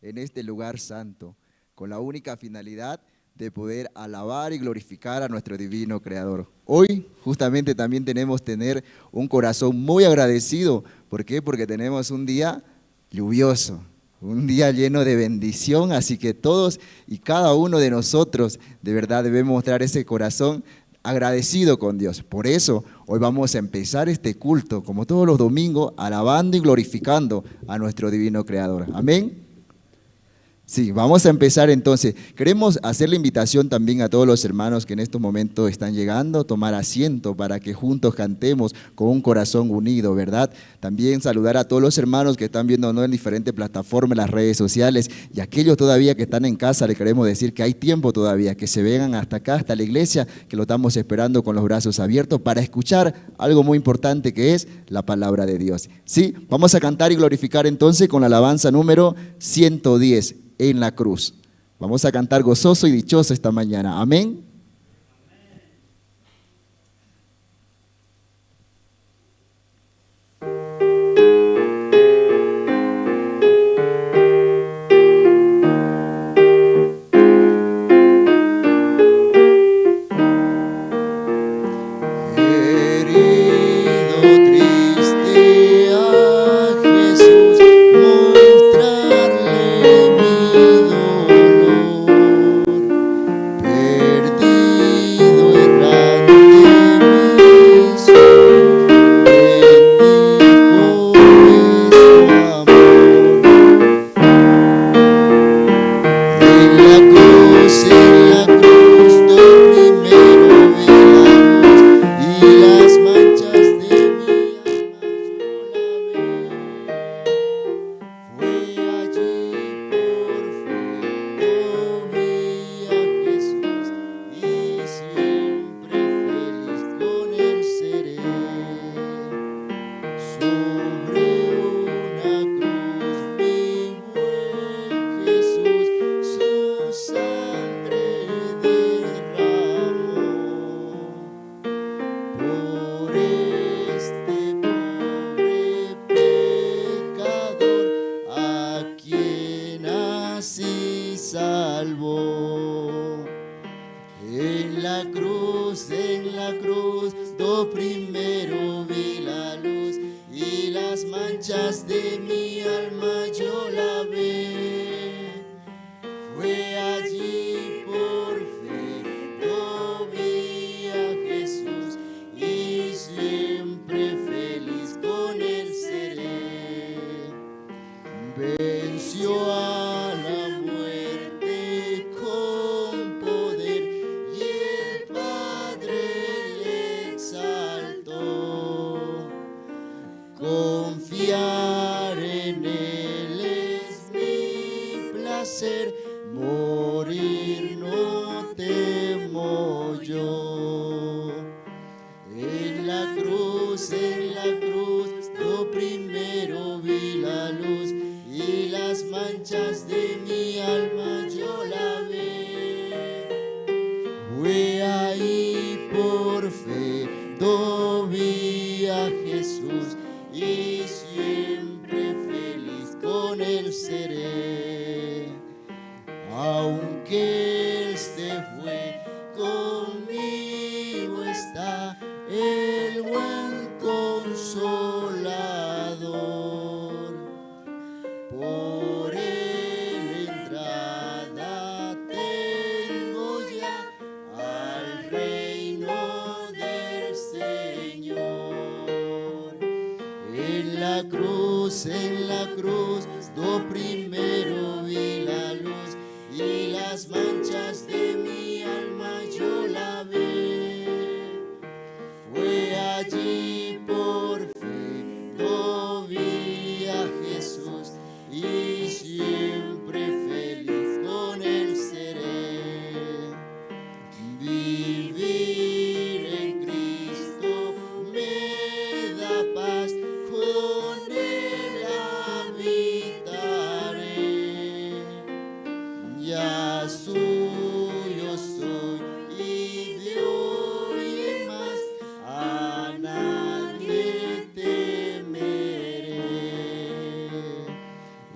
en este lugar santo, con la única finalidad de poder alabar y glorificar a nuestro divino Creador. Hoy justamente también tenemos tener un corazón muy agradecido. ¿Por qué? Porque tenemos un día lluvioso, un día lleno de bendición, así que todos y cada uno de nosotros de verdad debemos mostrar ese corazón agradecido con Dios. Por eso hoy vamos a empezar este culto, como todos los domingos, alabando y glorificando a nuestro divino Creador. Amén. Sí, vamos a empezar entonces. Queremos hacer la invitación también a todos los hermanos que en estos momentos están llegando, tomar asiento para que juntos cantemos con un corazón unido, ¿verdad? También saludar a todos los hermanos que están viéndonos en diferentes plataformas, las redes sociales, y aquellos todavía que están en casa, les queremos decir que hay tiempo todavía, que se vengan hasta acá, hasta la iglesia, que lo estamos esperando con los brazos abiertos para escuchar algo muy importante que es la palabra de Dios. Sí, vamos a cantar y glorificar entonces con la alabanza número 110. En la cruz. Vamos a cantar gozoso y dichoso esta mañana. Amén.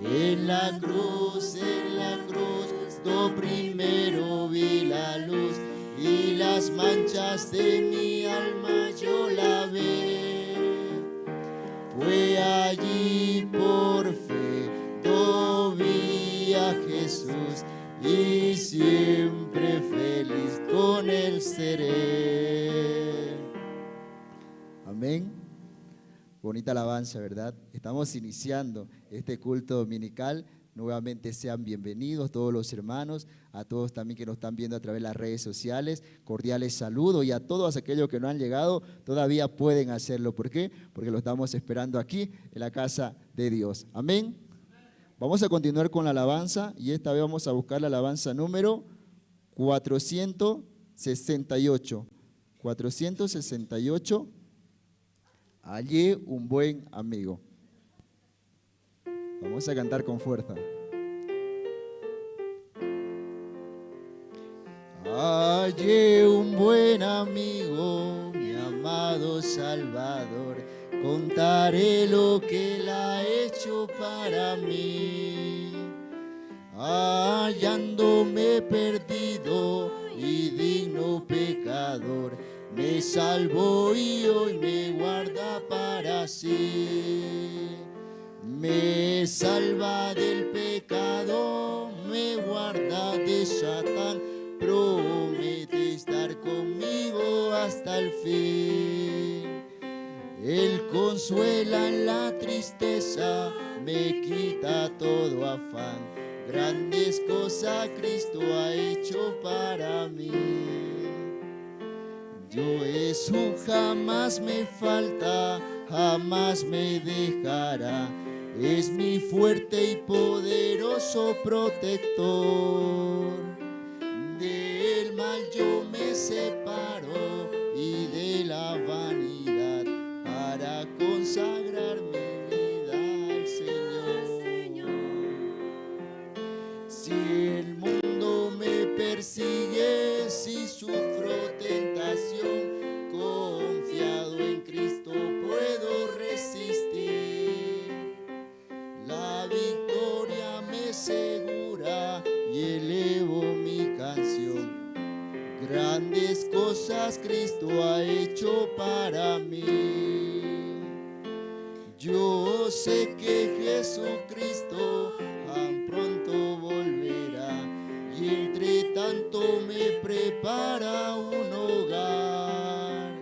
En la cruz manchas de mi alma yo lavé. Fue allí por fe, vi a Jesús y siempre feliz con él seré. Amén. Bonita alabanza, ¿verdad? Estamos iniciando este culto dominical. Nuevamente sean bienvenidos todos los hermanos, a todos también que nos están viendo a través de las redes sociales. Cordiales saludos, y a todos aquellos que no han llegado todavía pueden hacerlo. ¿Por qué? Porque lo estamos esperando aquí en la casa de Dios. Amén. Vamos a continuar con la alabanza, y esta vez vamos a buscar la alabanza número 468. 468. Hallé un buen amigo. Vamos a cantar con fuerza. Hallé un buen amigo, mi amado Salvador, contaré lo que él ha hecho para mí. Hallándome perdido y digno pecador, me salvó y hoy me guarda para sí. Me salva del pecado, me guarda de Satán, promete estar conmigo hasta el fin. Él consuela en la tristeza, me quita todo afán. Grandes cosas Cristo ha hecho para mí. Yo eso jamás me falta, jamás me dejará. Es mi fuerte y poderoso protector. Del mal yo me separo y de la vanidad para consagrar mi vida al Señor. Si el mundo me persigue, si sufro tentación, confiado en Cristo puedo resistir. La victoria me segura y elevo mi canción. Grandes cosas Cristo ha hecho para mí. Yo sé que Jesucristo tan pronto volverá, y entre tanto me prepara un hogar.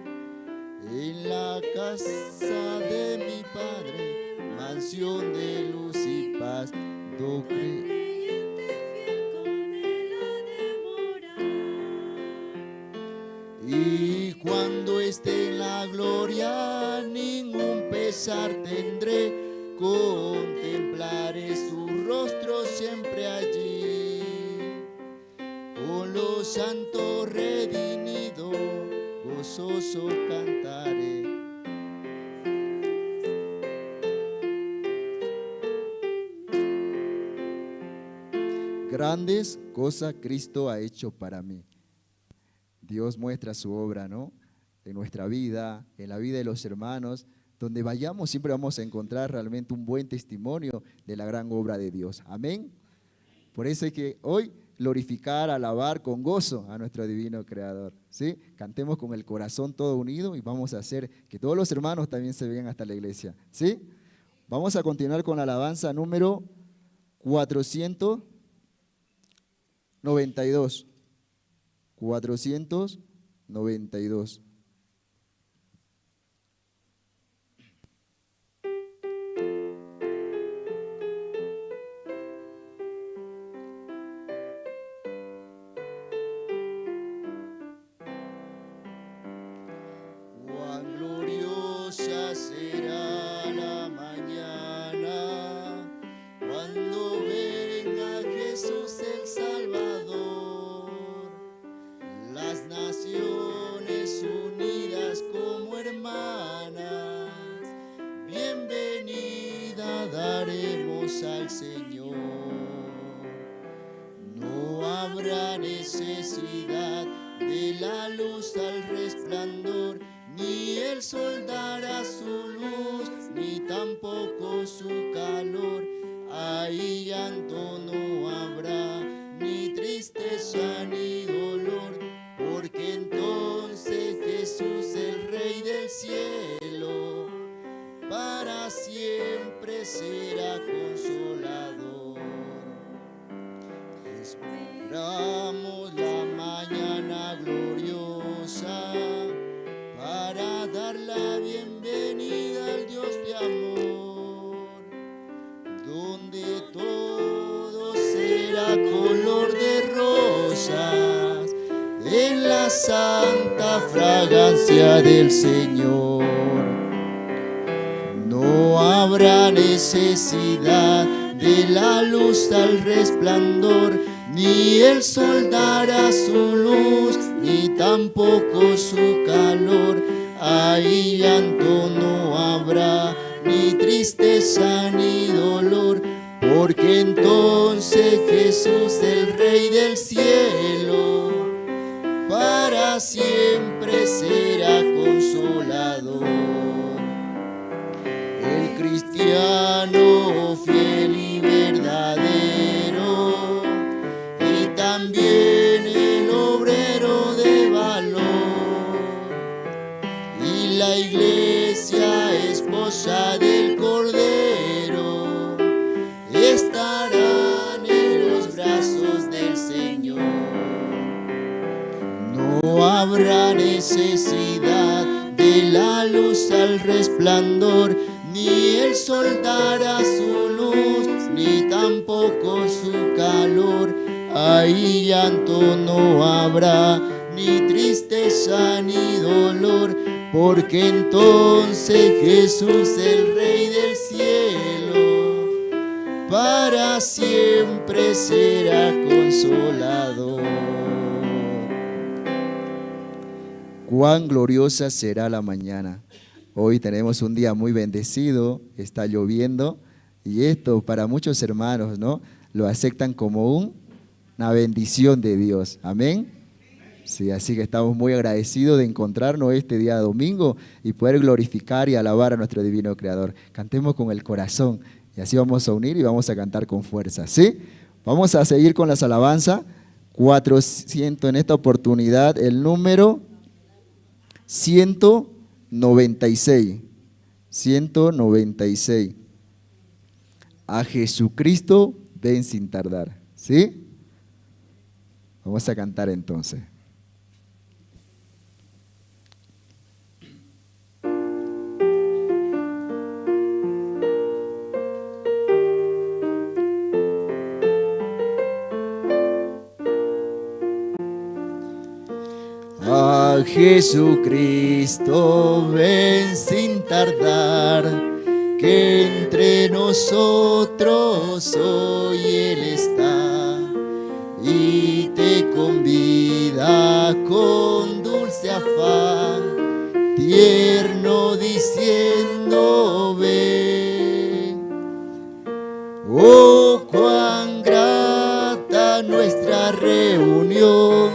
En la casa de mi Padre, mansión de luz y paz, do creyente fiel con él ha de morar. Y cuando esté en la gloria, ningún pesar tendré, contemplaré su rostro siempre allí. Con los santos redimidos, gozoso cantaré. Grandes cosas Cristo ha hecho para mí. Dios muestra su obra, ¿no? En nuestra vida, en la vida de los hermanos. Donde vayamos siempre vamos a encontrar realmente un buen testimonio de la gran obra de Dios. Amén. Por eso hay que hoy glorificar, alabar con gozo a nuestro divino Creador, ¿sí? Cantemos con el corazón todo unido y vamos a hacer que todos los hermanos también se vengan hasta la iglesia, ¿sí? Vamos a continuar con la alabanza número 492. 492. Cuán gloriosa será la mañana cuando venga Jesús el Salvador. Las naciones unidas como hermanas, bienvenida daremos al Señor. No habrá necesidad de la luz al resplandor, ni el sol dará su luz, ni tampoco su calor. Ahí llanto no habrá, ni tristeza ni dolor, porque en todo Jesús el Rey del cielo, para siempre será consolador. Esperamos la mañana gloriosa para dar la bienvenida al Dios de amor, donde todo será color de rosas en la santa fragancia del Señor. No habrá necesidad de la luz al resplandor, ni el sol dará su luz, ni tampoco su calor. Ahí llanto no habrá, ni tristeza ni dolor, porque entonces Jesús, el Rey del cielo, para siempre será consolador. El cristiano fiel y verdadero, y también el obrero de valor, y la iglesia esposa del Cordero, estarán en los brazos del Señor. No habrá necesidad de la luz al resplandor, ni el sol dará su luz, ni tampoco su calor. Ahí llanto no habrá, ni tristeza ni dolor, porque entonces Jesús, el Rey del cielo, para siempre será consolador. Cuán gloriosa será la mañana. Hoy tenemos un día muy bendecido, está lloviendo, y esto para muchos hermanos, ¿no?, lo aceptan como una bendición de Dios. Amén. Sí, así que estamos muy agradecidos de encontrarnos este día domingo y poder glorificar y alabar a nuestro divino Creador. Cantemos con el corazón y así vamos a unir y vamos a cantar con fuerza, ¿sí? Vamos a seguir con las alabanzas. 400 en esta oportunidad, el número 196. 196. A Jesucristo ven sin tardar, ¿sí? Vamos a cantar entonces. A Jesucristo ven sin tardar, que entre nosotros hoy Él está y te convida con dulce afán, tierno diciendo ven. Oh, cuán grata nuestra reunión,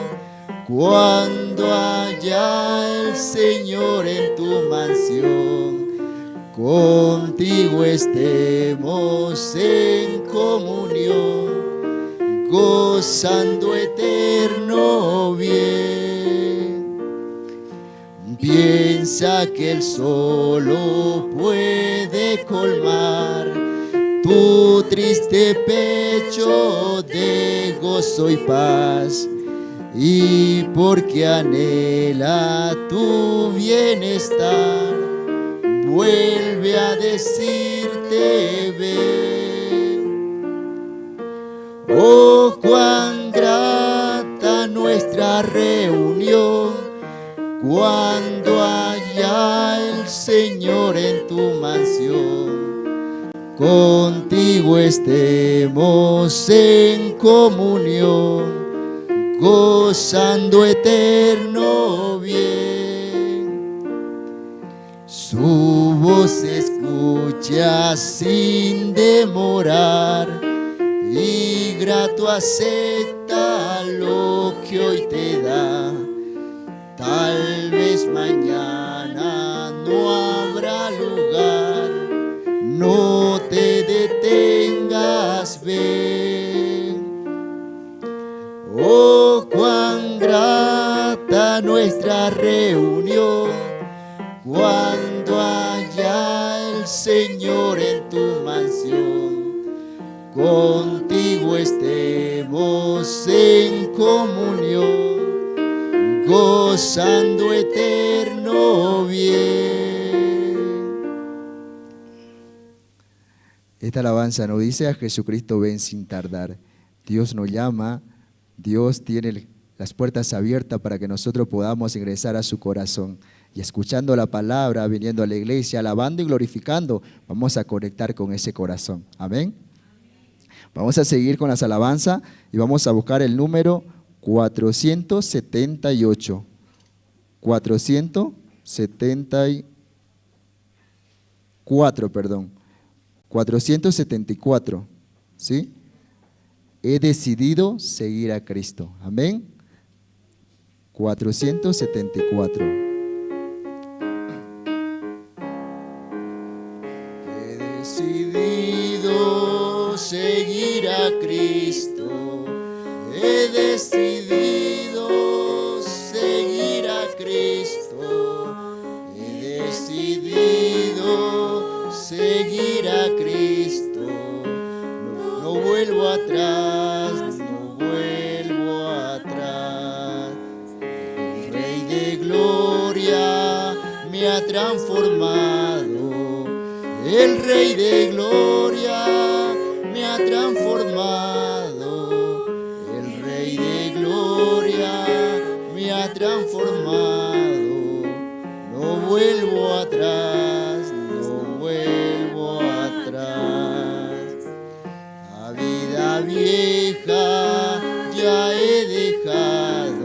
cuando haya el Señor en tu mansión, contigo estemos en comunión, gozando eterno bien. Piensa que Él solo puede colmar tu triste pecho de gozo y paz, y porque anhela tu bienestar, vuelve a decirte ven. Oh, cuán grata nuestra reunión, cuando haya el Señor en tu mansión, contigo estemos en comunión, gozando eterno bien. Su voz escucha sin demorar, y grato acepta lo que hoy te da. Tal vez mañana no habrá lugar, no te detengas, ven. Oh, cuán grata a nuestra reunión. Cuando haya el Señor en tu mansión, contigo estemos en comunión, gozando eterno bien. Esta alabanza nos dice: a Jesucristo ven sin tardar. Dios nos llama, Dios tiene las puertas abiertas para que nosotros podamos ingresar a su corazón. Y escuchando la palabra, viniendo a la iglesia, alabando y glorificando, vamos a conectar con ese corazón. Amén. Vamos a seguir con las alabanzas y vamos a buscar el número 478. 474, perdón. 474, ¿sí? He decidido seguir a Cristo. Amén. 474. He decidido seguir a Cristo. He decidido seguir a Cristo. He decidido seguir a Cristo. No vuelvo atrás, no vuelvo atrás. El Rey de Gloria me ha transformado. El Rey de Gloria me ha transformado. El Rey de Gloria me ha transformado. No vuelvo atrás, no vuelvo atrás. La vida vieja ya he dejado.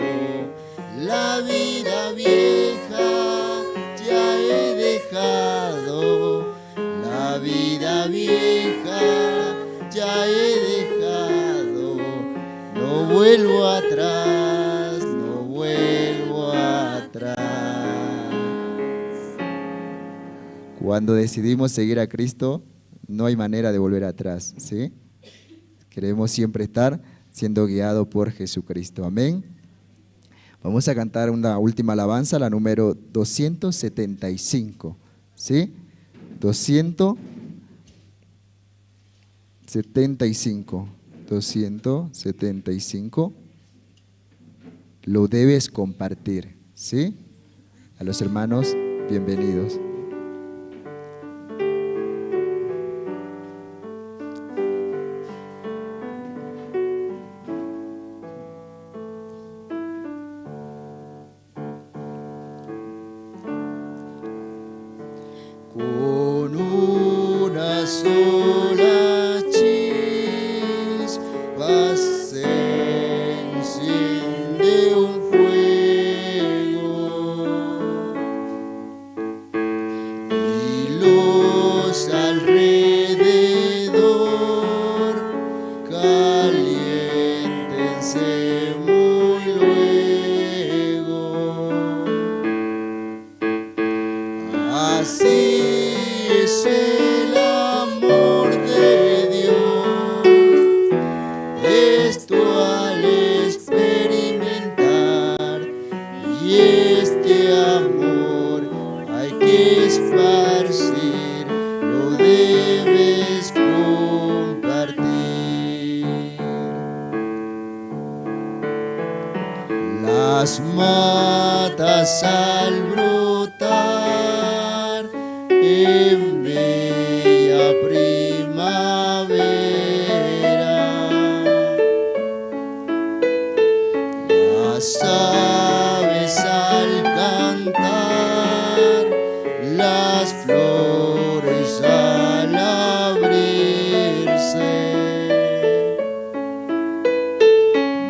La vida vieja ya he dejado. La vida vieja ya he dejado. No vuelvo atrás, no vuelvo atrás. Cuando decidimos seguir a Cristo, no hay manera de volver atrás, ¿sí? Queremos siempre estar siendo guiados por Jesucristo. Amén. Vamos a cantar una última alabanza, la número 275, ¿sí? 275. Lo debes compartir, ¿sí? A los hermanos, bienvenidos. Con una sola chispa se enciende un fuego y los alrededor caliéntense muy luego. Así es el amor de Dios, esto al experimentar, y este amor hay que esparcir, lo debes compartir. Las matas al brotar en bella primavera, las aves al cantar, las flores al abrirse,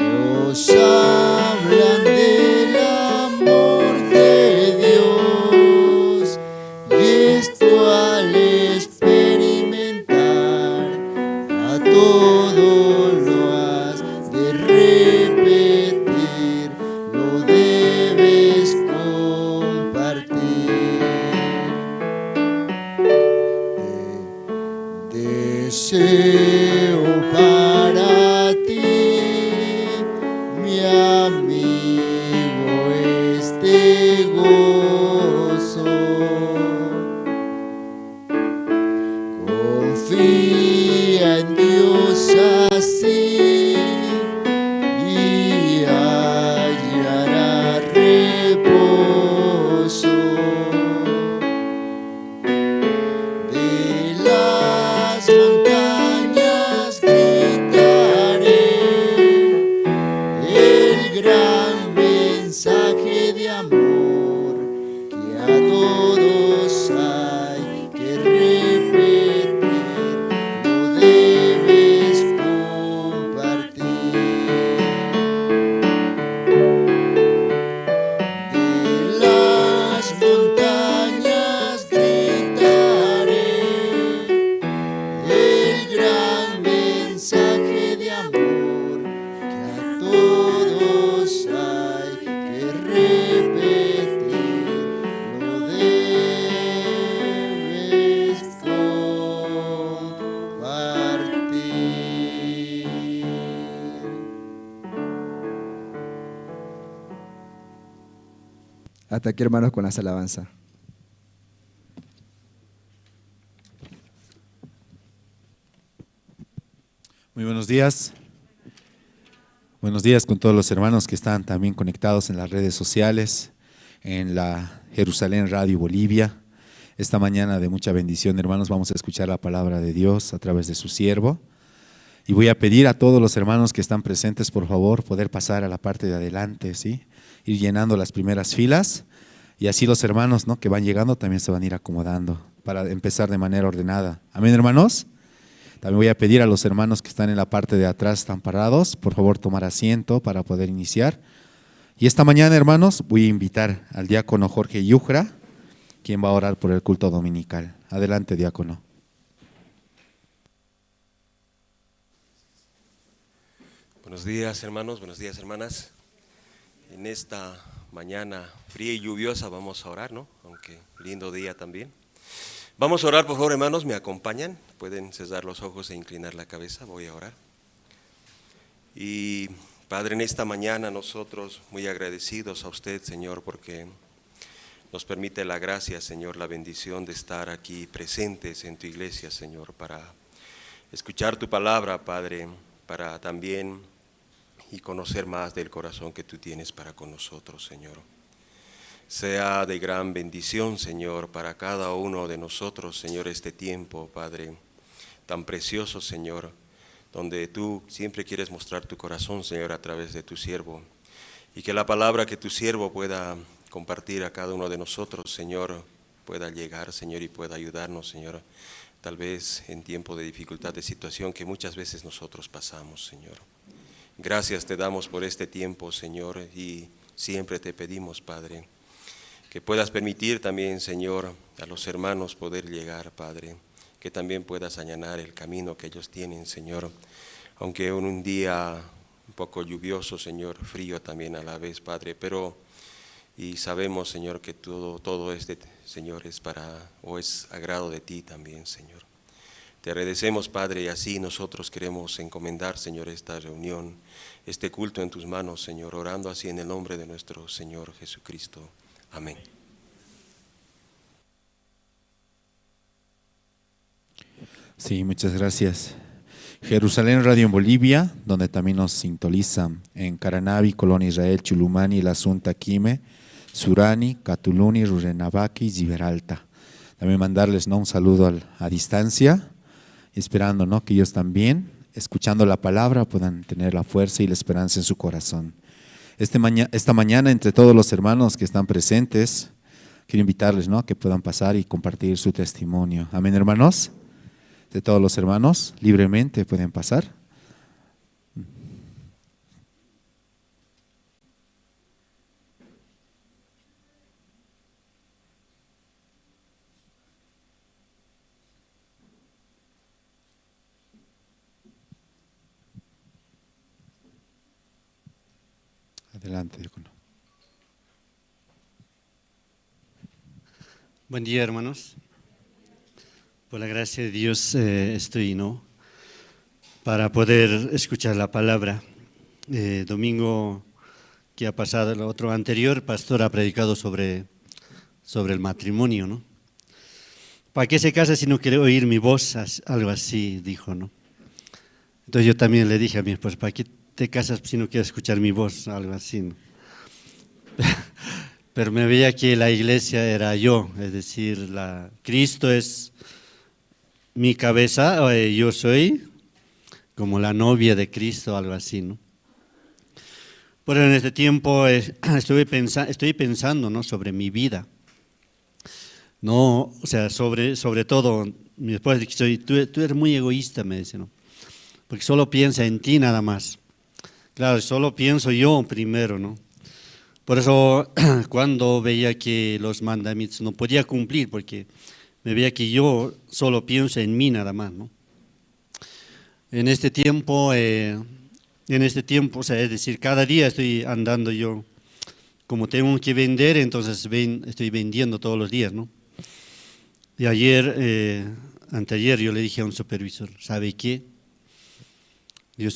nos hablan del amor de Dios, y esto al experimentar, a todo lo has de repetir, lo debes compartir. Deseo para ti, mi amigo confía en Dios así y hallará reposo. De las montañas gritaré el gran mensaje de amor que a todos hay que repetir, lo debes compartir. De las montañas gritaré el gran mensaje de amor que a todos hay que repetir, lo debes compartir. Hasta aquí, hermanos, con las alabanzas. Muy buenos días. Buenos días con todos los hermanos que están también conectados en las redes sociales, en la Jerusalén Radio Bolivia. Esta mañana de mucha bendición, hermanos, vamos a escuchar la palabra de Dios a través de su siervo. Y voy a pedir a todos los hermanos que están presentes, por favor, poder pasar a la parte de adelante, ¿sí? Ir llenando las primeras filas. Y así los hermanos, ¿no?, que van llegando también se van a ir acomodando para empezar de manera ordenada. Amén, hermanos. También voy a pedir a los hermanos que están en la parte de atrás, están parados, por favor tomar asiento para poder iniciar. Y esta mañana, hermanos, voy a invitar al diácono Jorge Yujra, quien va a orar por el culto dominical. Adelante, diácono. Buenos días, hermanos, buenos días, hermanas. En esta mañana fría y lluviosa vamos a orar, ¿no? Aunque lindo día también. Vamos a orar, por favor, hermanos, me acompañan. Pueden cerrar los ojos e inclinar la cabeza, voy a orar. Y Padre, en esta mañana nosotros muy agradecidos a usted, Señor, porque nos permite la gracia, Señor, la bendición de estar aquí presentes en tu iglesia, Señor, para escuchar tu palabra, Padre, para también y conocer más del corazón que tú tienes para con nosotros, Señor. Sea de gran bendición, Señor, para cada uno de nosotros, Señor, este tiempo, Padre, tan precioso, Señor, donde tú siempre quieres mostrar tu corazón, Señor, a través de tu siervo, y que la palabra que tu siervo pueda compartir a cada uno de nosotros, Señor, pueda llegar, Señor, y pueda ayudarnos, Señor, tal vez en tiempo de dificultad, de situación que muchas veces nosotros pasamos, Señor. Gracias te damos por este tiempo, Señor, y siempre te pedimos, Padre, que puedas permitir también, Señor, a los hermanos poder llegar, Padre, que también puedas allanar el camino que ellos tienen, Señor, aunque en un día un poco lluvioso, Señor, frío también a la vez, Padre, pero y sabemos, Señor, que todo este, Señor, es para o es agrado de ti también, Señor. Te agradecemos, Padre, y así nosotros queremos encomendar, Señor, esta reunión, este culto en tus manos, Señor, orando así en el nombre de nuestro Señor Jesucristo. Amén. Sí, muchas gracias. Jerusalén Radio en Bolivia, donde también nos sintonizan en Caranavi, Colonia Israel, Chulumani, La Asunta, Quime, Surani, Catuluni, Rurrenabaque y Ziberalta. También mandarles, ¿no?, un saludo a distancia, esperando, ¿no?, que ellos también, escuchando la palabra, puedan tener la fuerza y la esperanza en su corazón. Esta mañana, entre todos los hermanos que están presentes, quiero invitarles, ¿no?, que puedan pasar y compartir su testimonio. Amén, hermanos. De todos los hermanos, libremente pueden pasar. Adelante, diácono. Buen día, hermanos. Por la gracia de Dios estoy, ¿no?, para poder escuchar la palabra. Domingo que ha pasado, el otro anterior, pastor ha predicado sobre el matrimonio, ¿no? ¿para qué se casa si no quiere oír mi voz? Algo así dijo, ¿no? Entonces yo también le dije a mi esposa, ¿para qué te casas si no quieres escuchar mi voz? Algo así, ¿no? Pero me veía que la iglesia era yo, es decir, Cristo es mi cabeza, yo soy como la novia de Cristo, algo así, ¿no? Pero en este tiempo estoy pensando, ¿no?, sobre mi vida. No, o sea, sobre todo, mi esposa dice, tú eres muy egoísta, me dice, ¿no? Porque solo piensa en ti nada más. Claro, solo pienso yo primero, ¿no? Por eso cuando veía que los mandamientos no podía cumplir, porque me veía que yo solo pienso en mí nada más, ¿no? En este tiempo, o sea, es decir, cada día estoy andando yo, como tengo que vender, entonces estoy vendiendo todos los días, ¿no? Y anteayer yo le dije a un supervisor, ¿sabe qué? Yo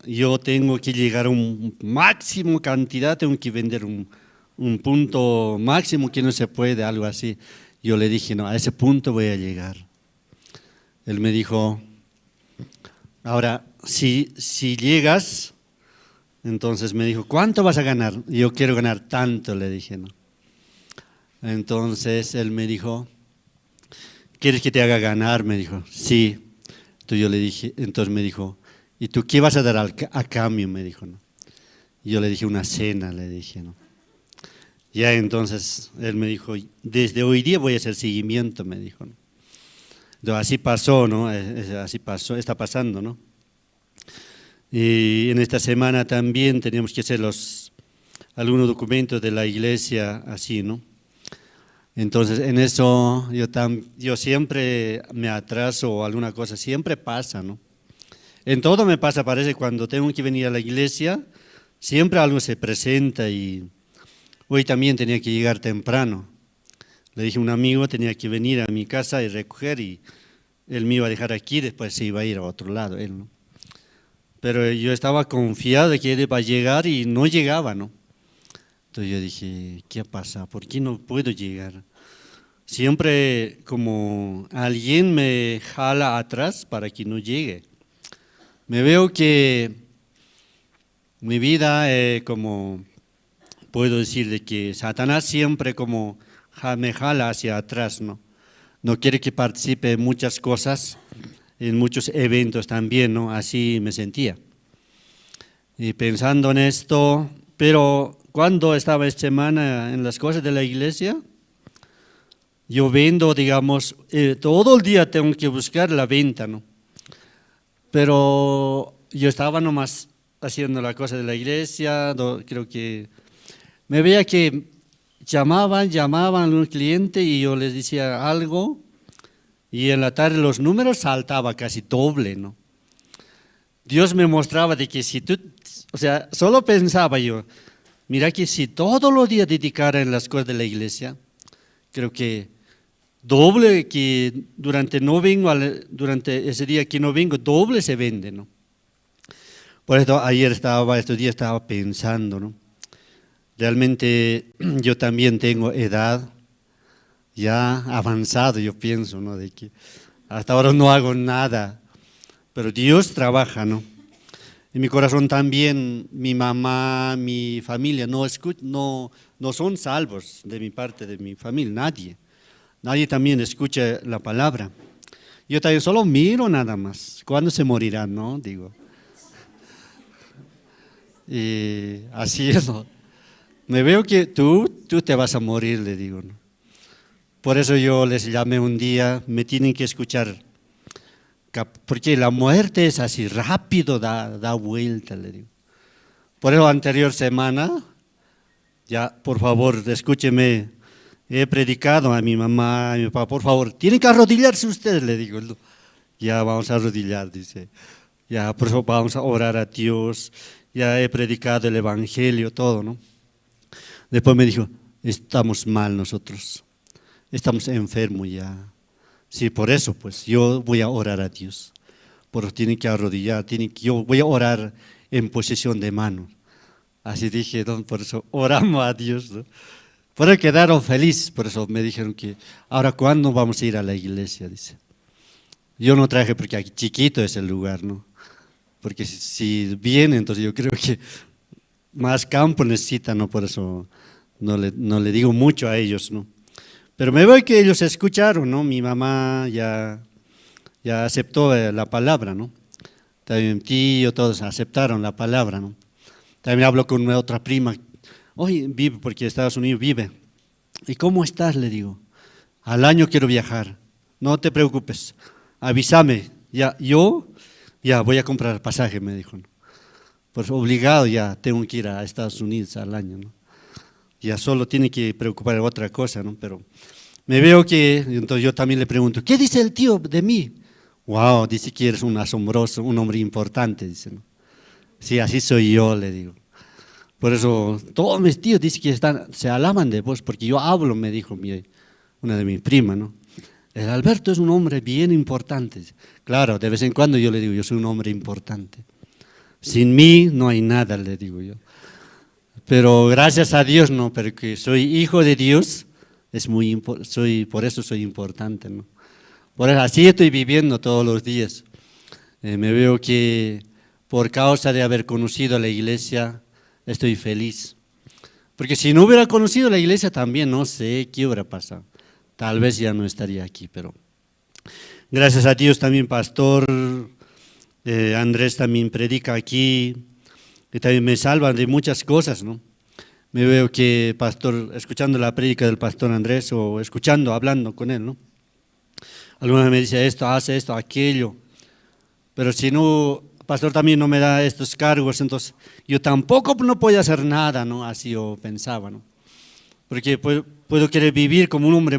yo tengo que llegar a un máximo cantidad, tengo que vender un punto máximo que no se puede, algo así. Yo le dije, no, a ese punto voy a llegar. Él me dijo, ahora, si llegas, entonces me dijo, ¿cuánto vas a ganar? Yo quiero ganar tanto, le dije, ¿no? Entonces él me dijo, ¿quieres que te haga ganar? Me dijo, sí. Entonces yo le dije, entonces me dijo, ¿y tú qué vas a dar a cambio? Me dijo, ¿no? Y yo le dije, una cena, le dije, ¿no? Ya entonces él me dijo, desde hoy día voy a hacer seguimiento, me dijo, ¿no? Entonces así pasó, ¿no? Así pasó, está pasando, ¿no? Y en esta semana también teníamos que hacer algunos documentos de la iglesia, así, ¿no? Entonces, en eso yo siempre me atraso o alguna cosa, siempre pasa, ¿no? En todo me pasa, parece, cuando tengo que venir a la iglesia, siempre algo se presenta y hoy también tenía que llegar temprano. Le dije a un amigo, tenía que venir a mi casa y recoger y él me iba a dejar aquí, después se iba a ir a otro lado, él, ¿no? Pero yo estaba confiado de que él iba a llegar y no llegaba, ¿no? Entonces yo dije, ¿qué pasa? ¿Por qué no puedo llegar? Siempre como alguien me jala atrás para que no llegue. Me veo que mi vida, como puedo decir, de que Satanás siempre como me jala hacia atrás, ¿no? No quiere que participe en muchas cosas, en muchos eventos también, ¿no? Así me sentía. Y pensando en esto, pero cuando estaba esta semana en las cosas de la iglesia, yo vendo, digamos, todo el día tengo que buscar la venta, ¿no? Pero yo estaba nomás haciendo la cosa de la iglesia, creo que me veía que llamaban a un cliente y yo les decía algo y en la tarde los números saltaba casi doble, ¿no? Dios me mostraba de que si tú, o sea, solo pensaba yo, mira que si todos los días dedicara en las cosas de la iglesia, creo que doble que durante ese día que no vengo, doble se vende, ¿no? Por eso estos días estaba pensando, ¿no? Realmente yo también tengo edad ya avanzado, yo pienso, ¿no? De que hasta ahora no hago nada, pero Dios trabaja, ¿no? En mi corazón también, mi mamá, mi familia no son salvos de mi parte, de mi familia, nadie también escucha la palabra. Yo también solo miro nada más, ¿cuándo se morirán, no? Digo. Y así es, ¿no? Me veo que tú te vas a morir, le digo, ¿no? Por eso yo les llamé un día, me tienen que escuchar, porque la muerte es así, rápido da vuelta, le digo. Por eso anterior semana, ya por favor, escúcheme, he predicado a mi mamá, a mi papá, por favor, tienen que arrodillarse ustedes, le digo. Ya vamos a arrodillar, dice. Ya por eso vamos a orar a Dios, ya he predicado el evangelio, todo, ¿no? Después me dijo, estamos mal nosotros, estamos enfermos ya. Sí, por eso pues yo voy a orar a Dios. Por eso tienen que arrodillar, yo voy a orar en posición de mano. Así dije, por eso oramos a Dios, ¿no? Pero quedaron felices, por eso me dijeron que, ahora ¿cuándo vamos a ir a la iglesia? Dice. Yo no traje porque aquí chiquito es el lugar, ¿no? Porque si viene, entonces yo creo que más campo necesitan, ¿no? Por eso no le digo mucho a ellos, ¿no? Pero me veo que ellos escucharon, ¿no? Mi mamá ya aceptó la palabra, ¿no? También mi tío, todos aceptaron la palabra, ¿no? También hablo con una otra prima, oye, vive, porque Estados Unidos vive. ¿Y cómo estás? Le digo, al año quiero viajar, no te preocupes, avísame, yo voy a comprar el pasaje, me dijo, ¿no? Pues obligado ya tengo que ir a Estados Unidos al año, ¿no? Ya solo tiene que preocupar otra cosa, ¿no? Pero me veo que, entonces yo también le pregunto, ¿qué dice el tío de mí? Wow, dice que eres un asombroso, un hombre importante, dice, ¿no? Sí, así soy yo, le digo. Por eso todos mis tíos dicen que se alaban de vos, porque yo hablo, me dijo una de mis primas, ¿no? El Alberto es un hombre bien importante. Claro, de vez en cuando yo le digo, yo soy un hombre importante. Sin mí no hay nada, le digo yo. Pero gracias a Dios, no, porque soy hijo de Dios, por eso soy importante, ¿no? Por eso así estoy viviendo todos los días. Me veo que por causa de haber conocido a la iglesia, estoy feliz. Porque si no hubiera conocido la iglesia también, no sé qué hubiera pasado. Tal vez ya no estaría aquí, pero gracias a Dios también, pastor Andrés también predica aquí, y también me salva de muchas cosas, ¿no? Me veo que pastor, escuchando la prédica del pastor Andrés o hablando con él, ¿no? Alguna vez me dice esto, hace esto, aquello, pero si no, pastor también no me da estos cargos, entonces yo tampoco no puedo hacer nada, ¿no? Así yo pensaba, ¿no? Porque puedo querer vivir como un hombre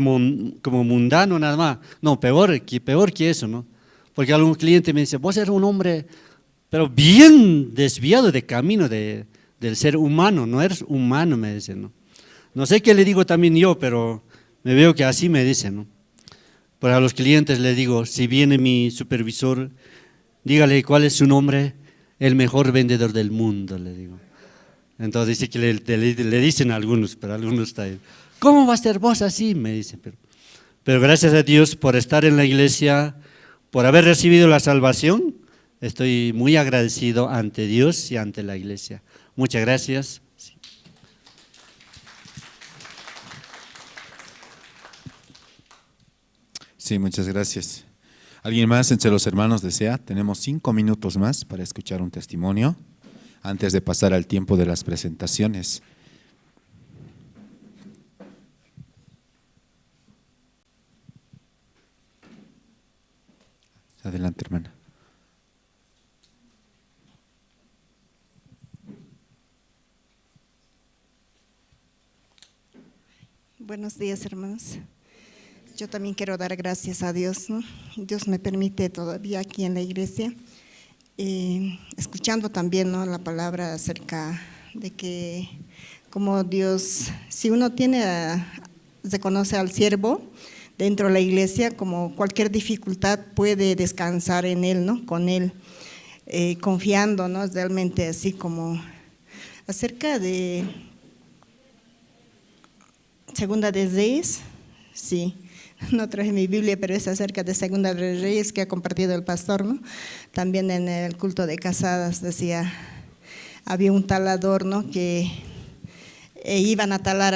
como mundano nada más. No, peor que eso, ¿no? Porque algún cliente me dice, vos eres un hombre, pero bien desviado de camino del ser humano, no eres humano, me dicen, ¿no? No sé qué le digo también yo, pero me veo que así me dicen, ¿no? Para los clientes les digo, si viene mi supervisor, dígale cuál es su nombre, el mejor vendedor del mundo, le digo. Entonces dice que le dicen a algunos, pero algunos están, ¿cómo va a ser vos así? Me dicen, pero gracias a Dios por estar en la iglesia, por haber recibido la salvación, estoy muy agradecido ante Dios y ante la iglesia. Muchas gracias. Sí, muchas gracias. ¿Alguien más entre los hermanos desea? Tenemos 5 minutos más para escuchar un testimonio antes de pasar al tiempo de las presentaciones. Adelante, hermana. Buenos días, hermanos. Yo también quiero dar gracias a Dios, ¿no? Dios me permite todavía aquí en la iglesia, escuchando también, ¿no?, la palabra acerca de que como Dios, si uno se conoce al siervo dentro de la iglesia, como cualquier dificultad puede descansar en él, ¿no?, con él, confiando, ¿no?, realmente así como acerca de Segunda de Reyes, sí. No traje mi Biblia, pero es acerca de Segunda de Reyes que ha compartido el pastor, ¿no? También en el culto de casadas decía, había un talador, ¿no?, que iban a talar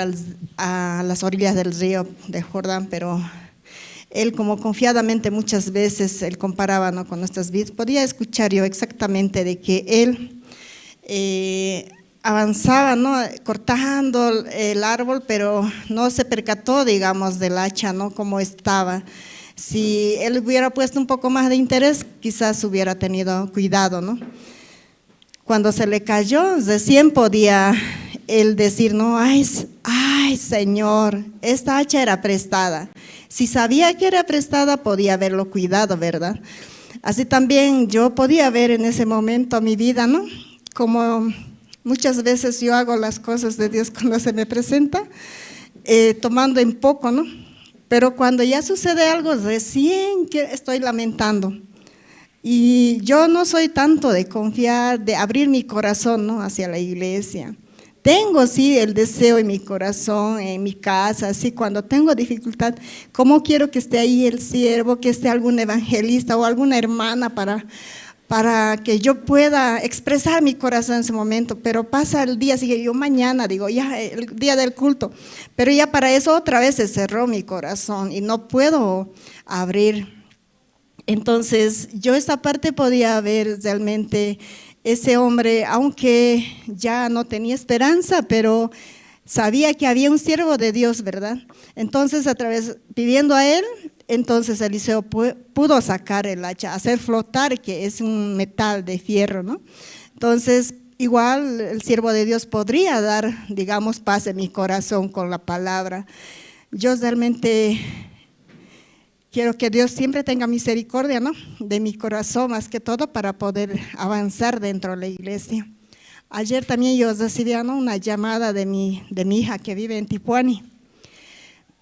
a las orillas del río de Jordán, pero él como confiadamente muchas veces él comparaba, ¿no?, con nuestras vidas. Podía escuchar yo exactamente de que él avanzaba, ¿no?, cortando el árbol, pero no se percató, digamos, del hacha, ¿no?, como estaba. Si él hubiera puesto un poco más de interés, quizás hubiera tenido cuidado, ¿no? Cuando se le cayó, recién podía él decir, no, ay Señor, esta hacha era prestada. Si sabía que era prestada, podía haberlo cuidado, ¿verdad? Así también yo podía ver en ese momento mi vida, ¿no?, como muchas veces yo hago las cosas de Dios cuando se me presenta, tomando en poco, ¿no? Pero cuando ya sucede algo, recién que estoy lamentando. Y yo no soy tanto de confiar, de abrir mi corazón, ¿no?, hacia la iglesia, tengo sí el deseo en mi corazón, en mi casa, así cuando tengo dificultad, ¿cómo quiero que esté ahí el siervo, que esté algún evangelista o alguna hermana para que yo pueda expresar mi corazón en ese momento? Pero pasa el día, sigue yo mañana, digo, ya el día del culto, pero ya para eso otra vez se cerró mi corazón y no puedo abrir. Entonces yo esa parte podía ver realmente ese hombre, aunque ya no tenía esperanza, pero sabía que había un siervo de Dios, ¿verdad? Entonces pidiendo a él, entonces Eliseo pudo sacar el hacha, hacer flotar, que es un metal de fierro, ¿no? Entonces, igual el siervo de Dios podría dar, digamos, paz en mi corazón con la palabra. Yo realmente quiero que Dios siempre tenga misericordia, ¿no?, de mi corazón, más que todo para poder avanzar dentro de la iglesia. Ayer también yo recibí, ¿no?, una llamada de mi hija que vive en Tipuani,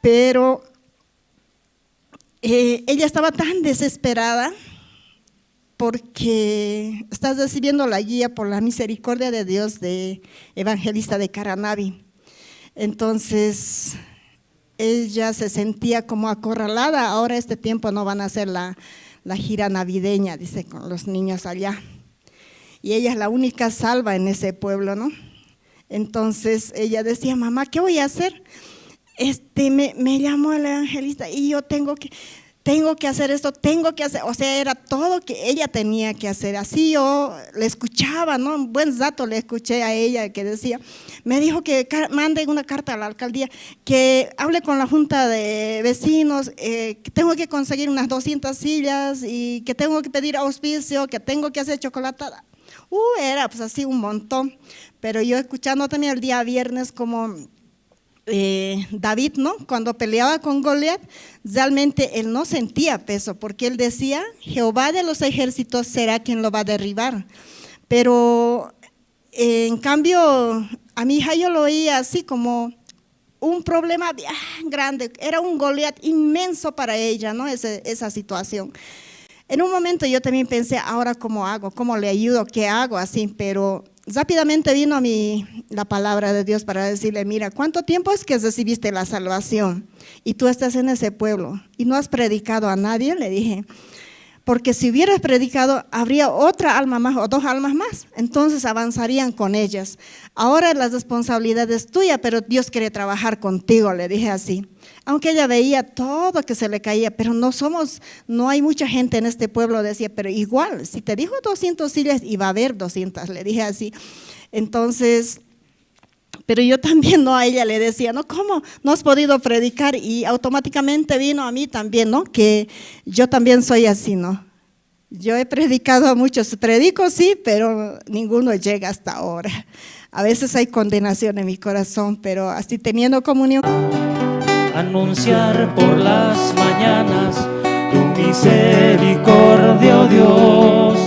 pero ella estaba tan desesperada porque está recibiendo la guía por la misericordia de Dios de evangelista de Caranavi. Entonces ella se sentía como acorralada. Ahora este tiempo no van a hacer la gira navideña, dice, con los niños allá. Y ella es la única salva en ese pueblo, ¿no? Entonces ella decía, mamá, ¿qué voy a hacer? Me llamó el evangelista y yo tengo que hacer esto, o sea, era todo que ella tenía que hacer. Así yo le escuchaba, ¿no? Un buen rato le escuché a ella que decía, me dijo que mande una carta a la alcaldía, que hable con la junta de vecinos, que tengo que conseguir unas 200 sillas y que tengo que pedir auspicio, que tengo que hacer chocolatada. Era pues así un montón, pero yo escuchando también el día viernes como David, ¿no?, cuando peleaba con Goliat, realmente él no sentía peso, porque él decía, Jehová de los ejércitos será quien lo va a derribar. Pero en cambio, a mi hija yo lo oía así como un problema bien grande, era un Goliat inmenso para ella, ¿no?, esa situación. En un momento yo también pensé, ahora ¿cómo hago? ¿Cómo le ayudo? ¿Qué hago? Así, pero rápidamente vino a mí la palabra de Dios para decirle, mira, ¿cuánto tiempo es que recibiste la salvación? Y tú estás en ese pueblo y no has predicado a nadie, le dije, porque si hubieras predicado, habría otra alma más o 2 almas más, entonces avanzarían con ellas. Ahora la responsabilidad es tuya, pero Dios quiere trabajar contigo, le dije así. Aunque ella veía todo que se le caía, pero no hay mucha gente en este pueblo, decía, pero igual, si te dijo 200 sillas, iba a haber 200, le dije así. Entonces, pero yo también, ¿no?, a ella le decía, ¿no?, ¿cómo no has podido predicar? Y automáticamente vino a mí también, ¿no?, que yo también soy así, ¿no? Yo he predicado a muchos, predico sí, pero ninguno llega hasta ahora. A veces hay condenación en mi corazón, pero así teniendo comunión. Anunciar por las mañanas tu misericordia, oh Dios,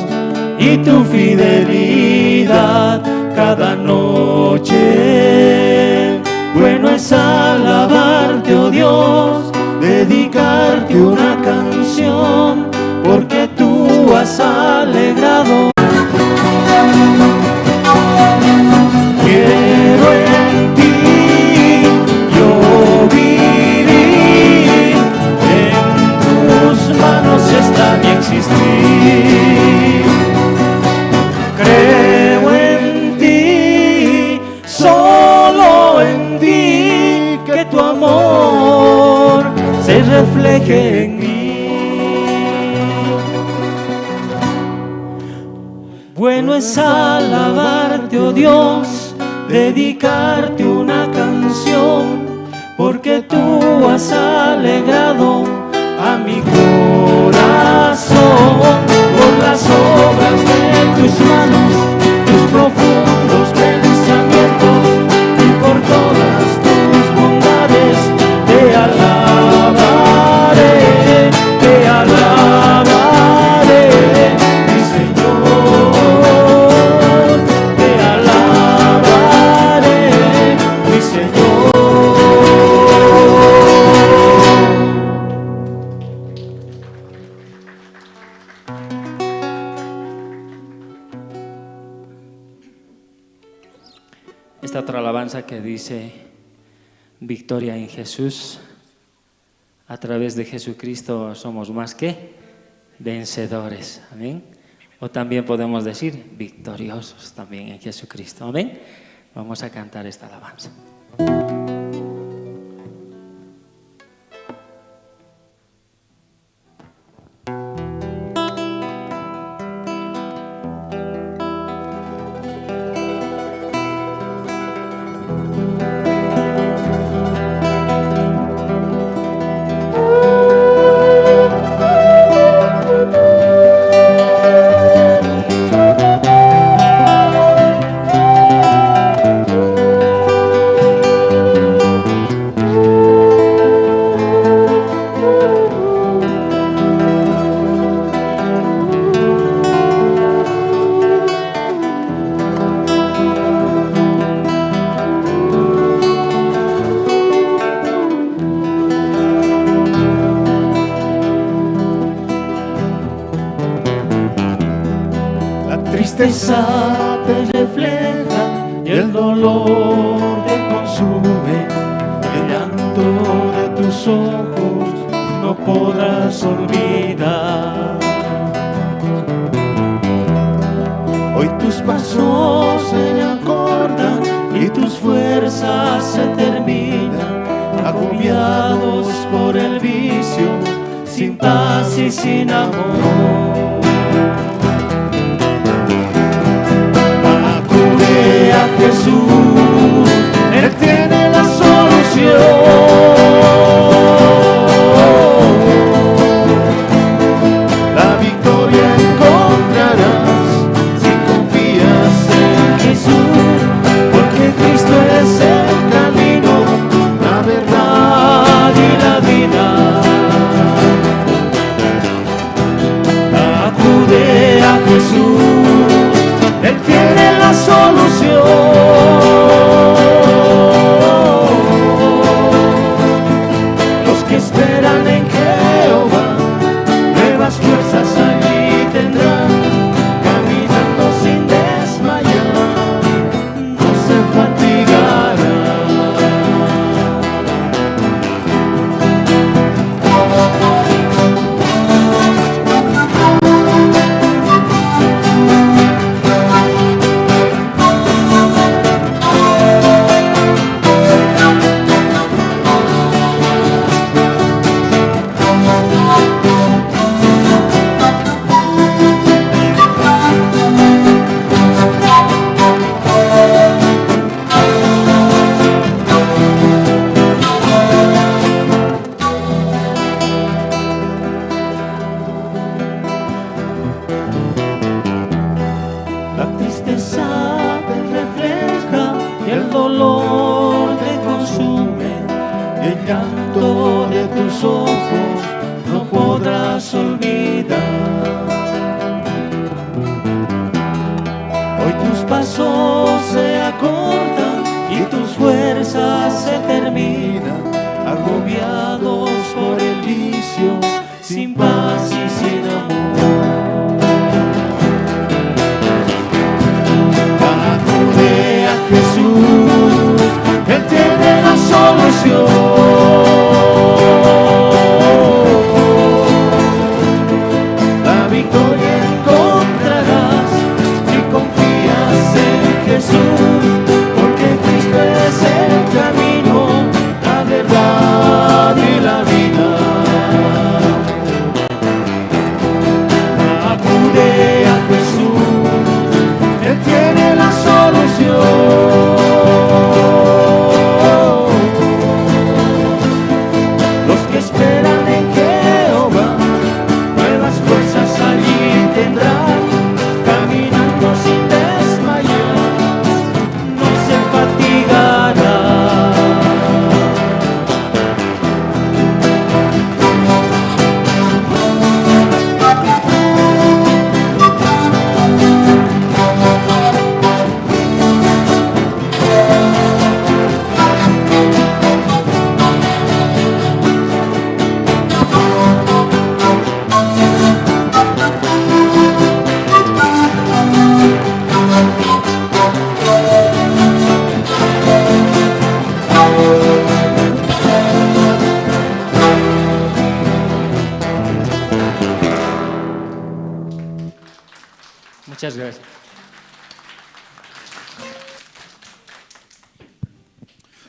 y tu fidelidad cada noche. Bueno es alabarte, oh Dios, dedicarte una canción, porque tú has alegrado. Quiero en ti yo vivir, en tus manos está mi existir. Creo en ti, solo en ti, que tu amor se refleje en mí. Bueno es alabarte, oh Dios, dedicarte una canción, porque tú has alegrado a mi corazón por las obras de tus manos, tus profundos pensamientos, y por todas tus bondades te alabaré, te alabaré, mi Señor, te alabaré, mi Señor. esta otra alabanza que dice: victoria en Jesús. A través de Jesucristo somos más que vencedores. Amén. O también podemos decir victoriosos también en Jesucristo. Amén. Vamos a cantar esta alabanza. tristeza te refleja y el dolor te consume. El llanto de tus ojos no podrás olvidar. Hoy tus pasos se acortan y tus fuerzas se terminan, agobiados por el vicio, sin paz y sin amor. Acude a Jesús, Él tiene la solución. La victoria encontrarás si confías en Jesús, porque Cristo es el camino, la verdad y la vida. Acude a Jesús, Él tiene la solución. Los que esperan en Jehová, nuevas fuerzas allí tendrán, caminando sin desmayar, no se fatigarán. La tristeza te refleja y el dolor te consume. El llanto de tus ojos no podrás olvidar. Hoy tus pasos se acortan y tus fuerzas se terminan, agobiados por el vicio, sin paz y sin amor. Acude a Jesús, Él tiene la solución. La victoria encontrarás si confías en Jesús, porque Cristo es el camino, la verdad y la vida. Acude a Jesús, Él tiene la solución. Muchas gracias.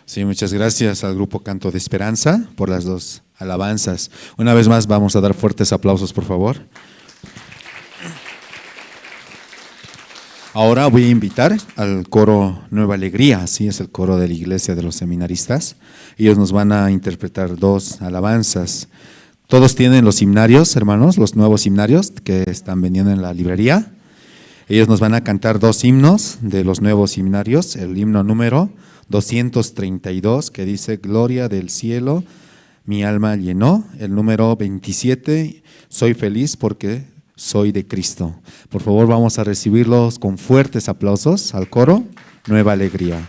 Sí, muchas gracias al grupo Canto de Esperanza por las dos alabanzas. Una vez más vamos a dar fuertes aplausos, por favor. Ahora voy a invitar al coro Nueva Alegría, así es el coro de la Iglesia de los Seminaristas. Ellos nos van a interpretar dos alabanzas. Todos tienen los himnarios, hermanos, los nuevos himnarios que están vendiendo en la librería. Ellos nos van a cantar dos himnos de los nuevos himnarios, el himno número 232 que dice Gloria del cielo, mi alma llenó, el número 27, soy feliz porque soy de Cristo. Por favor, vamos a recibirlos con fuertes aplausos al coro Nueva Alegría.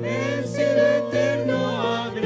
El cielo eterno abre.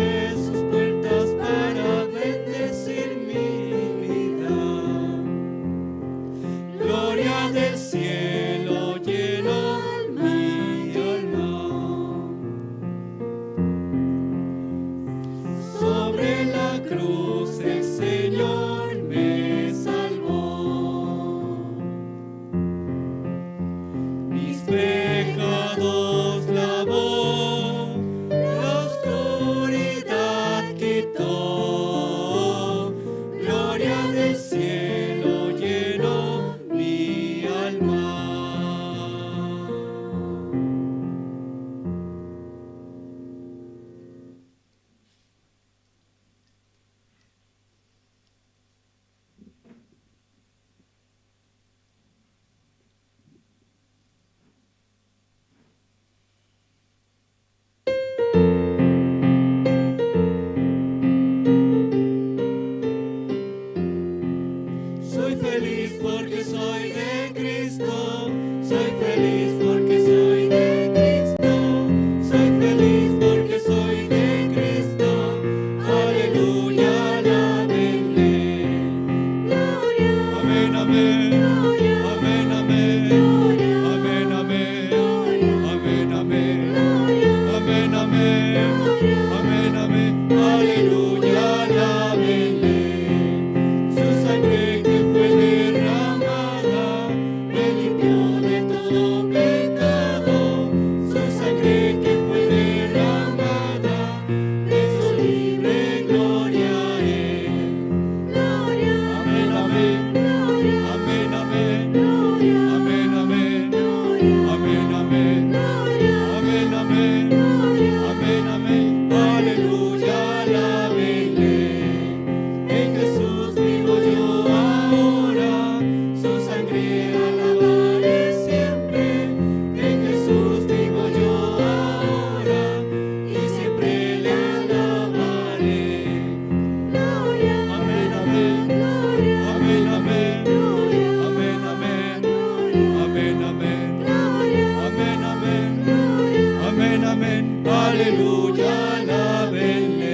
aleluya, alábenle.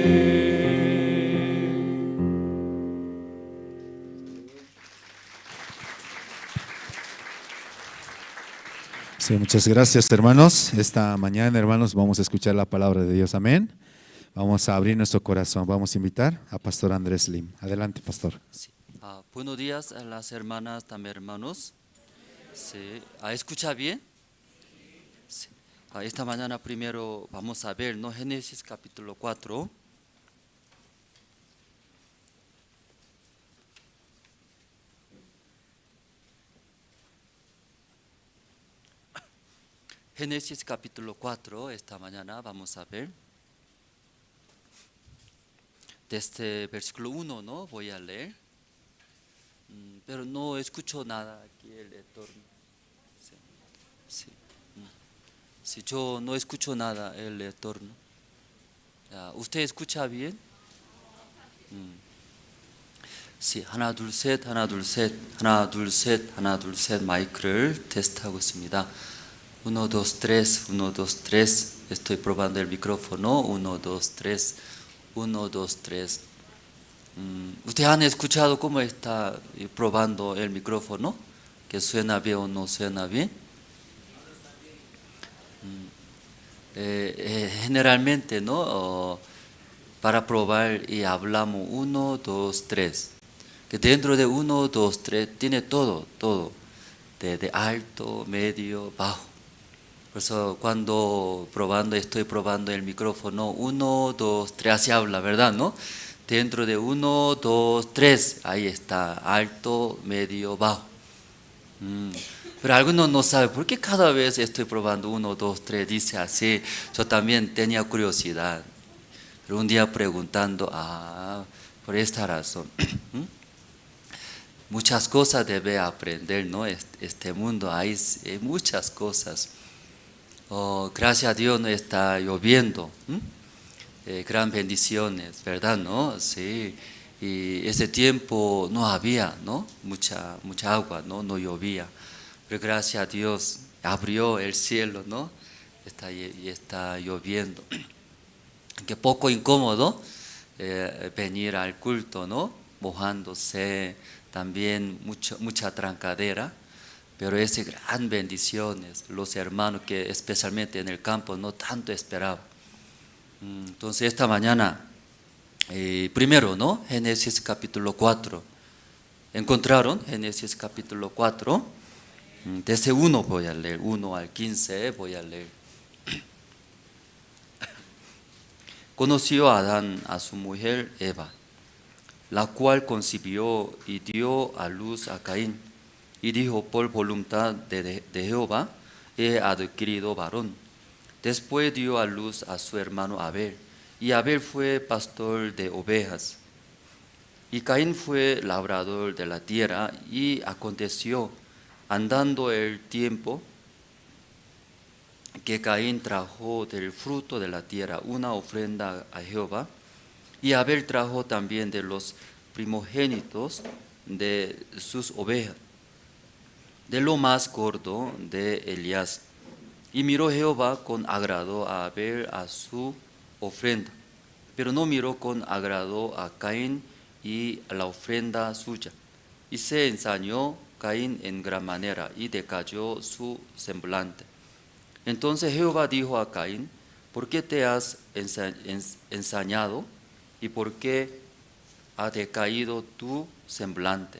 Sí, muchas gracias, hermanos. Esta mañana, hermanos, vamos a escuchar la palabra de Dios. Amén. Vamos a abrir nuestro corazón. Vamos a invitar a Pastor Andrés Lim. Adelante, Pastor. Sí. Buenos días a las hermanas, también hermanos. Sí. ¿Escucha bien? Sí. Esta mañana primero vamos a ver, ¿no? Génesis capítulo 4. Génesis capítulo 4, esta mañana vamos a ver. Desde versículo 1, ¿no? Voy a leer. Pero no escucho nada aquí el entorno. Sí. Sí. Sí, yo no escucho nada el entorno. ¿Usted escucha bien? Sí, 하나 둘 셋, 하나 둘 셋, 하나 둘 셋, 하나 둘 셋 마이크를 테스트하고 있습니다. 1, 2, 3, 1, 2, 3. Estoy probando el micrófono. 1, 2, 3. 1, 2, 3. ¿Ustedes han escuchado cómo está probando el micrófono? ¿Que suena bien o no suena bien? Generalmente, ¿no? Para probar y hablamos 1, 2, 3. Que dentro de 1, 2, 3 tiene todo. De alto, medio, bajo. Por eso cuando estoy probando el micrófono, 1, 2, 3, así habla, ¿verdad? ¿No? Dentro de 1, 2, 3, ahí está, alto, medio, bajo. Pero algunos no saben por qué cada vez estoy probando 1, 2, 3, dice así. Yo también tenía curiosidad. Pero un día preguntando, por esta razón. Muchas cosas debe aprender, ¿no? Este mundo, hay muchas cosas. Gracias a Dios no está lloviendo. Gran bendiciones, ¿verdad? ¿No? Sí. Y ese tiempo no había, ¿no? Mucha agua, ¿no? No llovía. Pero gracias a Dios abrió el cielo, ¿no? Está lloviendo. Que poco incómodo venir al culto, ¿no? Mojándose, también mucha trancadera. Pero es gran bendiciones, los hermanos que especialmente en el campo no tanto esperaban. Entonces esta mañana, primero, ¿no? Génesis capítulo 4. ¿Encontraron? Génesis capítulo 4. Desde 1 voy a leer, 1 al 15 voy a leer. Conoció a Adán a su mujer Eva, la cual concibió y dio a luz a Caín. Y dijo, por voluntad de Jehová he adquirido varón. Después dio a luz a su hermano Abel, y Abel fue pastor de ovejas. Y Caín fue labrador de la tierra, y aconteció, andando el tiempo, que Caín trajo del fruto de la tierra una ofrenda a Jehová, y Abel trajo también de los primogénitos de sus ovejas, de lo más gordo de Elías. Y miró Jehová con agrado a Abel a su ofrenda, pero no miró con agrado a Caín y a la ofrenda suya. Y se ensañó Caín en gran manera, y decayó su semblante. Entonces Jehová dijo a Caín, ¿por qué te has ensañado? ¿Y por qué ha decaído tu semblante?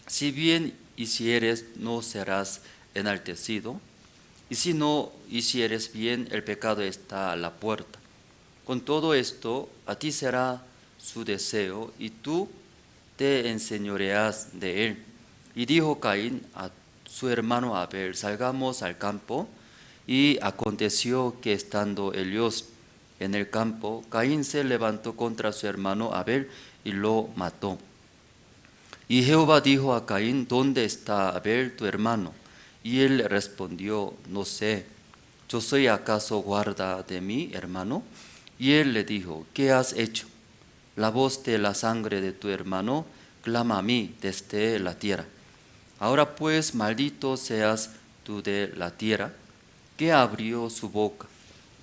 Si bien hicieres, no serás enaltecido, y si no hicieres bien, el pecado está a la puerta. Con todo esto, a ti será su deseo, y tú te enseñoreas de él. Y dijo Caín a su hermano Abel, salgamos al campo. Y aconteció que estando ellos en el campo, Caín se levantó contra su hermano Abel y lo mató. Y Jehová dijo a Caín, ¿dónde está Abel tu hermano? Y él respondió, no sé, ¿yo soy acaso guarda de mi hermano? Y él le dijo, ¿qué has hecho? La voz de la sangre de tu hermano clama a mí desde la tierra. Ahora pues, maldito seas tú de la tierra, que abrió su boca.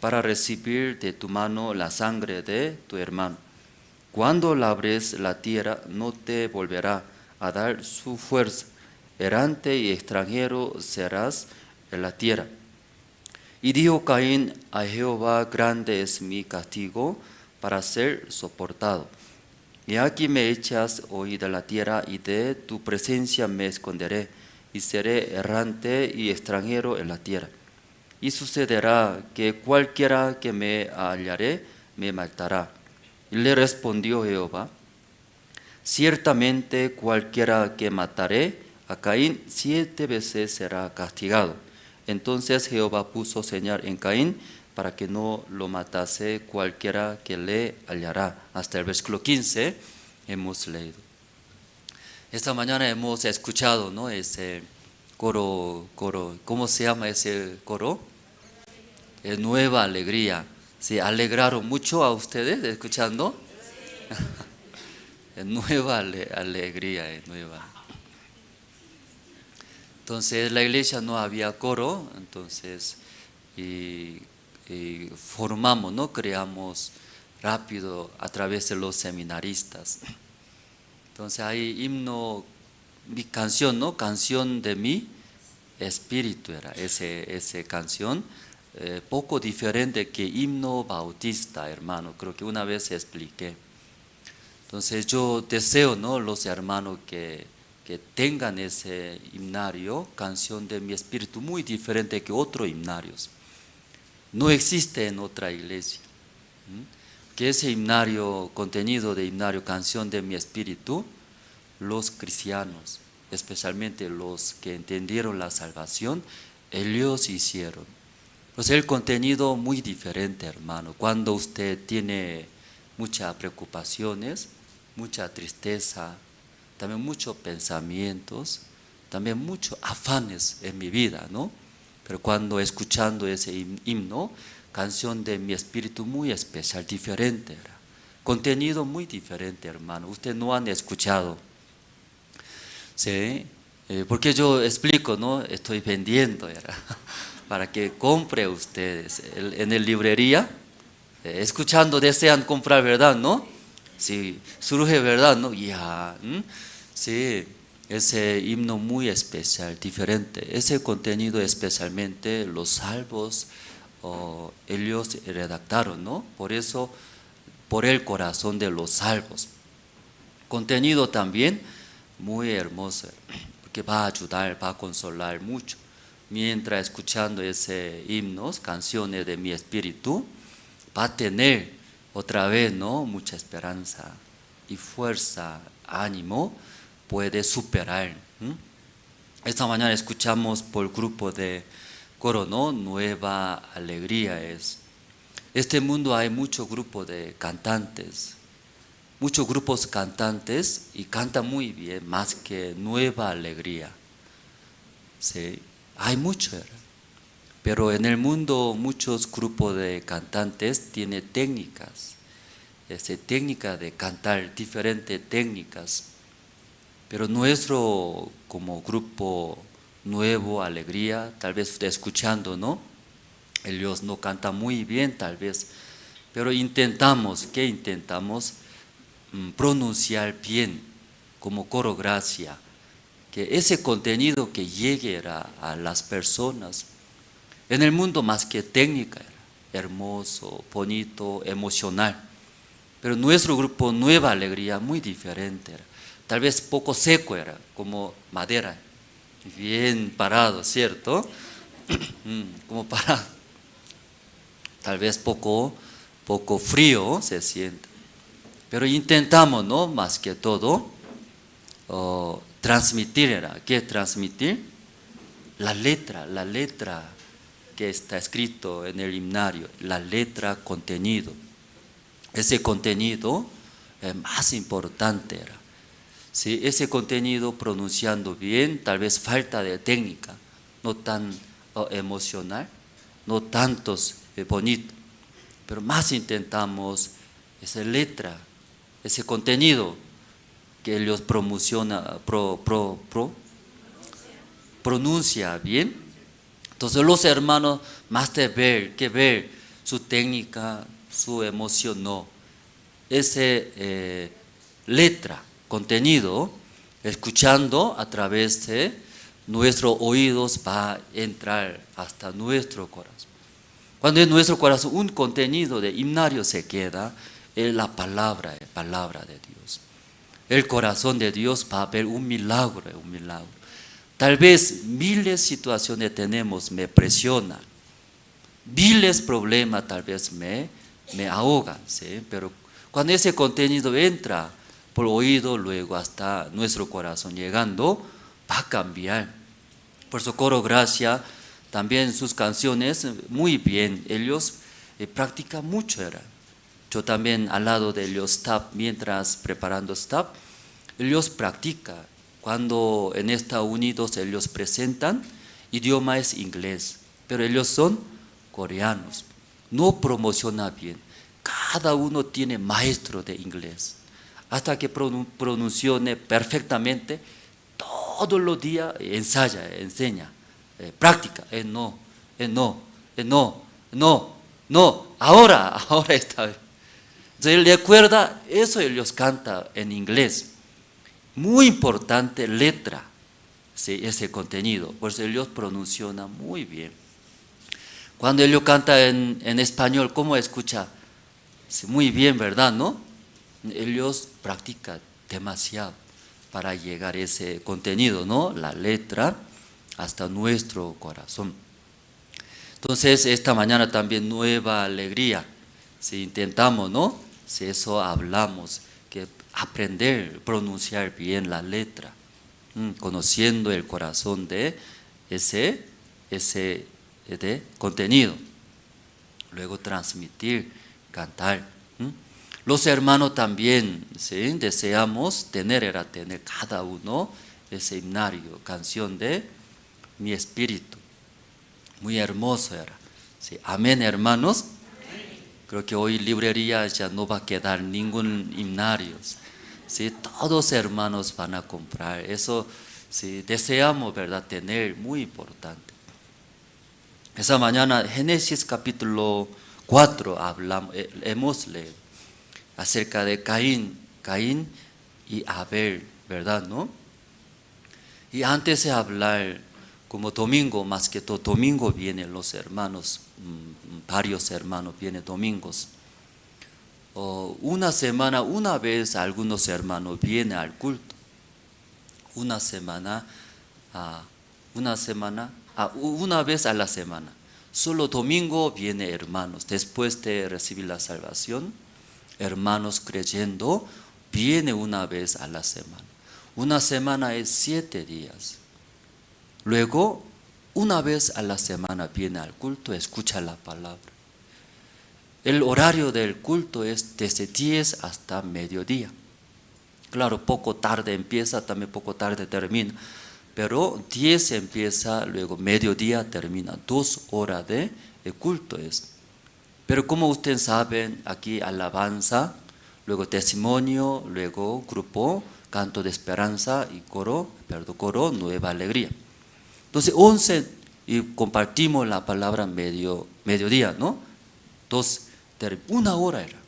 para recibir de tu mano la sangre de tu hermano. Cuando labres la tierra, no te volverá a dar su fuerza. Errante y extranjero serás en la tierra. Y dijo Caín a Jehová: grande es mi castigo para ser soportado. Y aquí me echas hoy de la tierra, y de tu presencia me esconderé, y seré errante y extranjero en la tierra. Y sucederá que cualquiera que me hallare me matará. Y le respondió Jehová: ciertamente cualquiera que mataré a Caín 7 veces será castigado. Entonces Jehová puso señal en Caín para que no lo matase cualquiera que le hallará. Hasta el versículo 15 hemos leído. Esta mañana hemos escuchado, ¿no?, ese coro, ¿cómo se llama ese coro? Nueva Alegría. ¿Se alegraron mucho a ustedes escuchando? Nueva alegría, nueva. Entonces, la iglesia no había coro, entonces, y formamos, ¿no?, creamos rápido a través de los seminaristas. Entonces, hay himno, mi canción, ¿no?, canción de mi espíritu era ese canción, poco diferente que himno bautista, hermano, creo que una vez expliqué. Entonces, yo deseo, ¿no?, los hermanos que tengan ese himnario, canción de mi espíritu, muy diferente que otros himnarios. No existe en otra iglesia. Que ese himnario, contenido de himnario, canción de mi espíritu, los cristianos, especialmente los que entendieron la salvación, ellos hicieron. Pues el contenido muy diferente, hermano. Cuando usted tiene muchas preocupaciones, mucha tristeza, también muchos pensamientos, también muchos afanes en mi vida, ¿no? Pero cuando escuchando ese himno, canción de mi espíritu, muy especial, diferente era. Contenido muy diferente, hermano. Ustedes no han escuchado. ¿Sí? Porque yo explico, ¿no? Estoy vendiendo, era, para que compre ustedes. En el librería, escuchando desean comprar, ¿verdad? ¿No? Sí, surge, ¿verdad? ¿No? Ya, sí, ese himno muy especial, diferente. Ese contenido especialmente los salvos, ellos redactaron, ¿no? Por eso, por el corazón de los salvos. Contenido también muy hermoso, porque va a ayudar, va a consolar mucho. Mientras escuchando ese himnos, canciones de mi espíritu, va a tener otra vez, ¿no?, mucha esperanza y fuerza, ánimo, puede superar. Esta mañana escuchamos por grupo de coro, ¿no?, Nueva Alegría es. Este mundo hay muchos grupos de cantantes, muchos grupos cantantes y cantan muy bien, más que Nueva Alegría. Sí, hay mucho. Pero en el mundo muchos grupos de cantantes tienen técnicas, técnica de cantar, diferentes técnicas. Pero nuestro como grupo Nuevo Alegría, tal vez usted escuchando, ¿no? Ellos no cantan muy bien tal vez, pero intentamos, ¿qué intentamos? Pronunciar bien como coro Gracia, que ese contenido que llegue a las personas. En el mundo más que técnica, hermoso, bonito, emocional. Pero nuestro grupo Nueva Alegría muy diferente era. Tal vez poco seco era, como madera, bien parado, ¿cierto? Como parado. Tal vez poco frío se siente. Pero intentamos, ¿no?, más que todo, transmitir era. ¿Qué transmitir? La letra que está escrito en el himnario, la letra, contenido. Ese contenido es más importante era. ¿Sí? Ese contenido pronunciando bien, tal vez falta de técnica, no tan emocional, no tantos bonito, pero más intentamos esa letra, ese contenido que ellos promociona, pronuncia bien. Entonces los hermanos, más de ver, su técnica, su emoción, no. Ese letra, contenido, escuchando a través de nuestros oídos va a entrar hasta nuestro corazón. Cuando en nuestro corazón un contenido de himnario se queda, es la palabra de Dios. El corazón de Dios va a ver un milagro, un milagro. Tal vez miles de situaciones tenemos, me presionan, miles de problemas tal vez me ahogan, ¿sí? Pero cuando ese contenido entra por oído, luego hasta nuestro corazón llegando, va a cambiar. Por eso Coro Gracia, también sus canciones, muy bien, ellos practican mucho. Yo también al lado de ellos, staff, mientras preparando staff, ellos practican. Cuando en Estados Unidos ellos presentan, idioma es inglés, pero ellos son coreanos. No promociona bien. Cada uno tiene maestro de inglés. Hasta que pronuncione perfectamente, todos los días ensaya, enseña, práctica. No, ahora está bien. Entonces él recuerda, eso ellos cantan en inglés. Muy importante letra, ¿sí? Ese contenido, por eso ellos pronuncian muy bien. Cuando ellos cantan en español, ¿cómo escucha? Sí, muy bien, ¿verdad? ¿No? Ellos practican demasiado para llegar a ese contenido, ¿no? La letra hasta nuestro corazón. Entonces, esta mañana también nueva alegría. Si intentamos, ¿no? Si eso hablamos, que aprender, pronunciar bien la letra, conociendo el corazón de ese de contenido. Luego transmitir, cantar. Los hermanos también, ¿sí? Deseamos tener cada uno ese himnario, canción de mi espíritu. Muy hermoso era. ¿Sí? Amén, hermanos. Creo que hoy librería ya no va a quedar ningún himnario. ¿Sí? Todos hermanos van a comprar. Eso sí, deseamos, ¿verdad? Tener, muy importante. Esa mañana, Génesis capítulo 4, hemos leído acerca de Caín y Abel, ¿verdad? ¿No? Y antes de hablar, como domingo, más que todo, domingo vienen los hermanos, varios hermanos vienen domingos. Una semana, una vez algunos hermanos vienen al culto. Una vez a la semana. Solo domingo vienen hermanos. Después de recibir la salvación, hermanos creyendo, viene una vez a la semana. Una semana es 7 días. Luego, una vez a la semana viene al culto, escucha la palabra. El horario del culto es desde 10 hasta mediodía. Claro, poco tarde empieza, también poco tarde termina. Pero 10 empieza, luego mediodía termina. 2 horas de culto es. Pero como ustedes saben, aquí alabanza, luego testimonio, luego grupo, canto de esperanza y coro, nueva alegría. Entonces 11 y compartimos la palabra mediodía, ¿no? 1 hora era.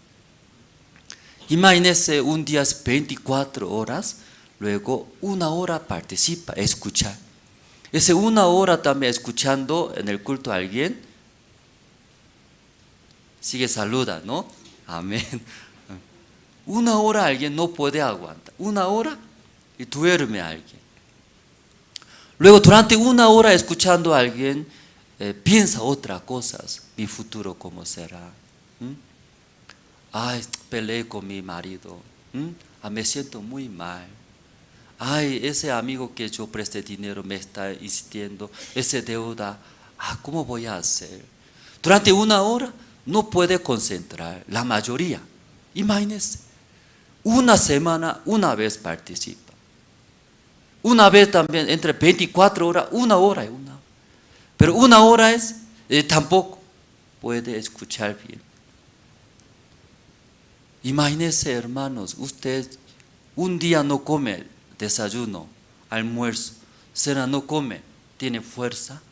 Imagínense, un día es 24 horas, luego 1 hora participa, escuchar. Ese 1 hora también escuchando en el culto a alguien, sigue saluda, ¿no? Amén. 1 hora alguien no puede aguantar. 1 hora y duerme alguien. Luego durante 1 hora escuchando a alguien, piensa otras cosas. Mi futuro cómo será. Ay, peleé con mi marido. Me siento muy mal. Ay, ese amigo que yo presté dinero me está insistiendo. Ese deuda, ¿cómo voy a hacer? Durante 1 hora no puede concentrar, la mayoría. Imagínense, una semana, una vez participa. Una vez también, entre 24 horas, 1 hora y 1 hora. Pero 1 hora es, tampoco puede escuchar bien. Imagínense, hermanos, usted un día no come desayuno, almuerzo, cena no come, ¿tiene fuerza?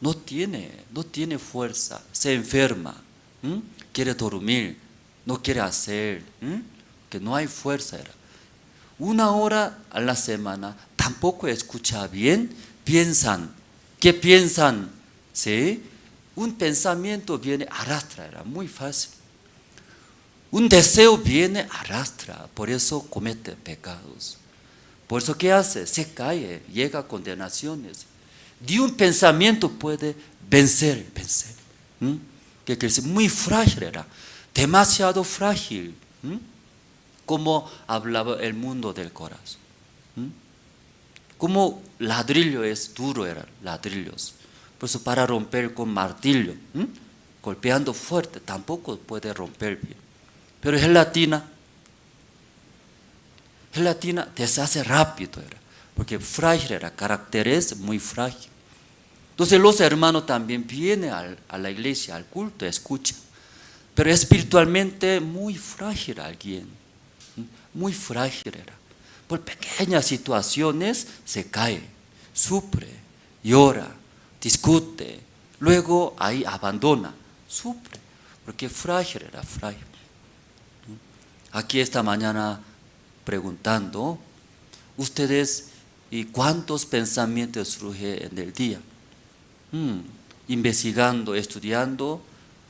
No tiene fuerza, se enferma, quiere dormir, no quiere hacer, que no hay fuerza. Era. 1 hora a la semana, tampoco escucha bien, piensan. ¿Qué piensan? ¿Sí? Un pensamiento viene, arrastra, era muy fácil. Un deseo viene, arrastra, por eso comete pecados. Por eso, ¿qué hace? Se cae, llega a condenaciones. De un pensamiento puede vencer. Que quiere decir, muy frágil era, demasiado frágil. Como hablaba el mundo del corazón. Como ladrillo es duro, eran ladrillos. Por eso para romper con martillo, golpeando fuerte, tampoco puede romper bien. Pero gelatina deshace rápido, era, porque frágil era, carácter es muy frágil. Entonces los hermanos también vienen a la iglesia, al culto, escuchan. Pero espiritualmente muy frágil alguien, muy frágil era. Por pequeñas situaciones se cae, sufre, llora, discute, luego ahí abandona, sufre, porque frágil era, frágil. Aquí esta mañana preguntando, ustedes, ¿y cuántos pensamientos surgen en el día? Investigando, estudiando,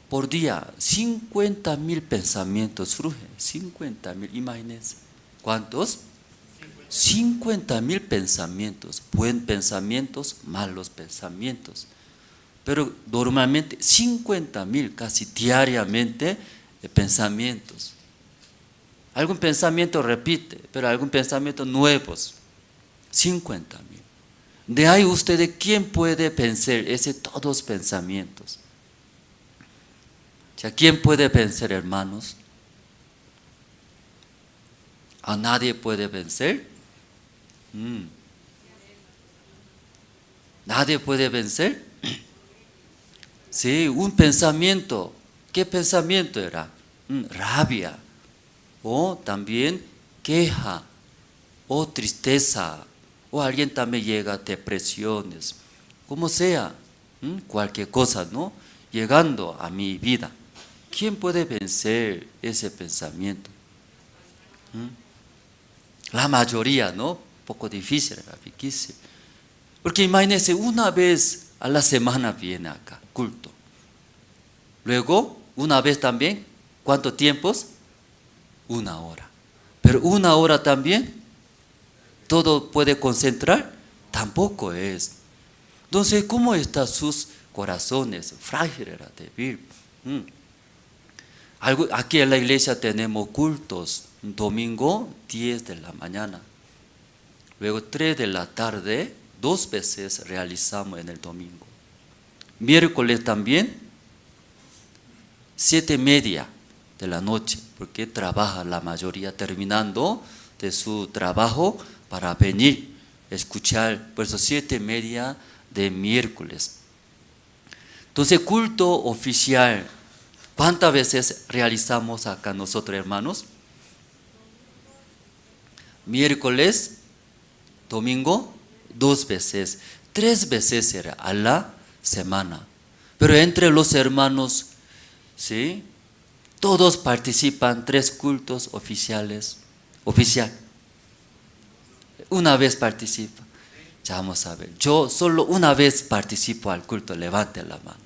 por día 50.000 pensamientos surgen, 50.000, imagínense. ¿Cuántos? 50.000 pensamientos, buenos pensamientos, malos pensamientos. Pero normalmente 50.000 casi diariamente pensamientos. Algún pensamiento repite, pero algún pensamiento nuevos, 50.000. De ahí ustedes, ¿quién puede pensar todos pensamientos? ¿Quién puede vencer, hermanos? ¿A nadie puede vencer? ¿Nadie puede vencer? Sí, un pensamiento. ¿Qué pensamiento era? Rabia. O también queja. O tristeza. O alguien también llega a depresiones. Como sea. Cualquier cosa, ¿no? Llegando a mi vida. ¿Quién puede vencer ese pensamiento? La mayoría, ¿no? Poco difícil, era difícil. Porque imagínense, una vez a la semana viene acá, culto. Luego, una vez también, ¿cuántos tiempos? 1 hora. Pero 1 hora también, ¿todo puede concentrar? Tampoco es. Entonces, ¿cómo están sus corazones? Frágil era, débil. Aquí en la iglesia tenemos cultos. Domingo 10 de la mañana. Luego 3 de la tarde, 2 veces realizamos en el domingo. Miércoles también 7:30 de la noche, porque trabaja la mayoría terminando de su trabajo para venir a escuchar. Por eso 7:30 de miércoles. Entonces, culto oficial, ¿cuántas veces realizamos acá nosotros, hermanos? Miércoles, domingo, 2 veces, 3 veces era a la semana. Pero entre los hermanos, ¿sí? Todos participan 3 cultos oficiales. Oficial. Una vez participa. Ya vamos a ver. Yo solo una vez participo al culto. Levante la mano.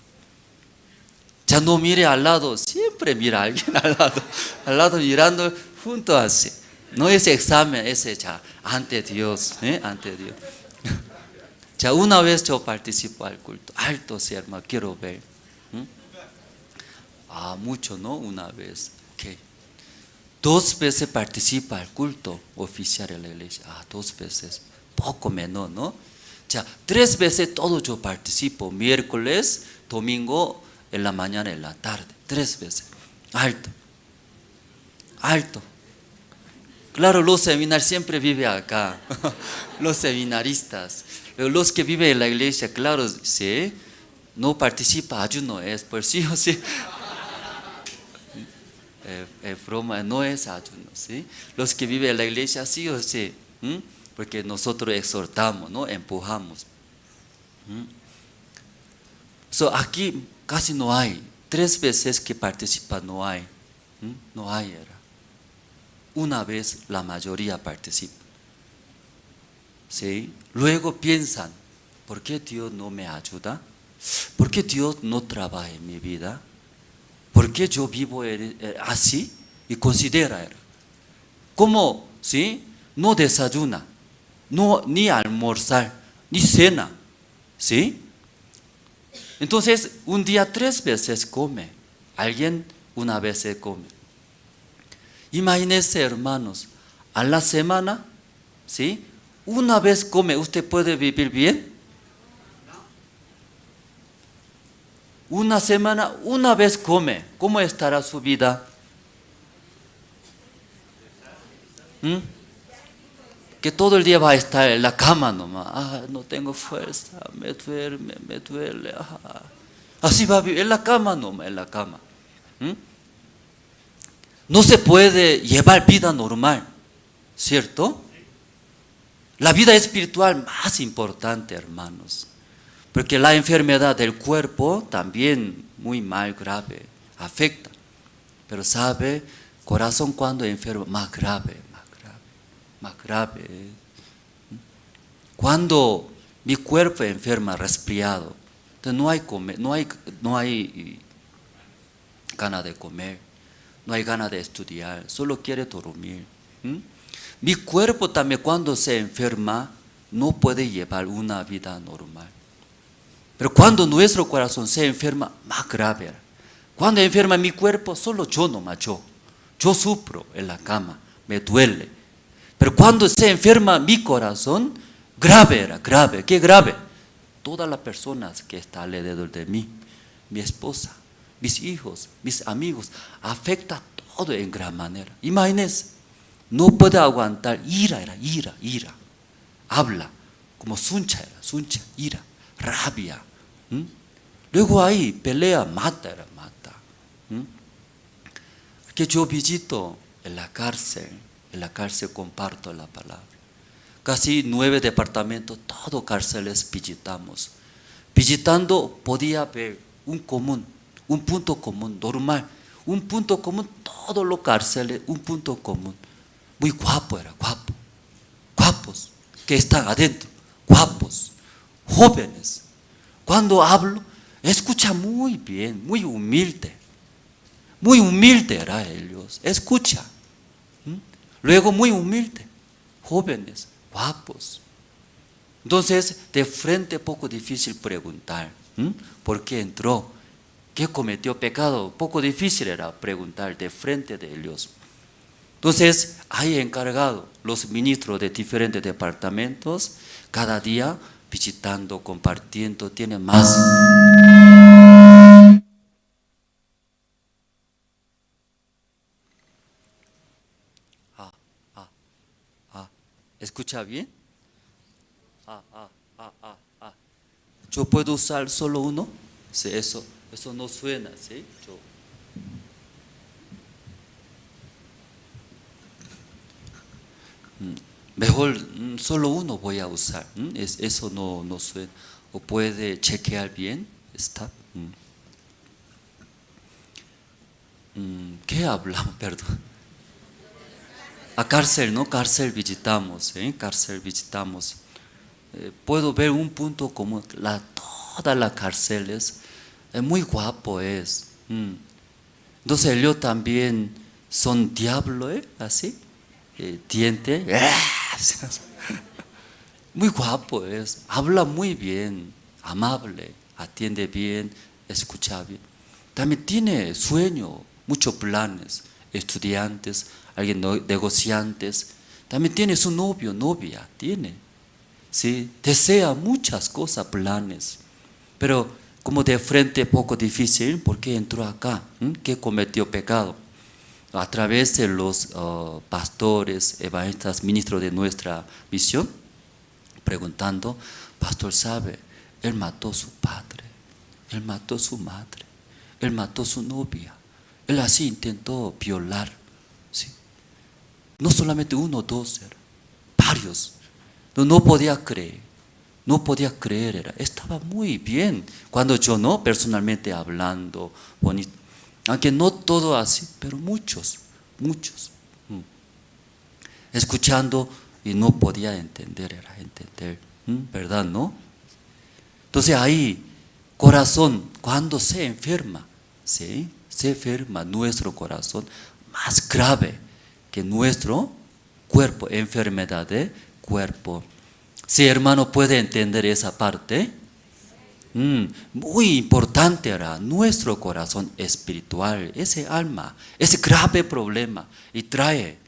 Ya no mire al lado. Siempre mira a alguien al lado. Al lado mirando junto así. No es examen, es ya ante Dios. Ante Dios. Ya una vez yo participo al culto. Alto, sí, hermano, quiero ver. Mucho, ¿no? Una vez. Okay. 2 veces participa al culto oficial en la iglesia. 2 veces. Poco menos, ¿no? Ya, 3 veces todo yo participo. Miércoles, domingo, en la mañana, en la tarde. 3 veces. Alto. Alto. Claro, los seminarios siempre viven acá. Los seminaristas. Los que viven en la iglesia, claro, sí. No participa, ayuno es por sí o sí. Broma, no es ayuno, ¿sí? Los que viven en la iglesia, sí o sí. Porque nosotros exhortamos, ¿no? Empujamos. Aquí casi no hay 3 veces que participa no hay. No hay, era. Una vez la mayoría participa. ¿Sí? Luego piensan, ¿por qué Dios no me ayuda? ¿Por qué Dios no trabaja en mi vida? ¿Por qué yo vivo así? Y considera, ¿cómo? ¿Sí? No desayuna, no, ni almorzar, ni cena. ¿Sí? Entonces, un día 3 veces come. Alguien una vez se come. Imagínense, hermanos, a la semana, ¿sí? Una vez come, ¿usted puede vivir bien? Una semana, una vez come, ¿cómo estará su vida? Que todo el día va a estar en la cama nomás. No tengo fuerza, me duele. Así va a vivir en la cama nomás, en la cama. No se puede llevar vida normal, ¿cierto? La vida espiritual más importante, hermanos. Porque la enfermedad del cuerpo también muy mal, grave, afecta. Pero sabe, corazón cuando enferma, más grave. Cuando mi cuerpo enferma, resfriado, entonces no hay ganas de comer, no hay ganas de estudiar, solo quiere dormir. Mi cuerpo también cuando se enferma no puede llevar una vida normal. Pero cuando nuestro corazón se enferma, más grave. Cuando enferma mi cuerpo, solo yo nomás, yo sufro en la cama, me duele. Pero cuando se enferma mi corazón, grave. ¿Qué grave? Todas las personas que están alrededor de mí, mi esposa, mis hijos, mis amigos, afecta todo en gran manera. Imagínense, no puede aguantar ira. Habla como suncha, ira, rabia. Luego ahí pelea, mata. Que yo visito en la cárcel comparto la palabra. Casi 9 departamentos, todo cárceles visitamos. Visitando podía ver un punto común normal, un punto común, todos los cárceles, un punto común. Muy guapos, que están adentro, guapos, jóvenes. Cuando hablo, escucha muy bien, muy humilde era ellos, escucha. Luego muy humilde, jóvenes, guapos. Entonces, de frente poco difícil preguntar, ¿por qué entró? ¿Qué cometió pecado? Poco difícil era preguntar de frente de ellos. Entonces, hay encargado los ministros de diferentes departamentos, cada día visitando, compartiendo, tiene más. ¿Escucha bien? ¿Yo puedo usar solo uno? Sí, eso no suena, ¿sí? Mejor solo uno voy a usar. Eso no suena. ¿O puede chequear bien? ¿Está? ¿Qué hablamos? Perdón. A cárcel, ¿no? Cárcel visitamos, Cárcel visitamos. Puedo ver un punto común. Todas las cárceles, muy guapo es. Entonces ellos también son diablos, así, diente. Muy guapo es. Habla muy bien, amable, atiende bien, escucha bien. También tiene sueño, muchos planes, estudiantes, alguien negociantes, también tiene su novio, novia, tiene, ¿sí? Desea muchas cosas, planes, pero como de frente poco difícil, ¿por qué entró acá? ¿Qué cometió pecado? A través de los pastores, evangelistas, ministros de nuestra misión, preguntando, pastor, ¿sabe? Él mató a su padre, él mató a su madre, él mató a su novia, él así intentó violar. ¿Sí? No solamente uno, dos, varios. No podía creer. No podía creer, estaba muy bien. Cuando yo no, personalmente hablando, bonito. Aunque no todo así, pero muchos. Escuchando y no podía entender, ¿verdad, no? Entonces ahí, corazón, cuando se enferma, ¿sí? Se enferma nuestro corazón, más grave que nuestro cuerpo, enfermedad de cuerpo. Si hermano puede entender esa parte, muy importante era nuestro corazón espiritual, ese alma, ese grave problema, y trae,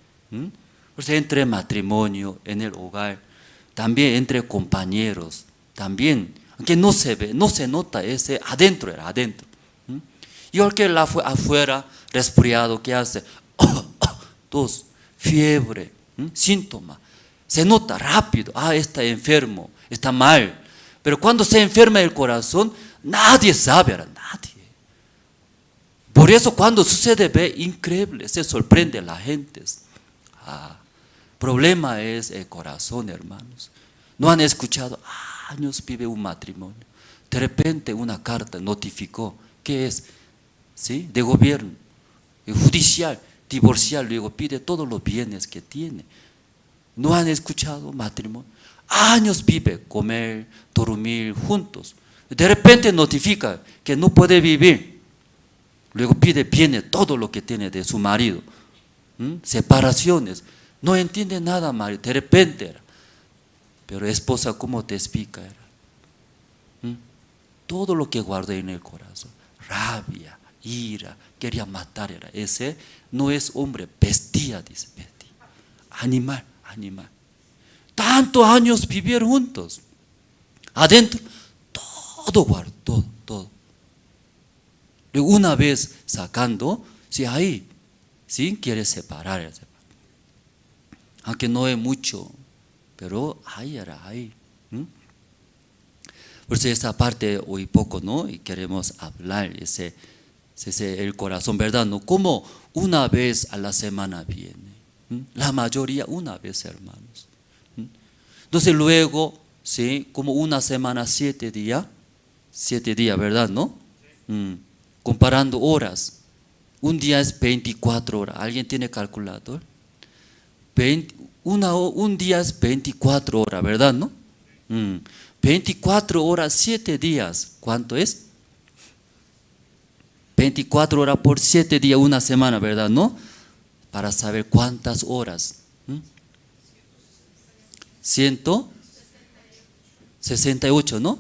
pues entre matrimonio, en el hogar, también entre compañeros, también, aunque no se ve, no se nota, ese adentro era adentro. Y el que afuera, resfriado, ¿qué hace? Tos, fiebre, síntoma. Se nota rápido, está enfermo, está mal. Pero cuando se enferma el corazón, nadie sabe, nadie. Por eso cuando sucede, ve increíble, se sorprende la gente. Problema es el corazón, hermanos. No han escuchado, años vive un matrimonio. De repente una carta notificó, ¿qué es? ¿Sí? De gobierno, judicial, divorcial, luego pide todos los bienes que tiene. No han escuchado matrimonio. Años vive, comer, dormir juntos. De repente notifica que no puede vivir. Luego pide bienes, todo lo que tiene de su marido. Separaciones. No entiende nada, marido. De repente era. Pero esposa, ¿cómo te explica? Todo lo que guardé en el corazón. Rabia, ira, quería matar. Ese no es hombre, bestia, dice. Bestia. Animal. Tantos años vivieron juntos. Adentro, todo guardó, todo. Luego una vez sacando, si ahí, ¿sí? Quiere separar. Aunque no es mucho, pero ahí era ahí. Por eso esa parte hoy poco, ¿no? Y queremos hablar, ese el corazón, ¿verdad? ¿No? Como una vez a la semana viene. La mayoría una vez, hermanos. Entonces luego, ¿sí? Como una semana, 7 días, ¿verdad? ¿No? Comparando horas. Un día es 24 horas. ¿Alguien tiene calculador? Un día es 24 horas, ¿verdad? ¿No? 24 horas, 7 días. ¿Cuánto es? 24 horas por 7 días, una semana, ¿verdad? ¿No? Para saber cuántas horas. 168, ¿no?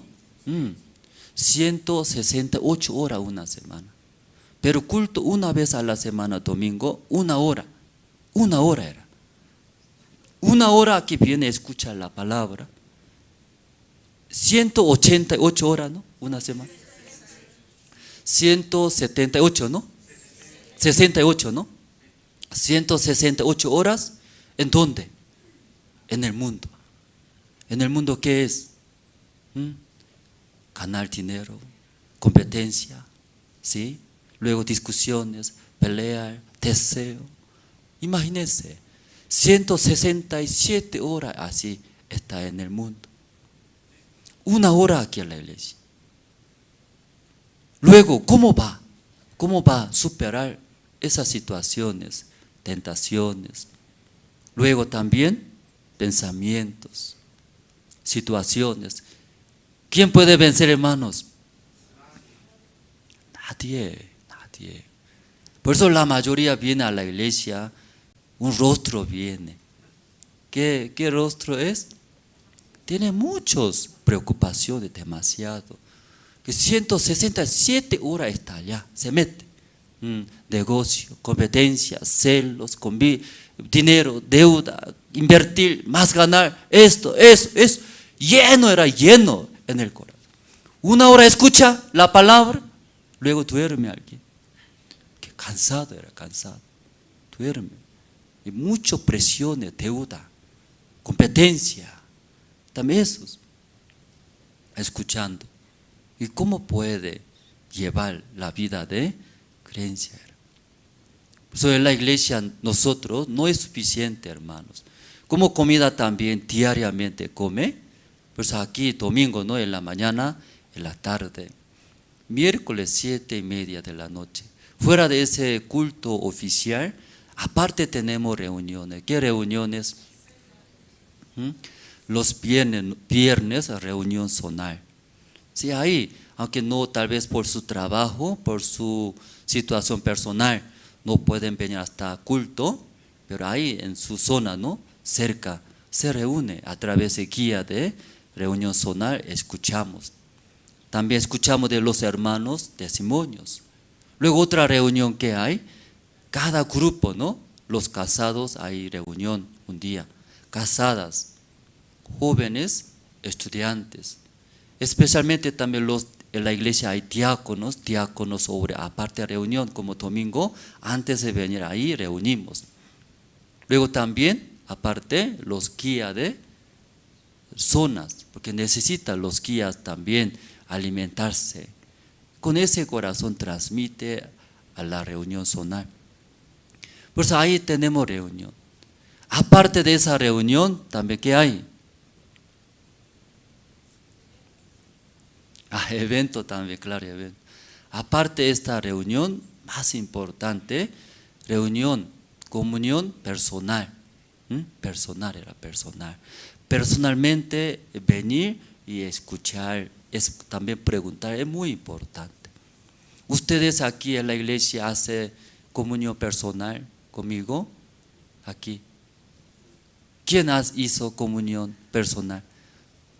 168 horas una semana. Pero culto una vez a la semana, domingo, 1 hora. 1 hora era. 1 hora que viene a escuchar la palabra. 188 horas, ¿no? Una semana. 178, ¿no? 68, ¿no? 168 horas, ¿en dónde? En el mundo. ¿En el mundo qué es? Ganar dinero, competencia, ¿sí? Luego discusiones, pelear, deseo. Imagínense, 167 horas así está en el mundo. 1 hora aquí en la iglesia. Luego, ¿cómo va? ¿Cómo va a superar esas situaciones, tentaciones? Luego también pensamientos, situaciones. ¿Quién puede vencer, hermanos? Nadie. Por eso la mayoría viene a la iglesia, un rostro viene. ¿Qué rostro es? Tiene muchas preocupaciones, demasiado. Que 167 horas está allá, se mete. Negocio, competencia, celos, dinero, deuda, invertir, más ganar, esto, eso, lleno en el corazón. 1 hora escucha la palabra, luego duerme alguien. Que cansado, duerme. Y muchas presiones, deuda, competencia, también esos, escuchando. ¿Y cómo puede llevar la vida de creencia? Por eso en la iglesia nosotros no es suficiente, hermanos. Como comida también diariamente come Por eso aquí domingo, ¿no? En la mañana, en la tarde. Miércoles 7:30 de la noche. Fuera de ese culto oficial, aparte tenemos reuniones. ¿Qué reuniones? Los viernes reunión zonal. Sí, ahí, aunque no tal vez por su trabajo, por su situación personal, no pueden venir hasta culto, pero ahí en su zona, ¿no? Cerca, se reúne a través de guía de reunión zonal, escuchamos. También escuchamos de los hermanos testimonios. Luego otra reunión que hay, cada grupo, ¿no? Los casados, hay reunión un día. Casadas, jóvenes, estudiantes. Especialmente también en la iglesia hay diáconos sobre aparte de reunión, como domingo, antes de venir ahí reunimos. Luego también, aparte, los guías de zonas, porque necesitan los guías también alimentarse. Con ese corazón transmite a la reunión zonal. Pues ahí tenemos reunión. Aparte de esa reunión, también ¿qué hay? Evento también, claro, evento. Aparte de esta reunión, más importante, reunión, comunión personal. Personal era personal. Personalmente venir y escuchar, también preguntar, es muy importante. Ustedes aquí en la iglesia hacen comunión personal conmigo, aquí. ¿Quién hizo comunión personal?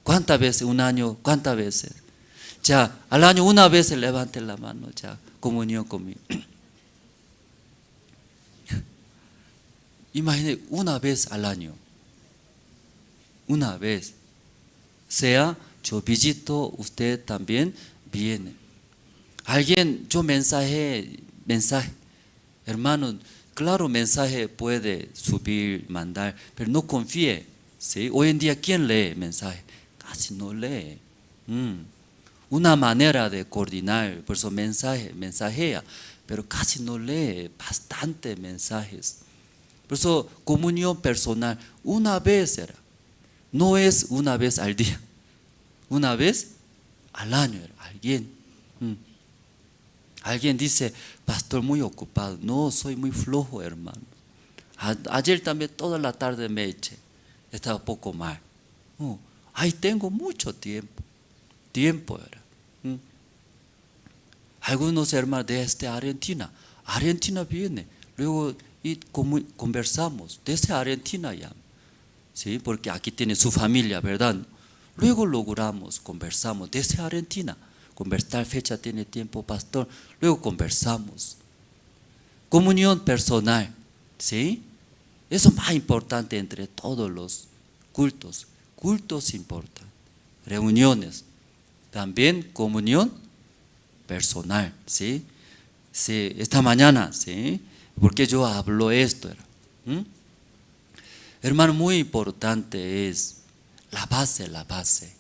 ¿Cuántas veces? ¿Un año? ¿Cuántas veces? Ya, al año una vez levante la mano, ya, comunión conmigo. Imagine, una vez al año. Una vez. Sea, yo visito, usted también viene. Alguien, yo mensaje. Hermano, claro, mensaje puede subir, mandar, pero no confíe. ¿Sí? Hoy en día, ¿quién lee mensaje? Casi no lee. Una manera de coordinar, por eso mensajea, pero casi no lee, bastante mensajes. Por eso comunión personal, una vez era, no es una vez al día, una vez al año era alguien. Alguien dice, pastor, muy ocupado. No, soy muy flojo, hermano. Ayer también toda la tarde me eché, estaba poco mal. Ahí tengo mucho tiempo era. Algunos hermanos desde Argentina viene, luego y conversamos desde Argentina ya, ¿sí? Porque aquí tiene su familia, ¿verdad? Luego logramos, conversamos desde Argentina, tal fecha tiene tiempo, pastor, luego conversamos. Comunión personal, ¿sí? Eso es más importante entre todos los cultos importan, reuniones, también comunión personal, ¿sí? Sí, esta mañana, ¿sí? Porque yo hablo esto. Hermano, muy importante es la base.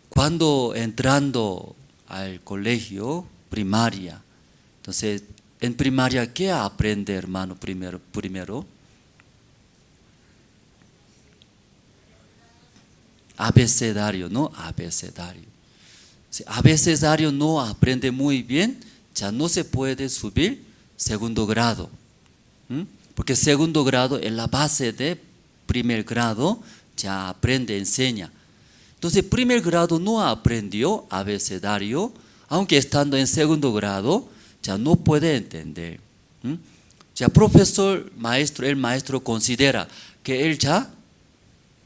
Cuando entrando al colegio, primaria, entonces, en primaria, ¿qué aprende, hermano, primero? Abecedario, ¿no? Abecedario. Si abecedario no aprende muy bien, ya no se puede subir segundo grado. Porque segundo grado es la base de primer grado, ya aprende, enseña. Entonces, primer grado no aprendió abecedario, aunque estando en segundo grado, ya no puede entender. Ya el maestro considera que él ya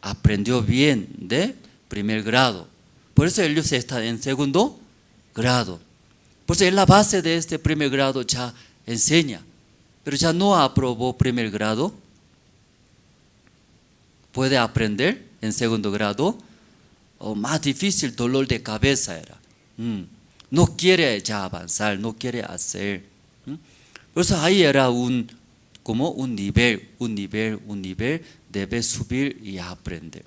aprendió bien de primer grado. Por eso ellos están en segundo grado. Por eso en la base de este primer grado ya enseña. Pero ya no aprobó primer grado. Puede aprender en segundo grado. O más difícil, dolor de cabeza era. No quiere ya avanzar, no quiere hacer. Por eso ahí era como un nivel, debe subir y aprender.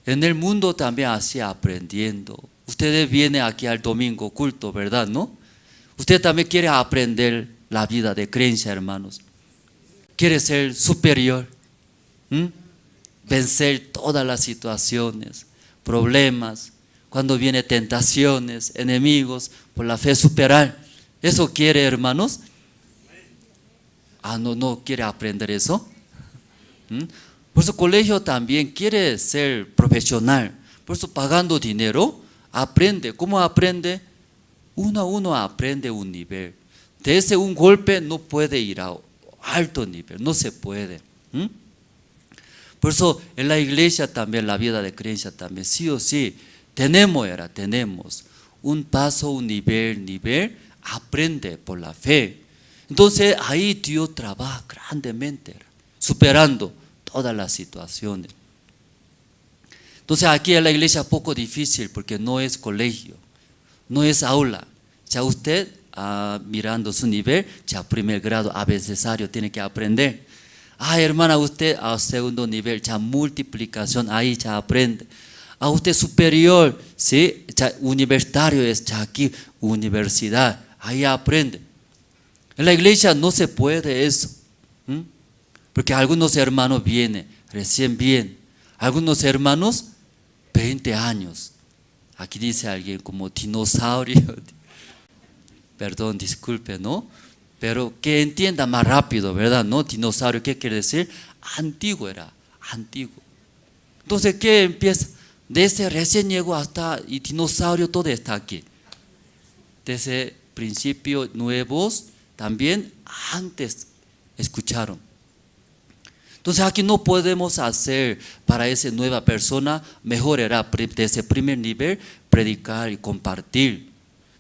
En el mundo también así aprendiendo. Ustedes vienen aquí al domingo culto, ¿verdad? ¿No? Usted también quiere aprender la vida de creencia, hermanos. quiere ser superior, vencer todas las situaciones, problemas, cuando vienen tentaciones, enemigos, por la fe superar. ¿Eso quiere, hermanos? No quiere aprender eso. Por eso colegio también quiere ser profesional. Por eso pagando dinero, aprende. ¿Cómo aprende? Uno a uno aprende un nivel. De ese un golpe no puede ir a alto nivel, no se puede. Por eso en la iglesia también, la vida de creencia también, sí o sí, tenemos un paso, un nivel, aprende por la fe. Entonces ahí Dios trabaja grandemente, superando todas las situaciones. Entonces aquí en la iglesia es poco difícil porque no es colegio, no es aula. Ya usted, mirando su nivel, ya primer grado abecedario tiene que aprender. Hermana, usted a segundo nivel, ya multiplicación, ahí ya aprende. A usted superior, ¿sí? Ya universitario es ya aquí, universidad, ahí aprende. En la iglesia no se puede eso, porque algunos hermanos recién vienen, algunos hermanos 20 años. Aquí dice alguien como dinosaurio, perdón, disculpe, ¿no? Pero que entienda más rápido, ¿verdad? ¿No? Dinosaurio, ¿qué quiere decir? Antiguo era, antiguo. Entonces, ¿qué empieza? Desde recién llegó hasta, y dinosaurio todo está aquí. Desde principios nuevos, también antes escucharon. Entonces aquí no podemos hacer para esa nueva persona, mejor era desde el primer nivel predicar y compartir.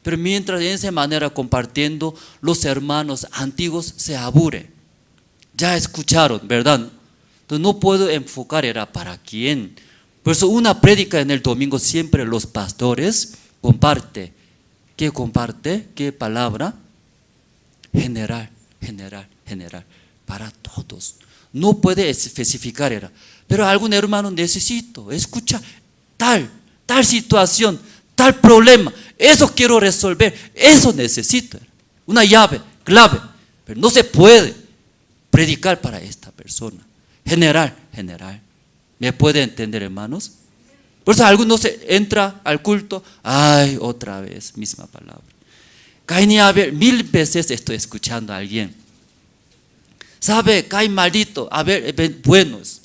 Pero mientras de esa manera compartiendo, los hermanos antiguos se aburren. Ya escucharon, ¿verdad? Entonces no puedo enfocar, era para quién. Por eso una prédica en el domingo siempre los pastores comparte. ¿Qué comparte? ¿Qué palabra? General, para todos. No puede especificar, era. Pero algún hermano necesito escuchar tal situación, tal problema. Eso quiero resolver, eso necesito. Una llave, clave. Pero no se puede predicar para esta persona. General. ¿Me puede entender, hermanos? Por eso algunos entra al culto, otra vez, misma palabra. Caín y Abel, 1000 veces estoy escuchando a alguien. ¿Sabe? Caín maldito, Abel buenos.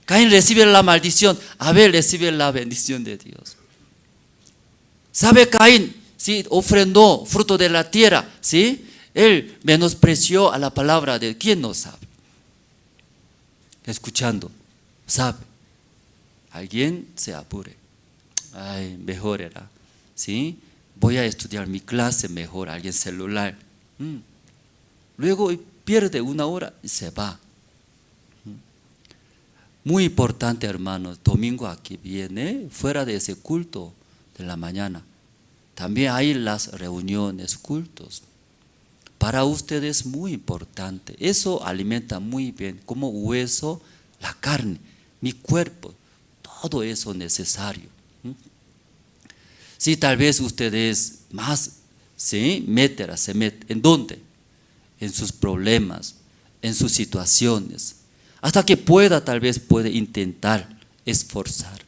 Caín recibe la maldición, Abel recibe la bendición de Dios. ¿Sabe? Caín, ¿sí? Ofrendó fruto de la tierra, ¿sí? Él menospreció a la palabra de ¿quién no sabe? Escuchando, sabe. Alguien se apure. Mejor era, ¿sí? Voy a estudiar mi clase mejor, alguien celular. Luego pierde 1 hora y se va. Muy importante, hermanos, domingo aquí viene, fuera de ese culto de la mañana, también hay las reuniones, cultos. Para ustedes muy importante, eso alimenta muy bien, como hueso, la carne, mi cuerpo, todo eso necesario. Si tal vez ustedes más se meten, ¿en dónde? En sus problemas, en sus situaciones, hasta que pueda, tal vez puede intentar esforzar.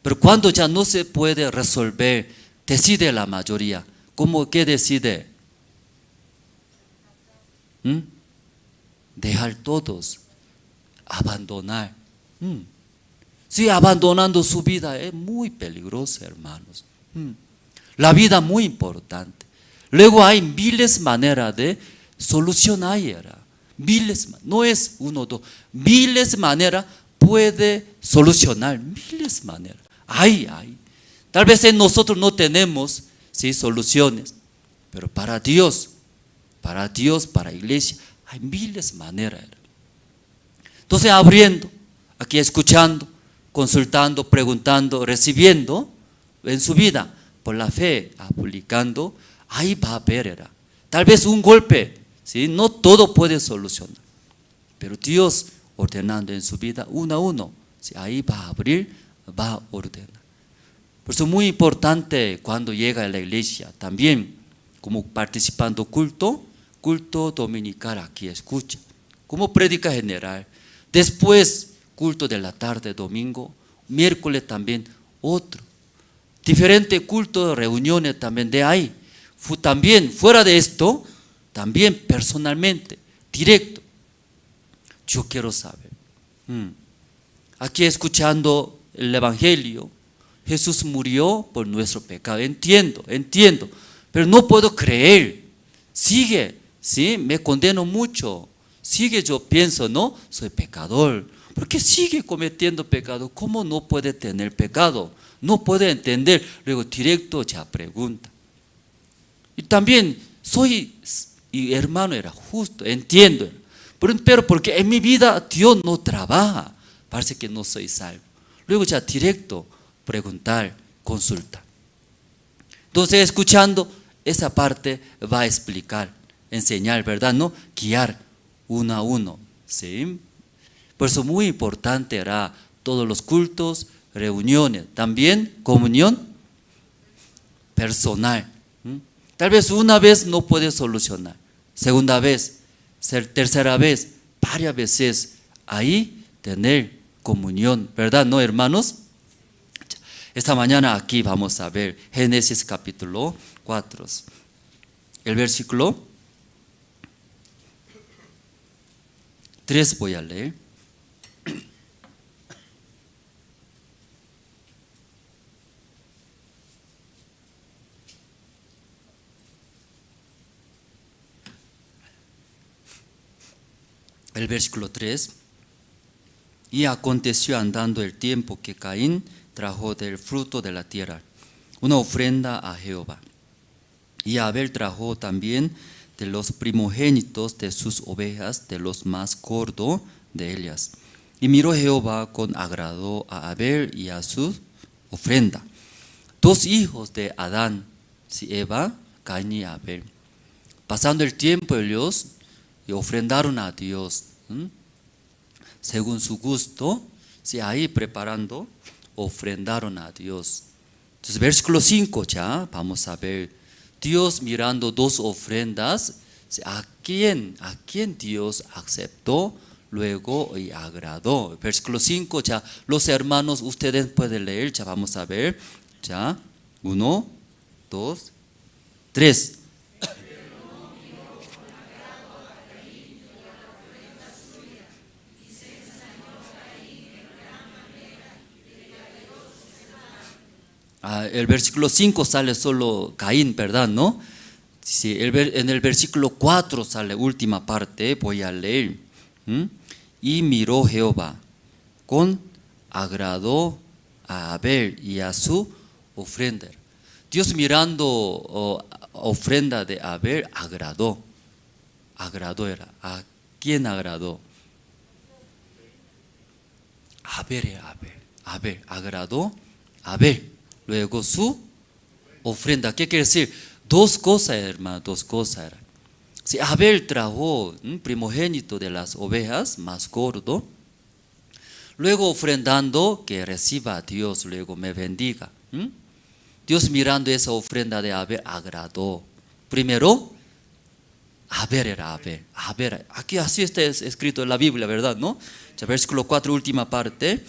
Pero cuando ya no se puede resolver, decide la mayoría. ¿Cómo qué decide? Dejar todos, abandonar. Sí, abandonando su vida es muy peligroso, hermanos. La vida muy importante. Luego hay miles de maneras de solucionar. Miles, no es 1 o 2, miles de maneras puede solucionar, miles de maneras. Hay. Tal vez en nosotros no tenemos, ¿sí?, soluciones, pero para Dios, para la iglesia, hay miles de maneras. Entonces abriendo, aquí escuchando, consultando, preguntando, recibiendo en su vida, por la fe, aplicando, ahí va a haber, tal vez un golpe, ¿sí? No todo puede solucionar, pero Dios ordenando en su vida 1 a 1, ¿sí? Ahí va a abrir, va a ordenar. Por eso es muy importante cuando llega a la iglesia, también como participando culto dominical, aquí escucha, como prédica general. Después, culto de la tarde, domingo, miércoles también otro. Diferentes cultos, reuniones también de ahí. También fuera de esto, también personalmente, directo. Yo quiero saber. Aquí escuchando el Evangelio, Jesús murió por nuestro pecado. Entiendo, pero no puedo creer. Sigue, ¿sí? Me condeno mucho. Sigue, yo pienso, no, soy pecador. ¿Por qué sigue cometiendo pecado? ¿Cómo no puede tener pecado? No puede entender. Luego directo ya pregunta. Y también y hermano era justo, entiendo. Pero porque en mi vida Dios no trabaja. Parece que no soy salvo. Luego ya directo preguntar, consultar. Entonces escuchando esa parte va a explicar, enseñar, ¿verdad? ¿No? Guiar uno a uno. ¿Sí? Por eso muy importante era todos los cultos, reuniones, también comunión personal. Tal vez una vez no puede solucionar, segunda vez, tercera vez, varias veces, ahí tener comunión, ¿verdad? ¿No, hermanos? Esta mañana aquí vamos a ver Génesis capítulo 4, el versículo 3 voy a leer. El versículo 3, y aconteció andando el tiempo que Caín trajo del fruto de la tierra una ofrenda a Jehová, y Abel trajo también de los primogénitos de sus ovejas, de los más gordos de ellas. Y miró Jehová con agrado a Abel y a su ofrenda. Dos hijos de Adán, Eva, Caín y Abel. Pasando el tiempo ellos y ofrendaron a Dios según su gusto, ahí preparando, ofrendaron a Dios. Entonces versículo 5 ya, vamos a ver, Dios mirando dos ofrendas, ¿a quién Dios aceptó? Luego y agradó. Versículo 5 ya, los hermanos, ustedes pueden leer, ya vamos a ver, ya, 1, 2, 3. El versículo 5 sale solo Caín, ¿verdad? ¿No? Sí, en el versículo 4 sale última parte, voy a leer. Y miró Jehová con agrado a Abel y a su ofrenda. Dios mirando ofrenda de Abel, agradó. Agradó era. ¿A quién agradó? Abel, agradó Abel. Luego su ofrenda. ¿Qué quiere decir? Dos cosas, hermano, dos cosas. Si Abel trajo primogénito de las ovejas, más gordo, luego ofrendando que reciba a Dios, luego me bendiga. Dios mirando esa ofrenda de Abel, agradó. Primero, Abel era Abel. Aquí así está escrito en la Biblia, ¿verdad? ¿No? Versículo 4, última parte.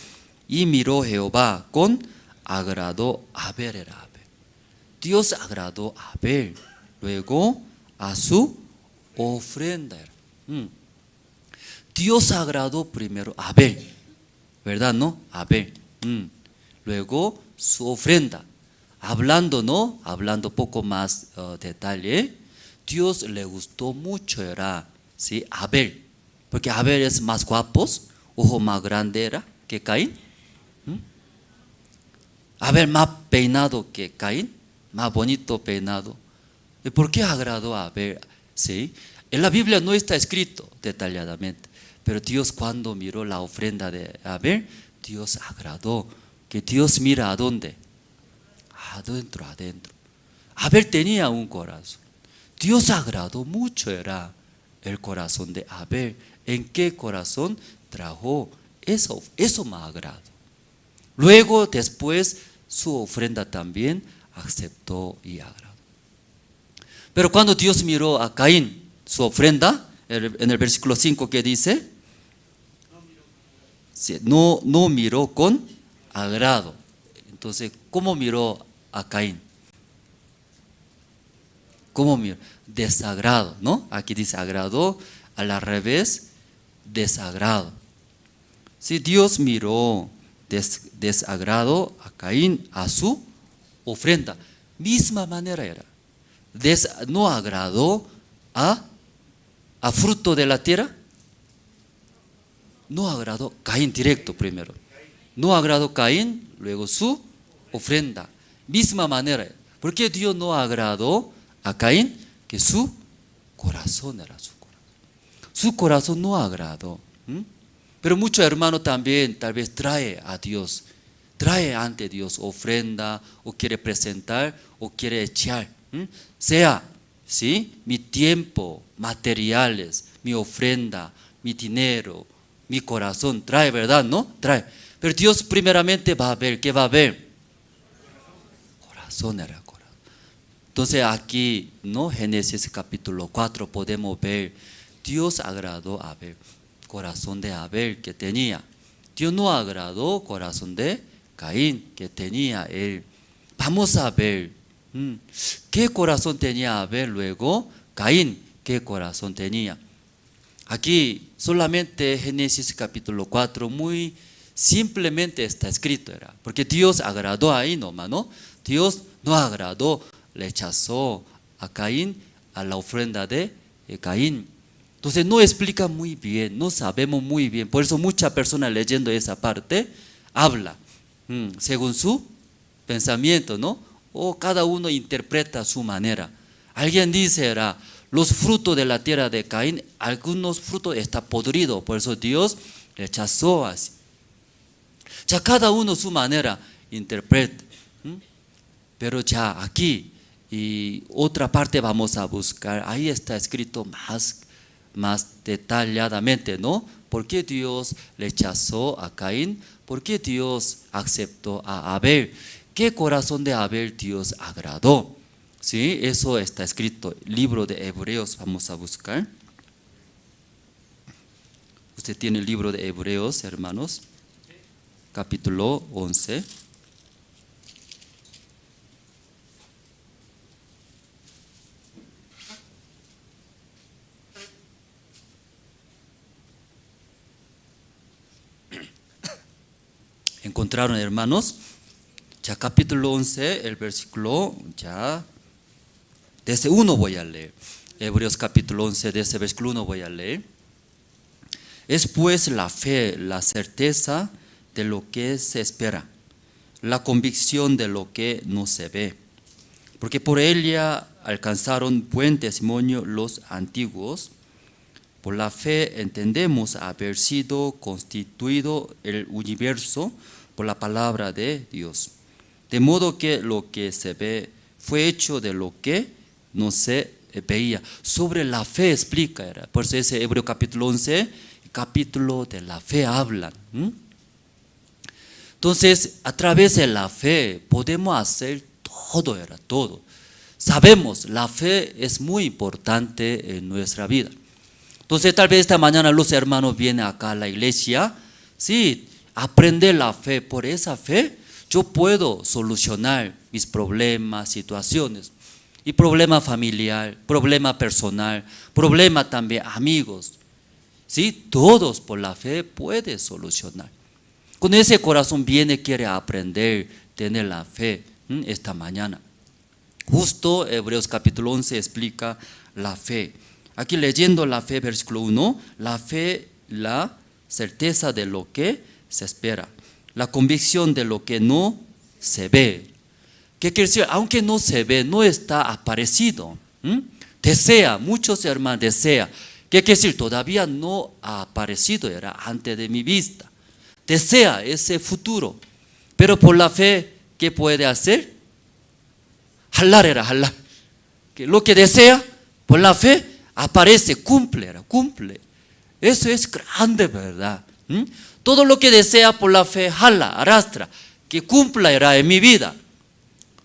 Y miró Jehová con agradó Abel era Abel. Dios agradó a Abel. Luego a su ofrenda. Dios agradó primero a Abel, ¿verdad? ¿No? Abel. Luego su ofrenda. Hablando, ¿no? Hablando poco más detalle. Dios le gustó mucho era, ¿sí? Abel. Porque Abel es más guapo, ojo más grande era que Caín. Abel más peinado que Caín, más bonito peinado. ¿Y por qué agradó a Abel? ¿Sí? En la Biblia no está escrito detalladamente, pero Dios cuando miró la ofrenda de Abel, Dios agradó. Que Dios mira a dónde? Adentro. Abel tenía un corazón. Dios agradó mucho era el corazón de Abel. ¿En qué corazón trajo? Eso me agradó. Luego, después, su ofrenda también aceptó y agradó. Pero cuando Dios miró a Caín, su ofrenda, En el versículo 5, ¿qué dice? Sí, no miró con agrado. Entonces, ¿cómo miró a Caín? ¿Cómo miró? Desagrado, ¿no? Aquí dice agrado, al revés, desagrado. Si Dios miró desagrado a Caín, a su ofrenda, misma manera era. No agradó a fruto de la tierra. No agradó Caín directo primero. No agradó Caín, luego su ofrenda. Misma manera. ¿Por qué Dios no agradó a Caín? Que su corazón era su corazón. Su corazón no agradó. Pero muchos hermanos también tal vez trae a Dios, trae ante Dios ofrenda, o quiere presentar, o quiere echar. Sea, ¿sí? Mi tiempo, materiales, mi ofrenda, mi dinero, mi corazón, trae, ¿verdad? ¿No? Trae. Pero Dios primeramente va a ver, ¿qué va a ver? Corazón era corazón. Entonces aquí, ¿no? Génesis capítulo 4 podemos ver, Dios agradó a Abel, corazón de Abel que tenía. Dios no agradó corazón de Caín que tenía él. Vamos a ver, ¿qué corazón tenía Abel luego? Caín, ¿qué corazón tenía? Aquí solamente Génesis capítulo 4 muy simplemente está escrito, era, porque Dios agradó ahí nomás, ¿no? Dios no agradó, rechazó a Caín, a la ofrenda de Caín. Entonces no explica muy bien, no sabemos muy bien, por eso muchas personas leyendo esa parte habla según su pensamiento, ¿no? O cada uno interpreta a su manera. Alguien dice, era, los frutos de la tierra de Caín, algunos frutos están podridos, por eso Dios rechazó así. Ya cada uno su manera interpreta. Pero ya aquí, y otra parte vamos a buscar, ahí está escrito más detalladamente, ¿no? ¿Por qué Dios rechazó a Caín? ¿Por qué Dios aceptó a Abel? ¿Qué corazón de Abel Dios agradó? Sí, eso está escrito. Libro de Hebreos, vamos a buscar. Usted tiene el libro de Hebreos, hermanos, capítulo 11. ¿Encontraron, hermanos? Ya capítulo 11, el versículo, ya, desde 1 voy a leer. Hebreos capítulo 11, desde el versículo 1 voy a leer. Es pues la fe, la certeza de lo que se espera, la convicción de lo que no se ve. Porque por ella alcanzaron buen testimonio los antiguos. Por la fe entendemos haber sido constituido el universo por la palabra de Dios. De modo que lo que se ve fue hecho de lo que no se veía. Sobre la fe explica, por eso ese Hebreo capítulo 11, capítulo de la fe hablan. Entonces, a través de la fe podemos hacer todo, todo. Sabemos, la fe es muy importante en nuestra vida. Entonces, tal vez esta mañana los hermanos vienen acá a la iglesia, sí, aprender la fe. Por esa fe yo puedo solucionar mis problemas, situaciones, y problema familiar, problema personal, problema también amigos. ¿Sí? Todos por la fe pueden solucionar. Con ese corazón viene, quiere aprender, tener la fe esta mañana. Justo Hebreos capítulo 11 explica la fe. Aquí leyendo la fe, versículo 1, la fe, la certeza de lo que se espera, la convicción de lo que no se ve. ¿Qué quiere decir? Aunque no se ve, no está aparecido. Desea, muchos hermanos desea. ¿Qué quiere decir? Todavía no ha aparecido, era antes de mi vista. Desea ese futuro. Pero por la fe, ¿qué puede hacer? Jalar. Que lo que desea, por la fe, aparece, cumple. Eso es grande, ¿verdad? Todo lo que desea por la fe, jala, arrastra, que cumpla en mi vida.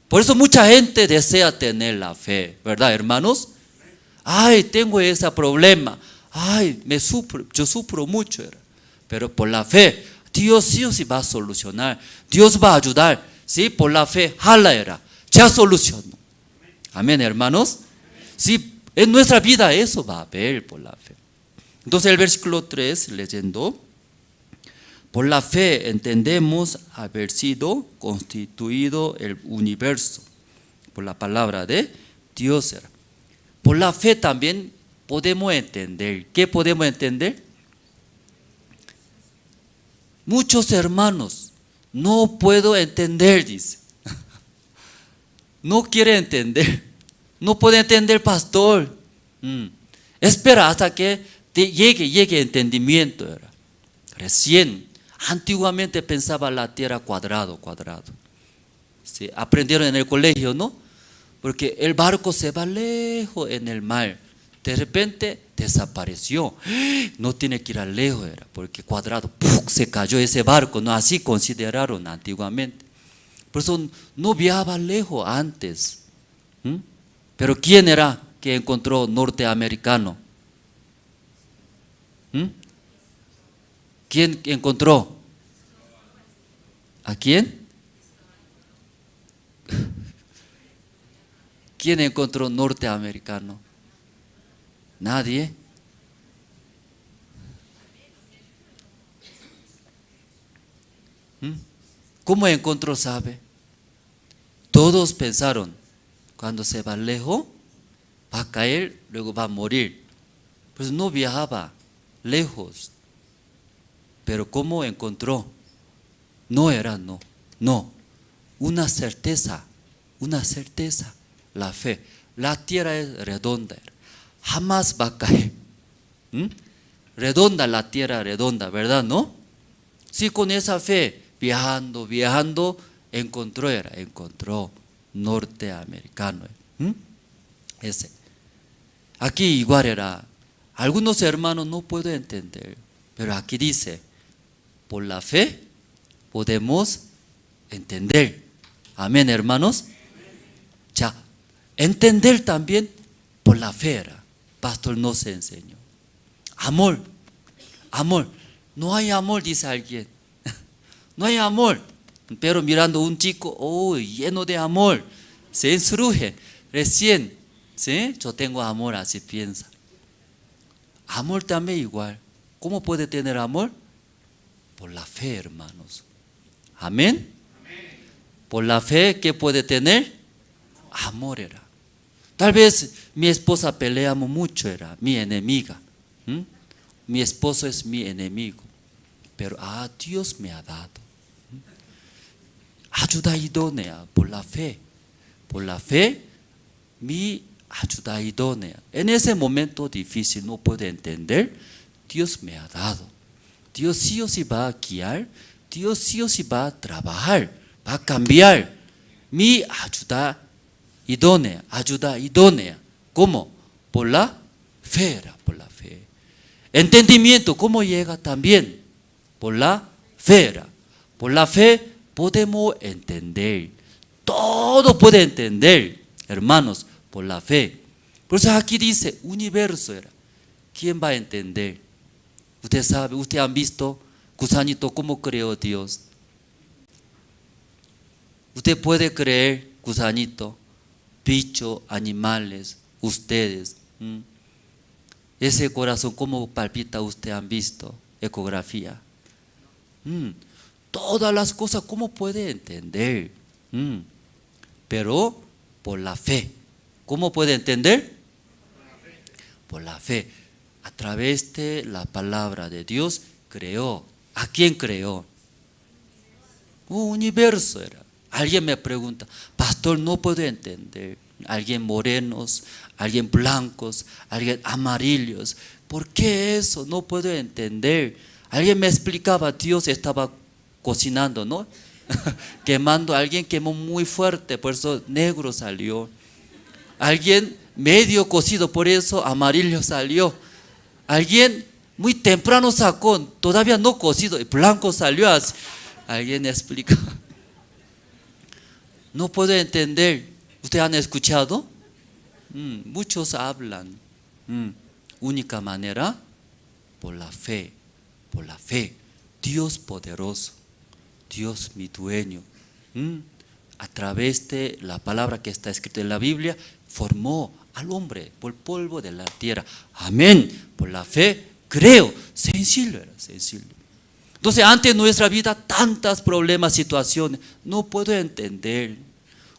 Por eso mucha gente desea tener la fe, ¿verdad, hermanos? Ay, tengo ese problema. ay, yo sufro mucho, era. Pero por la fe, Dios sí o sí va a solucionar, Dios va a ayudar, ¿sí? Por la fe, jala era, ya solucionó. Amén, hermanos. Sí, en nuestra vida eso va a haber por la fe. Entonces el versículo 3, leyendo, por la fe entendemos haber sido constituido el universo, por la palabra de Dios era. Por la fe también podemos entender. ¿Qué podemos entender? Muchos hermanos, no puedo entender, dice. No quiere entender. No puede entender, pastor. Espera hasta que llegue entendimiento. Era. Recién, antiguamente pensaba la tierra cuadrado. Sí, aprendieron en el colegio, ¿no? Porque el barco se va lejos en el mar. De repente desapareció. No tiene que ir a lejos, era, porque cuadrado, ¡puf!, se cayó ese barco, ¿no? Así consideraron antiguamente. Por eso no viajaba lejos antes. Pero ¿quién era que encontró norteamericano? ¿Quién encontró? ¿A quién? ¿Quién encontró norteamericano? Nadie. ¿Cómo encontró, sabe? Todos pensaron, cuando se va lejos, va a caer, luego va a morir. Pues no viajaba lejos. Pero ¿cómo encontró? No era no. Una certeza, la fe. La tierra es redonda. Jamás va a caer. Redonda la tierra, redonda, ¿verdad? ¿No? Sí, con esa fe, viajando, encontró norteamericano. Ese. Aquí igual era. Algunos hermanos no pueden entender, pero aquí dice, por la fe podemos entender. Amén, hermanos. Ya, entender también por la fe era. Pastor nos enseñó. Amor. No hay amor, dice alguien. No hay amor. Pero mirando un chico, lleno de amor, se insurge. Recién, ¿sí? Yo tengo amor, así piensa. Amor también igual. ¿Cómo puede tener amor? Por la fe, hermanos. Amén. Por la fe, ¿qué puede tener? Amor era. Tal vez mi esposa peleamos mucho, era mi enemiga. Mi esposo es mi enemigo. Pero Dios me ha dado ayuda idónea por la fe. Por la fe, mi ayuda idónea. En ese momento difícil, no puedo entender, Dios me ha dado. Dios sí o sí va a guiar, Dios sí o sí va a trabajar, va a cambiar mi ayuda idónea. ¿Cómo? Por la fe, por la fe. Entendimiento, ¿cómo llega también? Por la fe. Por la fe podemos entender. Todo puede entender, hermanos, por la fe. Por eso aquí dice, universo era. ¿Quién va a entender? Usted sabe, usted han visto, gusanito, ¿cómo creó Dios? Usted puede creer, gusanito, bicho, animales, ustedes. Ese corazón, ¿cómo palpita usted? Han visto, ecografía. Todas las cosas, ¿cómo puede entender? Pero por la fe. ¿Cómo puede entender? Por la fe. A través de la palabra de Dios creó. ¿A quién creó? Un universo era. Alguien me pregunta, pastor, no puedo entender. Alguien morenos, alguien blancos, alguien amarillos. ¿Por qué eso? No puedo entender. Alguien me explicaba, Dios estaba cocinando, ¿no? Quemando, alguien quemó muy fuerte, por eso negro salió. Alguien medio cocido, por eso amarillo salió. Alguien muy temprano sacó, todavía no cocido, y blanco salió así. Alguien explica. No puedo entender. ¿Ustedes han escuchado? Muchos hablan. única manera, por la fe, por la fe. Dios poderoso, Dios mi dueño, a través de la palabra que está escrita en la Biblia, formó al hombre por polvo de la tierra. Amén. Por la fe, creo. Sencillo era, sencillo. Entonces, ante nuestra vida, tantos problemas, situaciones, no puedo entender.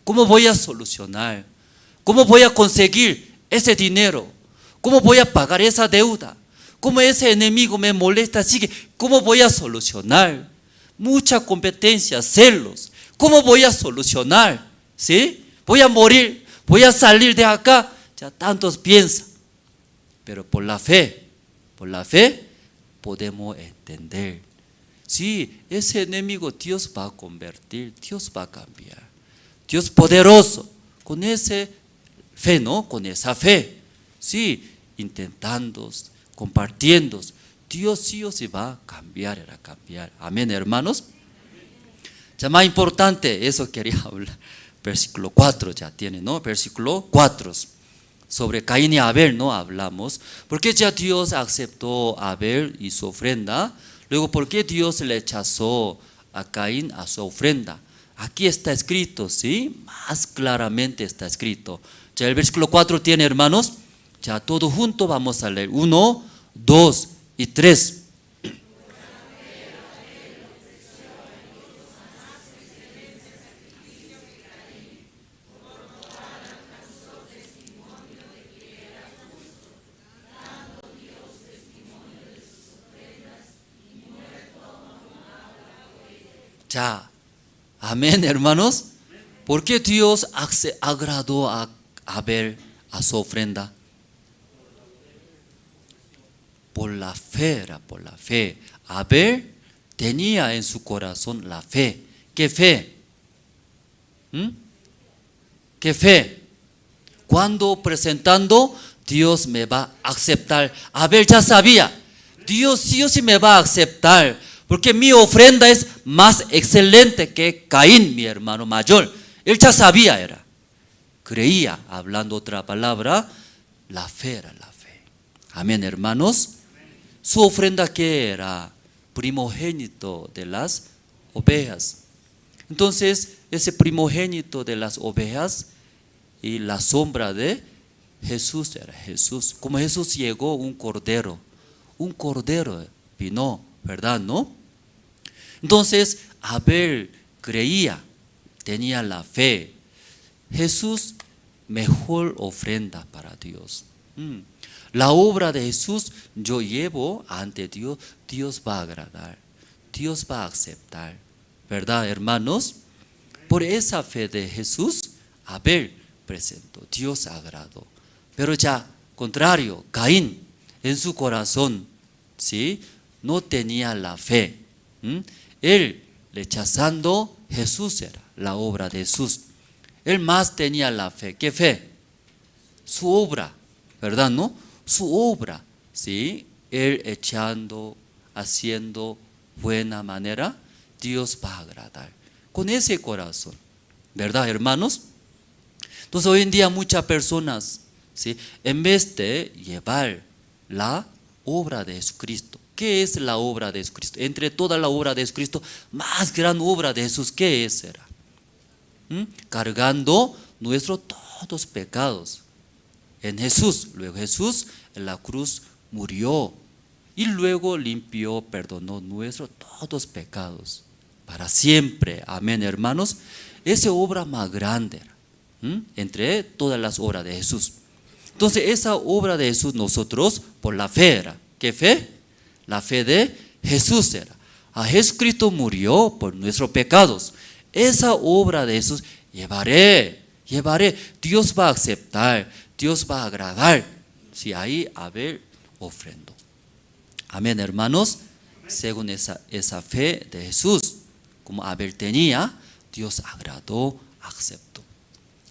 ¿Cómo voy a solucionar? ¿Cómo voy a conseguir ese dinero? ¿Cómo voy a pagar esa deuda? ¿Cómo ese enemigo me molesta? Así que, ¿cómo voy a solucionar? Mucha competencia, celos. ¿Cómo voy a solucionar? ¿Sí? Voy a morir, voy a salir de acá. Ya tantos piensan. Pero por la fe podemos entender. Sí, ese enemigo Dios va a convertir, Dios va a cambiar. Dios poderoso, con esa fe, ¿no? Con esa fe. Sí, intentando, compartiendo. Dios sí o sí va a cambiar, era cambiar. Amén, hermanos. Ya más importante, eso quería hablar. Versículo 4 ya tiene, ¿no? Versículo 4. Sobre Caín y Abel, ¿no? Hablamos. Porque ya Dios aceptó a Abel y su ofrenda. Luego, ¿por qué Dios le rechazó a Caín a su ofrenda? Aquí está escrito, ¿sí? Más claramente está escrito. Ya el versículo 4 tiene, hermanos. Ya todo junto vamos a leer. 1, 2 y 3. Ya, amén, hermanos. ¿Por qué Dios agradó a Abel a su ofrenda? Por la fe, era por la fe. Abel tenía en su corazón la fe. ¿Qué fe? ¿Qué fe? Cuando presentando, Dios me va a aceptar. Abel ya sabía, Dios sí o sí me va a aceptar, porque mi ofrenda es más excelente que Caín, mi hermano mayor. Él ya sabía, era. Creía, hablando otra palabra, la fe era la fe. Amén, hermanos. Su ofrenda, ¿qué era? Primogénito de las ovejas. Entonces, ese primogénito de las ovejas y la sombra de Jesús era Jesús. Como Jesús llegó, un cordero vino, ¿verdad? ¿No? Entonces, Abel creía, tenía la fe. Jesús, mejor ofrenda para Dios. La obra de Jesús yo llevo ante Dios, Dios va a agradar, Dios va a aceptar, ¿verdad, hermanos? Por esa fe de Jesús, Abel presentó, Dios agradó. Pero ya, contrario, Caín, en su corazón, ¿sí? No tenía la fe. Él, rechazando, Jesús era la obra de Jesús. Él más tenía la fe. ¿Qué fe? Su obra, ¿verdad, no? Su obra, ¿sí? Él echando, haciendo buena manera, Dios va a agradar. Con ese corazón, ¿verdad, hermanos? Entonces hoy en día muchas personas, ¿sí? En vez de llevar la obra de Jesucristo. ¿Qué es la obra de Jesucristo? Entre toda la obra de Jesucristo, más gran obra de Jesús, ¿qué es? Era? Cargando nuestros todos pecados en Jesús. Luego Jesús en la cruz murió y luego limpió, perdonó nuestros todos pecados para siempre. Amén, hermanos. Esa obra más grande entre todas las obras de Jesús. Entonces esa obra de Jesús nosotros por la fe era. ¿Qué fe? La fe de Jesús era. A Jesucristo murió por nuestros pecados. Esa obra de Jesús llevaré. Dios va a aceptar, Dios va a agradar. Si ahí Abel ofrendó. Amén, hermanos. Según esa fe de Jesús, como Abel tenía, Dios agradó, aceptó.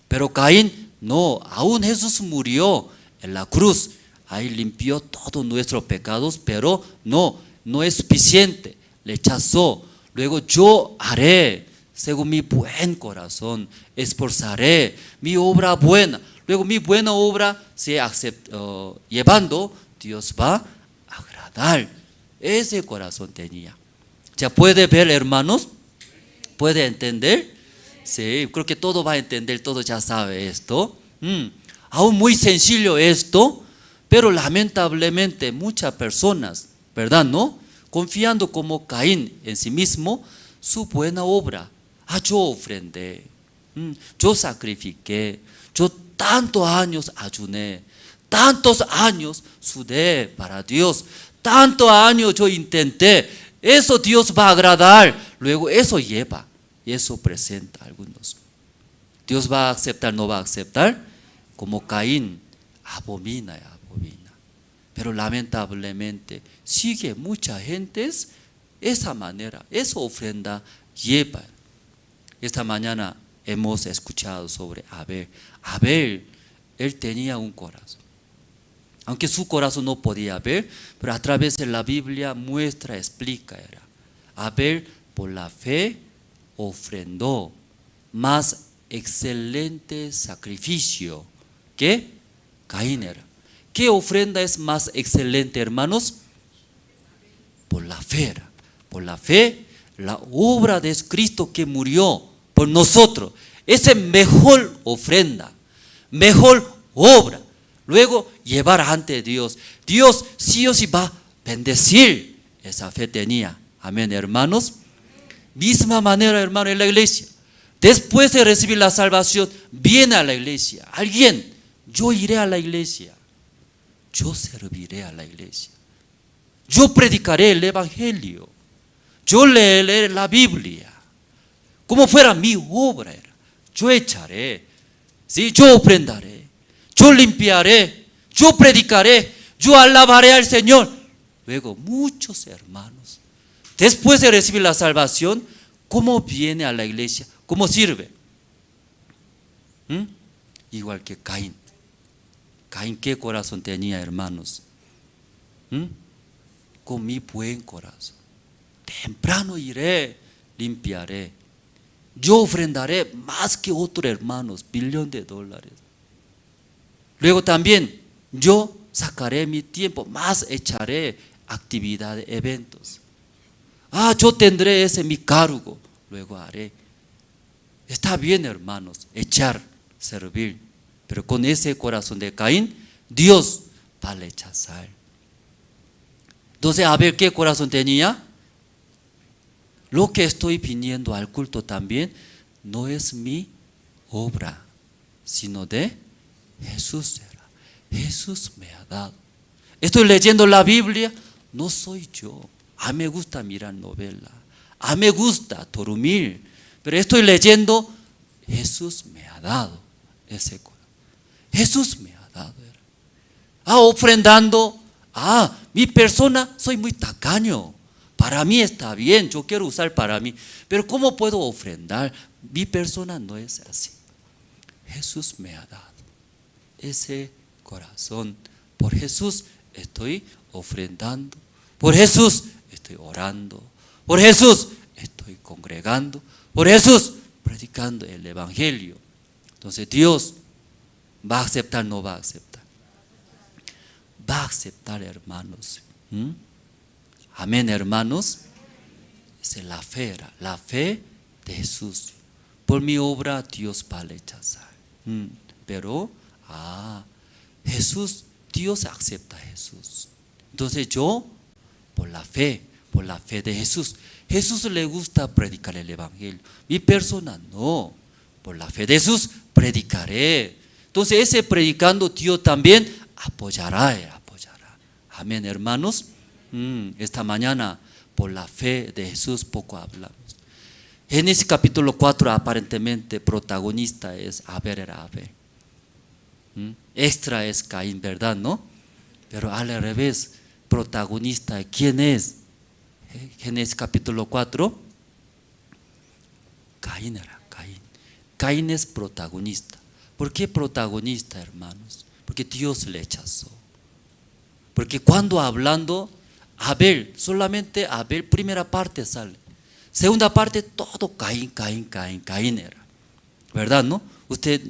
Pero Caín no, aún Jesús murió en la cruz. Ahí limpió todos nuestros pecados, pero no es suficiente. Rechazó. Luego yo haré, según mi buen corazón, esforzaré mi obra buena. Luego mi buena obra se llevando, Dios va a agradar. Ese corazón tenía. ¿Ya puede ver, hermanos? ¿Puede entender? Sí, creo que todo va a entender, todo ya sabe esto. Aún muy sencillo esto, pero lamentablemente muchas personas, ¿verdad, no? Confiando como Caín en sí mismo, su buena obra. Yo ofrendé, yo sacrifiqué, yo tantos años ayuné, tantos años sudé para Dios, tantos años yo intenté, eso Dios va a agradar. Luego eso lleva, y eso presenta a algunos. Dios va a aceptar, no va a aceptar, como Caín, abomina y abomina. Pero lamentablemente sigue mucha gente esa manera, esa ofrenda lleva. Esta mañana hemos escuchado sobre Abel. Abel, él tenía un corazón. Aunque su corazón no podía ver, pero a través de la Biblia muestra, explica. Abel por la fe ofrendó más excelente sacrificio que Caín era. ¿Qué ofrenda es más excelente, hermanos? Por la fe. Por la fe, la obra de Cristo que murió por nosotros. Esa es mejor ofrenda, mejor obra. Luego llevar ante Dios. Dios sí o sí va a bendecir. Esa fe tenía. Amén, hermanos. Misma manera, hermano, en la iglesia. Después de recibir la salvación, viene a la iglesia. Alguien, yo iré a la iglesia. Yo serviré a la iglesia. Yo predicaré el evangelio. Yo leeré la Biblia. Como fuera mi obra. Yo echaré. ¿Sí? Yo ofrendaré. Yo limpiaré. Yo predicaré. Yo alabaré al Señor. Luego, muchos hermanos, después de recibir la salvación, ¿cómo viene a la iglesia? ¿Cómo sirve? Igual que Caín. Caín, ¿qué corazón tenía, hermanos? Con mi buen corazón. Temprano iré, limpiaré. Yo ofrendaré más que otros hermanos, $1,000,000,000. Luego también, yo sacaré mi tiempo, más echaré actividades, eventos. Yo tendré ese mi cargo, luego haré. Está bien, hermanos, echar, servir. Pero con ese corazón de Caín, Dios va a rechazar. Entonces, a ver, ¿qué corazón tenía? Lo que estoy viniendo al culto también no es mi obra, sino de Jesús. Jesús me ha dado. Estoy leyendo la Biblia, no soy yo. Me gusta mirar novela. Me gusta dormir. Pero estoy leyendo, Jesús me ha dado ese corazón. Jesús me ha dado. Ofrendando. Mi persona, soy muy tacaño. Para mí está bien, yo quiero usar para mí. Pero ¿cómo puedo ofrendar? Mi persona no es así. Jesús me ha dado ese corazón. Por Jesús estoy ofrendando. Por Jesús estoy orando. Por Jesús estoy congregando. Por Jesús predicando el evangelio. Entonces Dios va a aceptar, no va a aceptar. Va a aceptar, hermanos. Amén, hermanos. Esa es la fe de Jesús. Por mi obra Dios va a rechazar. Pero Jesús, Dios acepta a Jesús. Entonces yo, por la fe de Jesús. Jesús le gusta predicar el evangelio. Mi persona no. Por la fe de Jesús predicaré. Entonces ese predicando Dios también apoyará. Amén, hermanos. Esta mañana por la fe de Jesús poco hablamos. Génesis capítulo 4 aparentemente protagonista es Abel. Extra es Caín, ¿verdad? ¿No? Pero al revés, protagonista, ¿quién es? Génesis capítulo 4, Caín. Caín es protagonista. ¿Por qué protagonista, hermanos? Porque Dios le rechazó. Porque cuando hablando, Abel, solamente Abel, primera parte sale. Segunda parte, todo Caín era. ¿Verdad, no? ¿Ustedes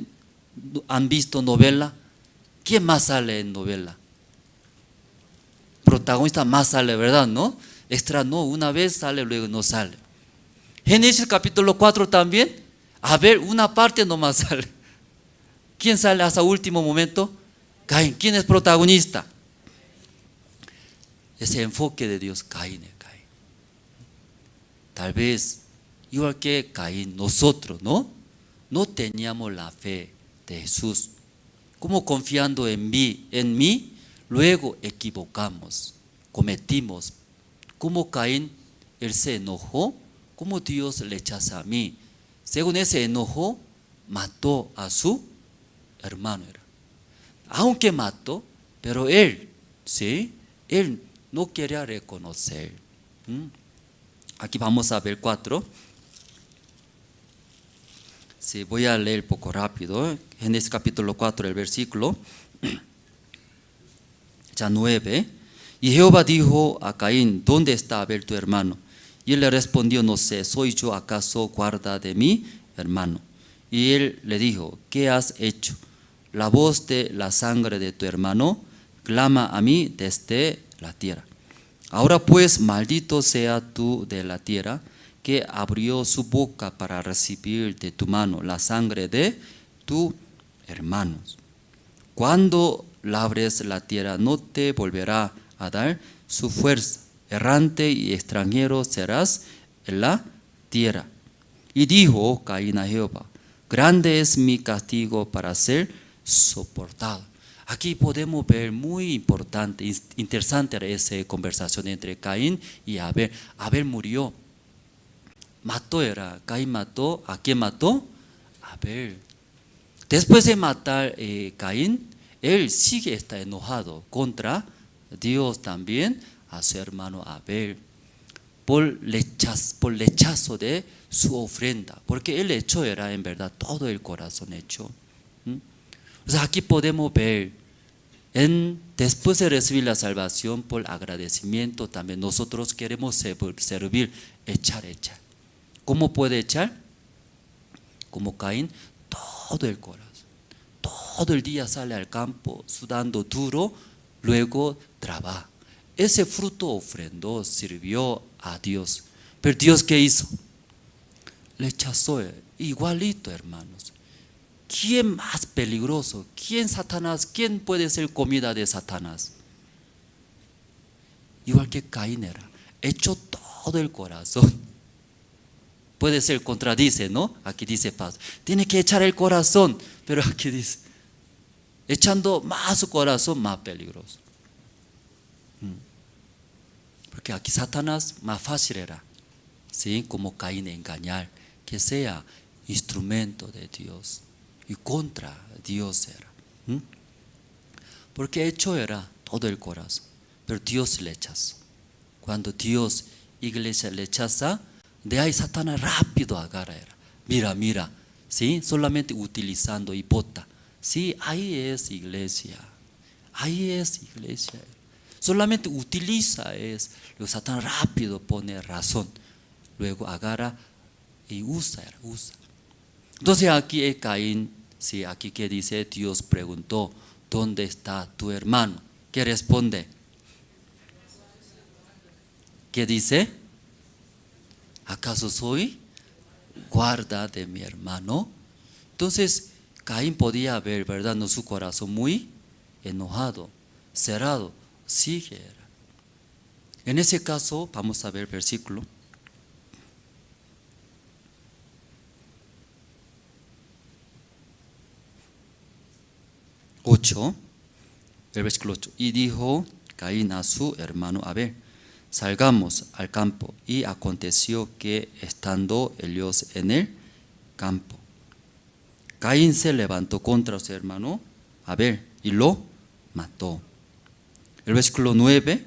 han visto novela? ¿Quién más sale en novela? protagonista más sale, ¿verdad? ¿No? Extra no, una vez sale, luego no sale. Génesis capítulo 4 también, a ver, una parte nomás sale. ¿Quién sale hasta último momento? Caín. ¿Quién es protagonista? Ese enfoque de Dios, Caín. Tal vez, igual que Caín, nosotros, ¿no? No teníamos la fe de Jesús. Como confiando en mí, luego equivocamos, cometimos. Como Caín, él se enojó, como Dios le rechaza a mí. Según ese enojo, mató a su hermano. Aunque mató, pero él, ¿sí? Él no quería reconocer. Aquí vamos a ver 4. Sí, voy a leer un poco rápido. Génesis capítulo 4, el versículo ya 9. Y Jehová dijo a Caín, ¿dónde está Abel tu hermano? Y él le respondió, no sé, ¿soy yo acaso guarda de mi hermano? Y él le dijo, ¿qué has hecho? La voz de la sangre de tu hermano clama a mí desde la tierra. Ahora pues, maldito sea tú de la tierra, que abrió su boca para recibir de tu mano la sangre de tu hermano. Cuando labres la tierra, no te volverá a dar su fuerza. Errante y extranjero serás en la tierra. Y dijo Caín a Jehová, grande es mi castigo para ser soportado. Aquí podemos ver muy importante, interesante esa conversación entre Caín y Abel. Abel murió, Caín mató, ¿a quién mató? Abel. Después de matar Caín, él sigue está enojado contra Dios también, a su hermano Abel, por rechazo de su ofrenda, porque el hecho era en verdad todo el corazón hecho. O sea, aquí podemos ver, después de recibir la salvación por agradecimiento, también nosotros queremos servir, echar. ¿Cómo puede echar? Como Caín, todo el corazón, todo el día sale al campo sudando duro, luego trabaja. Ese fruto ofrendó, sirvió a Dios. Pero Dios, ¿qué hizo? Le rechazó, igualito, hermanos. ¿Quién más peligroso? ¿Quién Satanás? ¿Quién puede ser comida de Satanás? Igual que Caín era, echó todo el corazón. Puede ser, contradice, ¿no? Aquí dice Paz, tiene que echar el corazón, pero aquí dice, echando más su corazón, más peligroso. Porque aquí Satanás más fácil era, ¿sí? Como Caín engañar, que sea instrumento de Dios y contra Dios era. Porque hecho era todo el corazón, pero Dios le rechazó. Cuando Dios, iglesia, le rechaza, de ahí Satanás rápido agarra era. Mira, ¿sí? Solamente utilizando y bota. Sí, ahí es iglesia. Solamente utiliza luego Satanás rápido pone razón, luego agarra y usa. Entonces aquí Caín, sí, aquí que dice, Dios preguntó, ¿dónde está tu hermano? ¿Qué responde? ¿Qué dice? ¿Acaso soy guarda de mi hermano? Entonces Caín podía ver, ¿verdad? No, su corazón muy enojado, cerrado. Sigue. En ese caso, vamos a ver el versículo 8, el versículo 8. Y dijo Caín a su hermano Abel, salgamos al campo. Y aconteció que estando ellos en el campo, Caín se levantó contra su hermano Abel y lo mató. El versículo 9,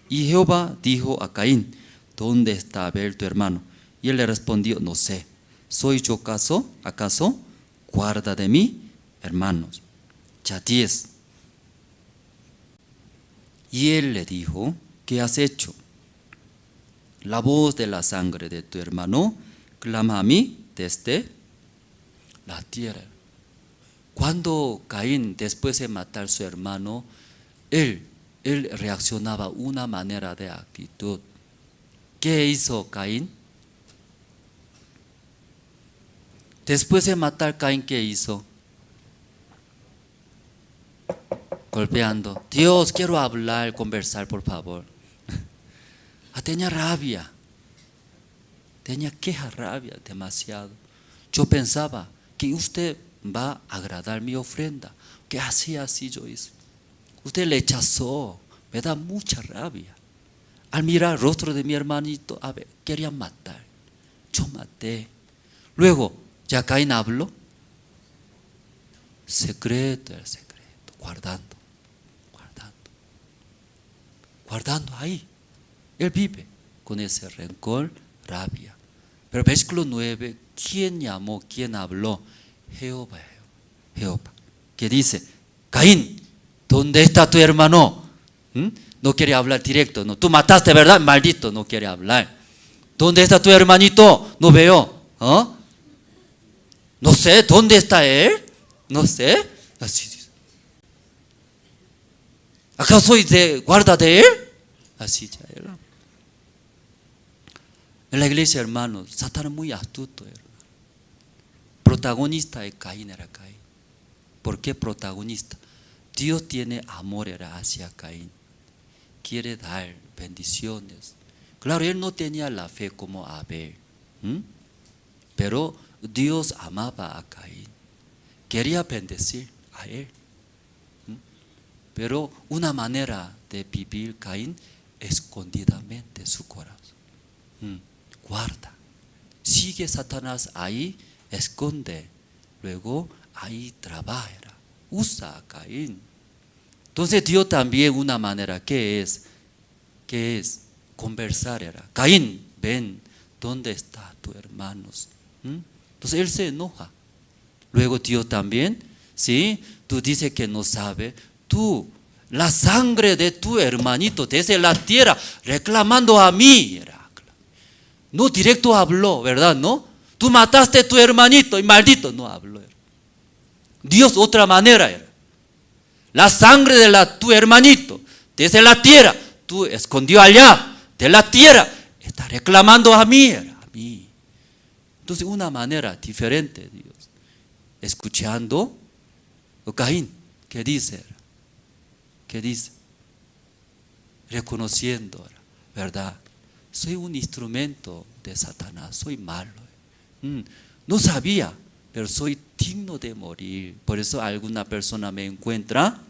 y Jehová dijo a Caín, ¿dónde está Abel tu hermano? Y él le respondió, no sé, ¿soy yo acaso guarda de mi hermanos? Ya 10. Y él le dijo, ¿qué has hecho? La voz de la sangre de tu hermano clama a mí desde la tierra. Cuando Caín, después de matar a su hermano, él él reaccionaba una manera de actitud. ¿Qué hizo Caín? Después de matar Caín, ¿qué hizo? Golpeando. Dios, quiero hablar, conversar, por favor. Tenía rabia. Tenía queja, rabia, demasiado. Yo pensaba que usted va a agradar mi ofrenda. Que así yo hice. Usted le rechazó. Me da mucha rabia. Al mirar el rostro de mi hermanito, a ver, quería matar. Yo maté. Luego, ya Caín habló. Secreto, guardando. Guardando ahí. Él vive con ese rencor, rabia. Pero versículo 9, ¿quién llamó? ¿Quién habló? Jehová. ¿Qué dice? Caín, ¿dónde está tu hermano? No quiere hablar directo. No, tú mataste, ¿verdad? Maldito, no quiere hablar. ¿Dónde está tu hermanito? No veo. No sé, ¿dónde está él? No sé. Así dice. ¿Acaso soy de guarda de él? Así ya era. En la iglesia, hermanos, Satán es muy astuto, hermano. Protagonista de Caín era Caín. ¿Por qué protagonista? Dios tiene amor hacia Caín. Quiere dar bendiciones. Claro, él no tenía la fe como Abel. Pero Dios amaba a Caín. Quería bendecir a él. Pero una manera de vivir Caín escondidamente su corazón. Guarda. Sigue Satanás ahí, esconde. Luego ahí trabaja. Usa a Caín. Entonces Dios también una manera, ¿qué es? Conversar era. Caín, ven, ¿dónde está tu hermanos? Entonces él se enoja. Luego Dios también, ¿sí? Tú dices que no sabe. Tú, la sangre de tu hermanito desde la tierra, reclamando a mí. No directo habló, ¿verdad? ¿No? Tú mataste a tu hermanito y maldito no habló. Dios otra manera era. La sangre de tu hermanito desde la tierra, tú escondió allá de la tierra, está reclamando a mí, a mí. Entonces una manera diferente Dios. Escuchando Caín, ¿qué dice? ¿Qué dice? Reconociendo, ¿verdad? Soy un instrumento de Satanás, soy malo. No sabía, pero soy digno de morir. Por eso alguna persona me encuentra,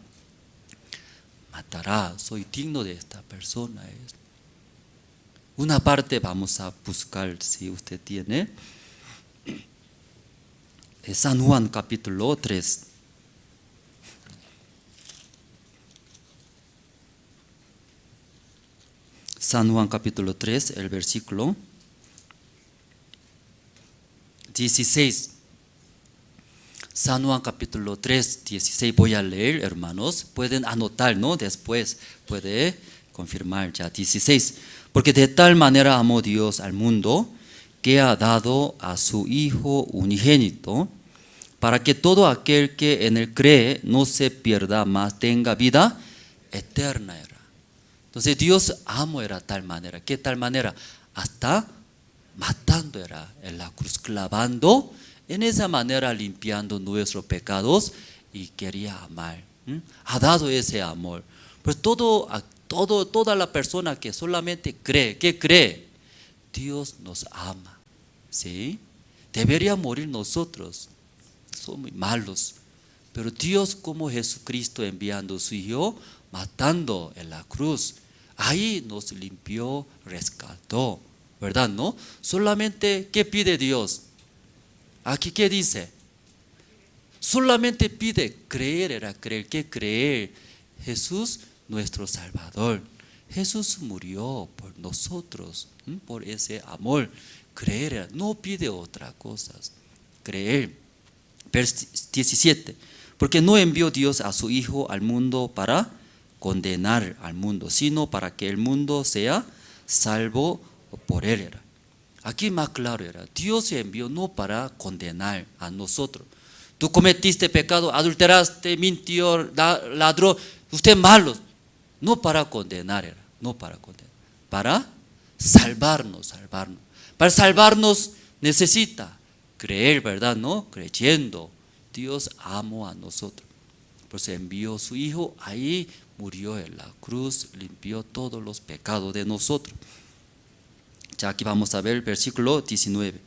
matará, soy digno de esta persona. Una parte vamos a buscar, si usted tiene. San Juan capítulo 3. San Juan capítulo 3, el versículo 16. San Juan capítulo 3, 16. Voy a leer, hermanos. Pueden anotar, ¿no? Después puede confirmar ya. 16. Porque de tal manera amó Dios al mundo, que ha dado a su Hijo unigénito, para que todo aquel que en él cree no se pierda, mas tenga vida eterna. Entonces Dios amó era tal manera. ¿Qué tal manera? Hasta matando era en la cruz, clavando, en esa manera limpiando nuestros pecados y quería amar. Ha dado ese amor. Pues toda la persona que solamente cree, ¿qué cree? Dios nos ama. ¿Sí? Debería morir nosotros. Somos muy malos. Pero Dios, como Jesucristo enviando a su Hijo, matando en la cruz, ahí nos limpió, rescató, ¿verdad? ¿No? Solamente, ¿qué pide Dios? Aquí, ¿qué dice? Solamente pide creer, era creer. ¿Qué creer? Jesús, nuestro Salvador. Jesús murió por nosotros, por ese amor. Creer, no pide otra cosa. Creer. Verso 17. Porque no envió Dios a su Hijo al mundo para condenar al mundo, sino para que el mundo sea salvo por él. Aquí más claro era, Dios se envió no para condenar a nosotros. Tú cometiste pecado, adulteraste, mintió, ladró, usted malo. No para condenar, era, no para condenar, para salvarnos. Para salvarnos necesita creer, ¿verdad? ¿No? Creyendo. Dios amó a nosotros. Pues envió a su Hijo, ahí murió en la cruz, limpió todos los pecados de nosotros. Ya aquí vamos a ver el versículo 19.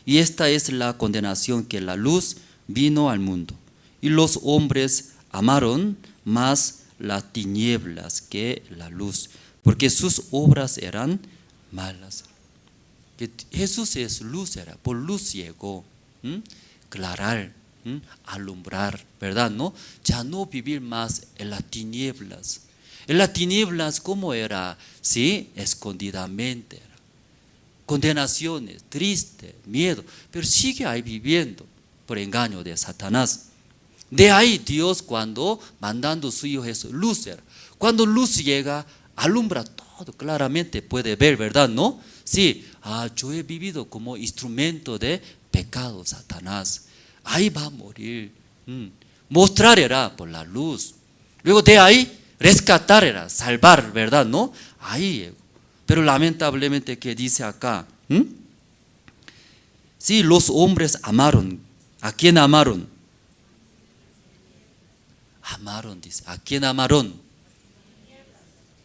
Y esta es la condenación, que la luz vino al mundo, y los hombres amaron más las tinieblas que la luz, porque sus obras eran malas. Que Jesús es luz, era, por luz llegó, aclarar, alumbrar, ¿verdad? ¿No? Ya no vivir más en las tinieblas. En las tinieblas, ¿cómo era? Sí, escondidamente era. Condenaciones, triste, miedo, pero sigue ahí viviendo por engaño de Satanás. De ahí Dios, cuando mandando su Hijo Jesús, luz era. Cuando luz llega, alumbra todo claramente, puede ver, ¿verdad? ¿No? Sí, yo he vivido como instrumento de pecado, Satanás. Ahí va a morir. Mostrar era por la luz. Luego de ahí, rescatar era, salvar, ¿verdad? ¿No? Ahí llegó. Pero lamentablemente, ¿qué dice acá? Sí, los hombres amaron. ¿A quién amaron? Amaron, dice. ¿A quién amaron?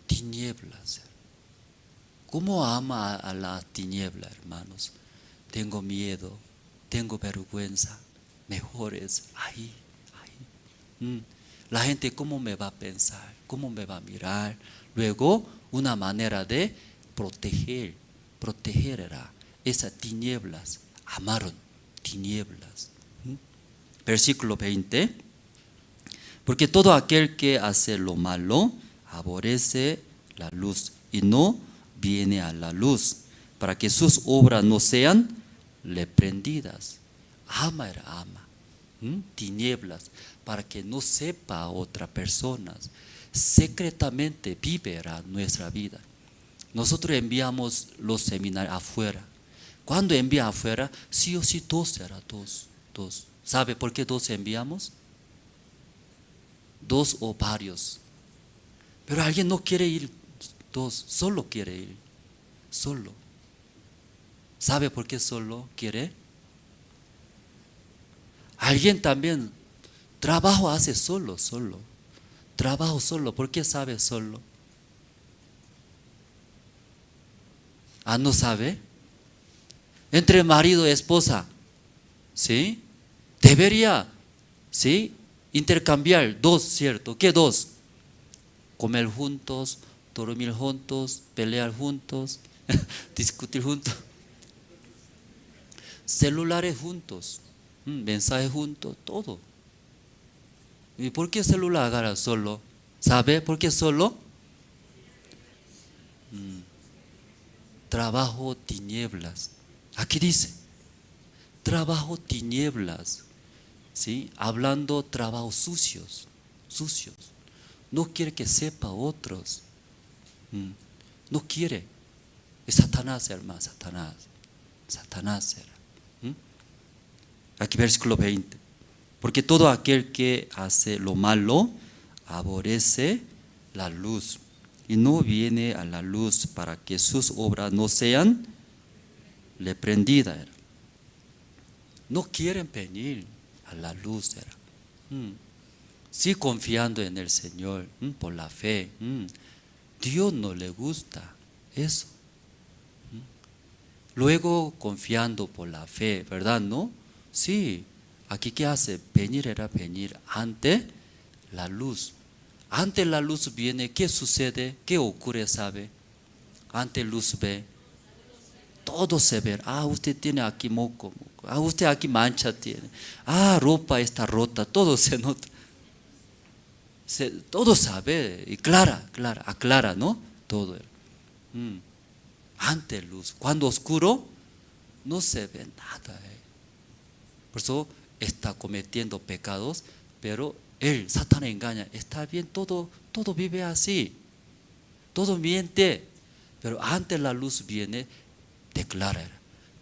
Tinieblas. ¿Cómo ama a la tiniebla, hermanos? Tengo miedo, tengo vergüenza. Mejor es ahí. La gente, ¿cómo me va a pensar? ¿Cómo me va a mirar? Luego, una manera de proteger era esas tinieblas. Amaron tinieblas. Versículo 20. Porque todo aquel que hace lo malo aborrece la luz y no viene a la luz, para que sus obras no sean reprendidas. Ama era ama. Tinieblas, para que no sepa a otras personas. Secretamente vive era nuestra vida. Nosotros enviamos los seminarios afuera. Cuando envía afuera, sí o sí dos era dos. ¿Sabe por qué dos enviamos? Dos o varios. Pero alguien no quiere ir dos, solo quiere ir. Solo. ¿Sabe por qué solo quiere? Alguien también trabajo hace solo. Trabajo solo. ¿Por qué sabe solo? ¿No sabe? Entre marido y esposa, ¿sí? Debería, ¿sí? Intercambiar dos, ¿cierto? ¿Qué dos? Comer juntos, dormir juntos, pelear juntos, discutir juntos. Celulares juntos, mensajes juntos, todo. ¿Y por qué celular agarra solo? ¿Sabe por qué solo? Trabajo tinieblas. Aquí dice, trabajo tinieblas. ¿Sí? Hablando trabajos sucios. No quiere que sepa otros. No quiere. Es Satanás, hermano, Satanás era. Aquí versículo 20. Porque todo aquel que hace lo malo aborrece la luz y no viene a la luz, para que sus obras no sean reprendidas. No quieren venir a la luz. Sí, confiando en el Señor por la fe. Dios no le gusta eso. Luego confiando por la fe, ¿verdad? ¿No? Sí. Aquí ¿qué hace? Venir ante la luz. Ante la luz viene, ¿qué sucede? ¿Qué ocurre? ¿Sabe? Ante luz ve. Todo se ve. Usted tiene aquí moco. Usted aquí mancha tiene. Ropa está rota. Todo se nota. Todo sabe. Y aclara, ¿no? Todo. Ante luz. Cuando oscuro, no se ve nada. Por eso está cometiendo pecados, pero Satanás engaña. Está bien, todo vive así. Todo miente. Pero ante la luz viene, declara,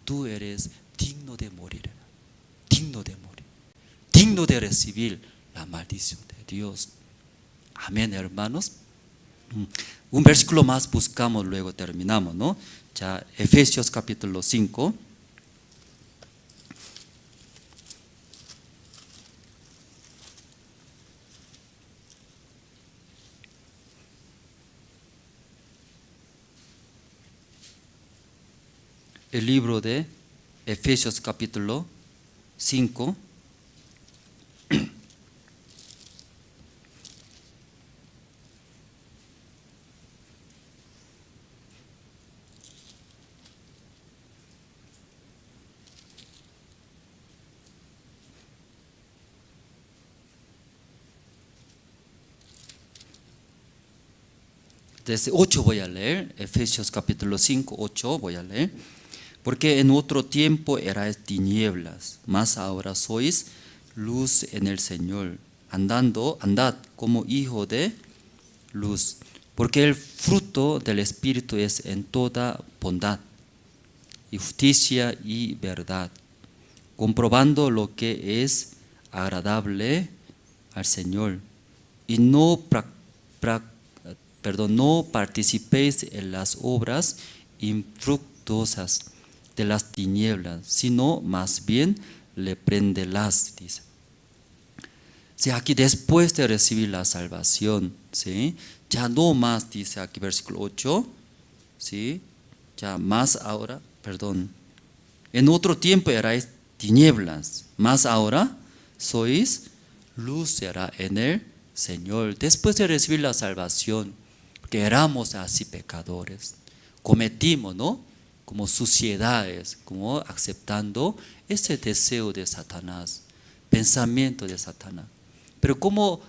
tú eres digno de morir, digno de recibir la maldición de Dios. Amén, hermanos. Un versículo más buscamos, luego terminamos, ¿no? Ya, Efesios capítulo 5. El libro de Efesios capítulo 5. Desde 8 voy a leer, Efesios capítulo 5, 8 voy a leer. Porque en otro tiempo erais tinieblas, mas ahora sois luz en el Señor. Andad como hijo de luz. Porque el fruto del Espíritu es en toda bondad y justicia y verdad, comprobando lo que es agradable al Señor. Y no participéis en las obras infructuosas de las tinieblas, sino más bien repréndelas, dice. Sí, aquí después de recibir la salvación, ¿sí? Ya no más, dice aquí versículo 8, ¿sí? Ya más ahora, en otro tiempo erais tinieblas, más ahora sois luz, será en el Señor. Después de recibir la salvación, que éramos así pecadores, cometimos, ¿no? Como suciedades, como aceptando ese deseo de Satanás, pensamiento de Satanás. Pero como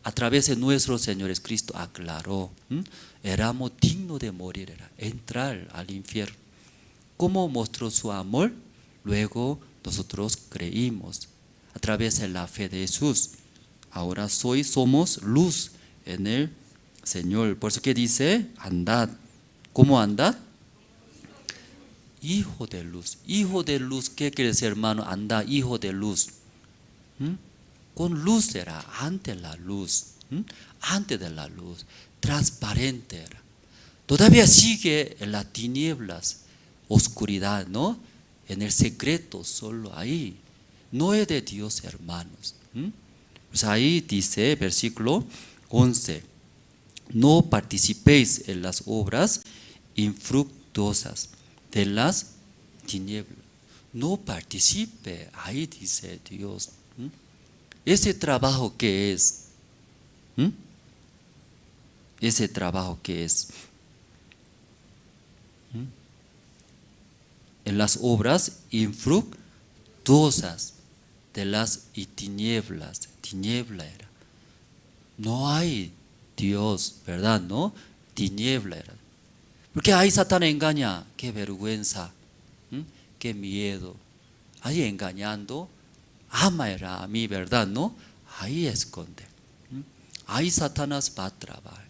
a través de nuestro Señor Jesucristo aclaró, éramos dignos de morir, era entrar al infierno. ¿Cómo mostró su amor? Luego nosotros creímos a través de la fe de Jesús. Ahora somos luz en el Señor. Por eso que dice, andad. ¿Cómo andad? Hijo de luz. Hijo de luz, ¿qué quiere decir, hermano? Anda, hijo de luz. Con luz era, ante la luz. Antes de la luz, transparente era. Todavía sigue en las tinieblas, oscuridad, ¿no? En el secreto, solo ahí. No es de Dios, hermanos. Pues ahí dice, versículo 11. No participéis en las obras infructuosas de las tinieblas. No participe, ahí dice Dios. Ese trabajo que es, ese trabajo que es, en las obras infructuosas de las tinieblas. Tiniebla era. No hay Dios, ¿verdad? ¿No? Tiniebla era. Porque ahí Satán engaña, qué vergüenza, qué miedo. Ahí engañando, ama era a mí, ¿verdad? ¿No? Ahí esconde. Ahí Satanás va a trabajar.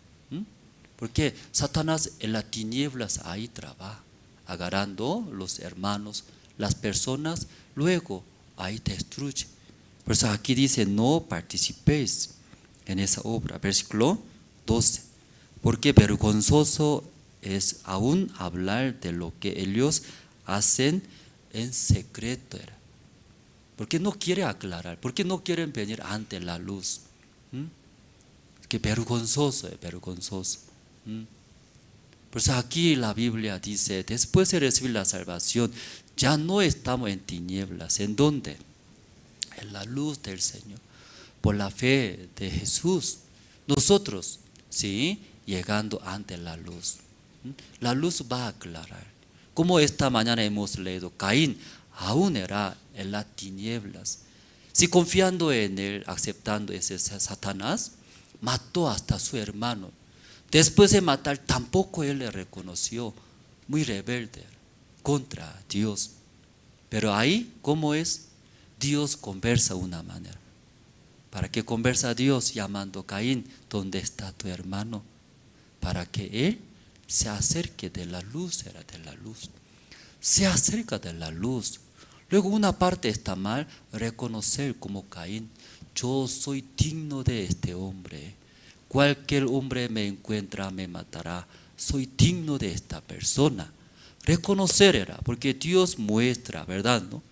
Porque Satanás en las tinieblas ahí trabaja, agarrando los hermanos, las personas, luego ahí destruye. Por eso aquí dice, no participéis en esa obra. Versículo 12. Porque vergonzoso es aún hablar de lo que ellos hacen en secreto. Porque no quiere aclarar, porque no quieren venir ante la luz. Que vergonzoso es vergonzoso. Por eso aquí la Biblia dice, después de recibir la salvación, ya no estamos en tinieblas. ¿En dónde? En la luz del Señor. Por la fe de Jesús. Nosotros, ¿sí? Llegando ante la luz. La luz va a aclarar. Como esta mañana hemos leído, Caín aún era en las tinieblas. Si confiando en él, aceptando ese Satanás, mató hasta a su hermano. Después de matar, tampoco él le reconoció. Muy rebelde contra Dios. Pero ahí, ¿cómo es? Dios conversa de una manera. ¿Para qué conversa Dios llamando a Caín? ¿Dónde está tu hermano? Para que él se acerque de la luz, era de la luz. Se acerca de la luz. Luego una parte está mal, reconocer como Caín. Yo soy digno de este hombre. cualquier hombre me encuentra, me matará. Soy digno de esta persona. Reconocer era, porque Dios muestra, ¿verdad? ¿No?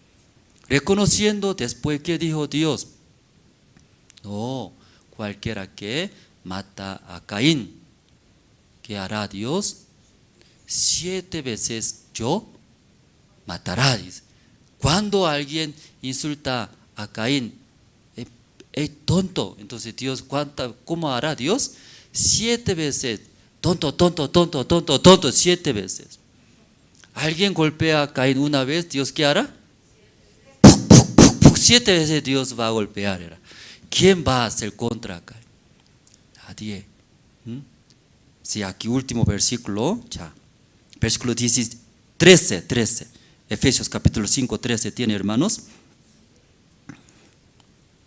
Reconociendo después, ¿qué dijo Dios? No, cualquiera que mata a Caín, ¿qué hará Dios? 7 veces yo matará, dice. Cuando alguien insulta a Caín, es tonto, entonces Dios, ¿cómo hará Dios? 7 veces, tonto, 7 veces. Alguien golpea a Caín una vez, ¿Dios qué hará? 7 veces Dios va a golpear. ¿Quién va a hacer contra Caín? Nadie. Sí, aquí último versículo, ya. Versículo 13. Efesios capítulo 5, 13. ¿Tiene, hermanos?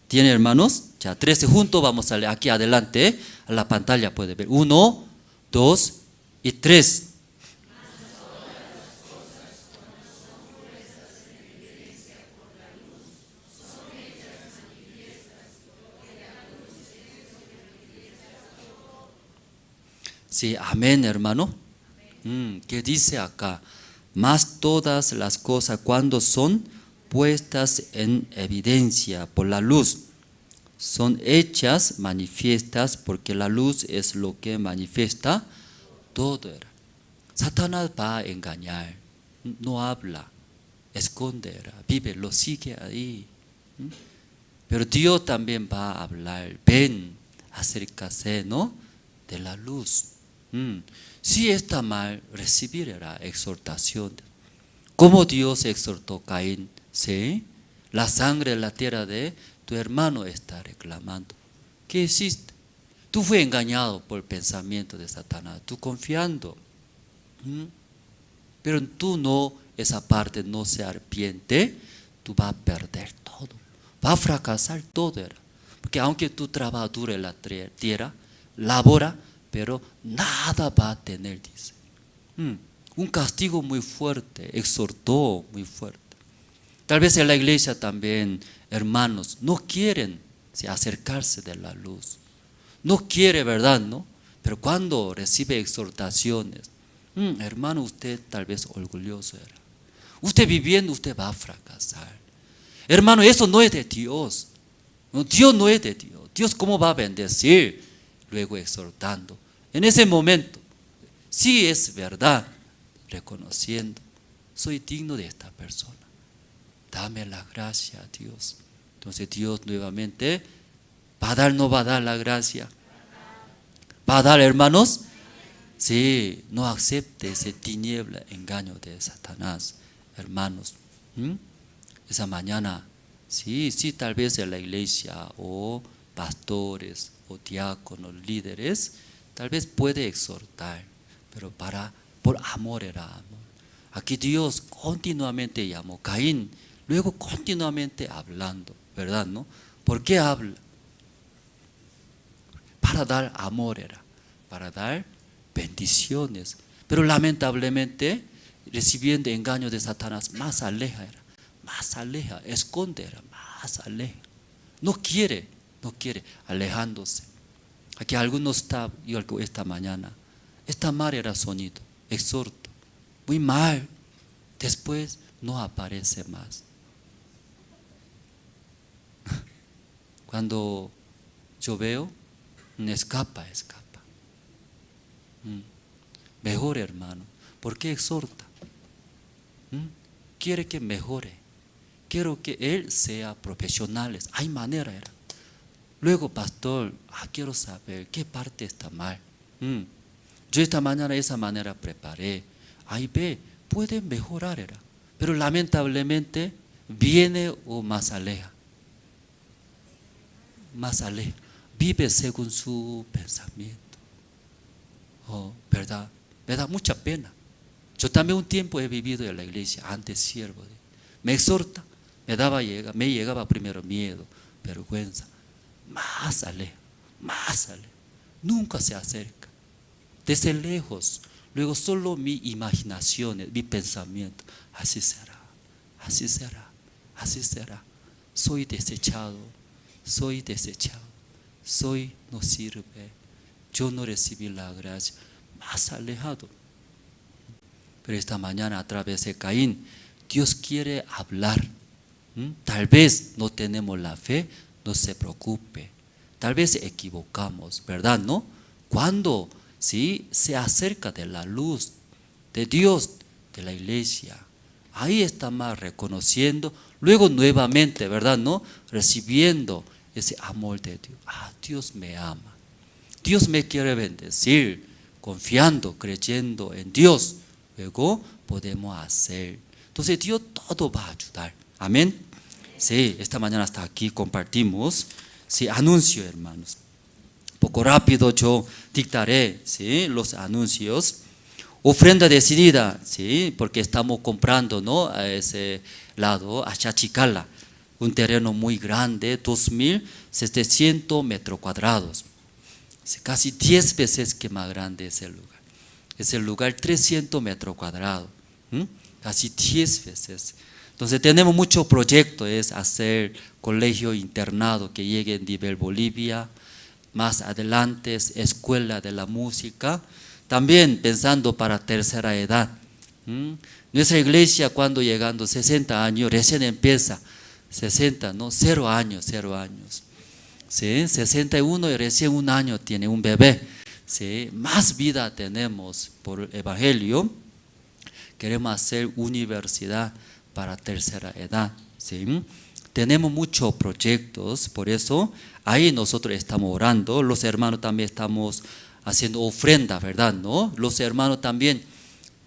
¿Tiene, hermanos? Ya, 13 juntos vamos a leer aquí adelante. A la pantalla puede ver. 1, 2 y 3. Sí, amén, hermano. ¿Qué dice acá? Mas todas las cosas cuando son puestas en evidencia por la luz, son hechas manifiestas porque la luz es lo que manifiesta todo. Satanás va a engañar, no habla, esconde, vive, lo sigue ahí. Pero Dios también va a hablar, ven, acércase, ¿no? De la luz. Si está mal, recibirá exhortación. Como Dios exhortó a Caín, ¿sí? La sangre de la tierra de tu hermano está reclamando. ¿Qué hiciste? Tú fue engañado por el pensamiento de Satanás, tú confiando. Pero tú no, esa parte no se arrepiente, tú vas a perder todo, va a fracasar todo. Porque aunque tú trabajas duro en la tierra, labora, pero nada va a tener, dice. Un castigo muy fuerte, exhortó muy fuerte. Tal vez en la iglesia también, hermanos, no quieren acercarse de la luz. No quiere, ¿verdad? ¿No? Pero cuando recibe exhortaciones, hermano, usted tal vez orgulloso era. Usted viviendo, usted va a fracasar. Hermano, eso no es de Dios. No, Dios no es de Dios. Dios, ¿cómo va a bendecir? Luego exhortando. En ese momento, sí es verdad, reconociendo, soy digno de esta persona. Dame la gracia, Dios. Entonces Dios nuevamente, ¿va a dar, no va a dar la gracia? ¿Va a dar, hermanos? Sí, no acepte ese tiniebla, engaño de Satanás, hermanos. Esa mañana, sí, tal vez en la iglesia o pastores o diáconos, líderes, tal vez puede exhortar, pero por amor era amor. Aquí Dios continuamente llamó Caín, luego continuamente hablando, ¿verdad? ¿No? ¿Por qué habla? Para dar amor era, para dar bendiciones, pero lamentablemente recibiendo engaño de Satanás, más aleja, esconde, más aleja. No quiere, alejándose. Aquí algunos está, yo esta mañana, está mal era sonido, exhorto, muy mal, después no aparece más. Cuando yo veo, escapa. Mejor, hermano, ¿por qué exhorta? Quiere que mejore, quiero que él sea profesional, hay manera, era. Luego, pastor, quiero saber qué parte está mal. Yo esta mañana esa manera preparé. Ahí ve, puede mejorar, era. Pero lamentablemente viene o más aleja. Vive según su pensamiento. ¿Verdad? Me da mucha pena. Yo también un tiempo he vivido en la iglesia, antes siervo. Me exhorta, me llegaba primero miedo, vergüenza. Más aleja, nunca se acerca, desde lejos, luego solo mi imaginación, mi pensamiento, así será, soy desechado, no sirve, yo no recibí la gracia, más alejado. Pero esta mañana a través de Caín, Dios quiere hablar. Tal vez no tenemos la fe, no se preocupe. Tal vez equivocamos, ¿verdad? ¿No? Cuando ¿sí? se acerca de la luz de Dios, de la iglesia, ahí está más reconociendo, luego nuevamente, ¿verdad? ¿No? Recibiendo ese amor de Dios. Dios me ama. Dios me quiere bendecir, confiando, creyendo en Dios. Luego podemos hacer. Entonces Dios todo va a ayudar. Amén. Sí, esta mañana hasta aquí compartimos. Sí, anuncio, hermanos. Poco rápido yo dictaré, ¿sí? los anuncios. Ofrenda decidida, ¿sí? porque estamos comprando, ¿no? a ese lado, a Chachicala, un terreno muy grande, 2.700 metros cuadrados. Casi 10 veces que más grande es el lugar. Es el lugar 300 metros cuadrados, casi 10 veces. Entonces tenemos muchos proyectos, es hacer colegio internado que llegue a nivel Bolivia, más adelante es escuela de la música, también pensando para tercera edad. Nuestra iglesia cuando llegando 60 años, recién empieza, 60, ¿no? 0 años. ¿Sí? 61 y recién 1 año tiene un bebé. ¿Sí? Más vida tenemos por el Evangelio. Queremos hacer universidad para tercera edad. ¿Sí? Tenemos muchos proyectos, por eso ahí nosotros estamos orando. Los hermanos también estamos haciendo ofrenda, ¿verdad? ¿No? Los hermanos también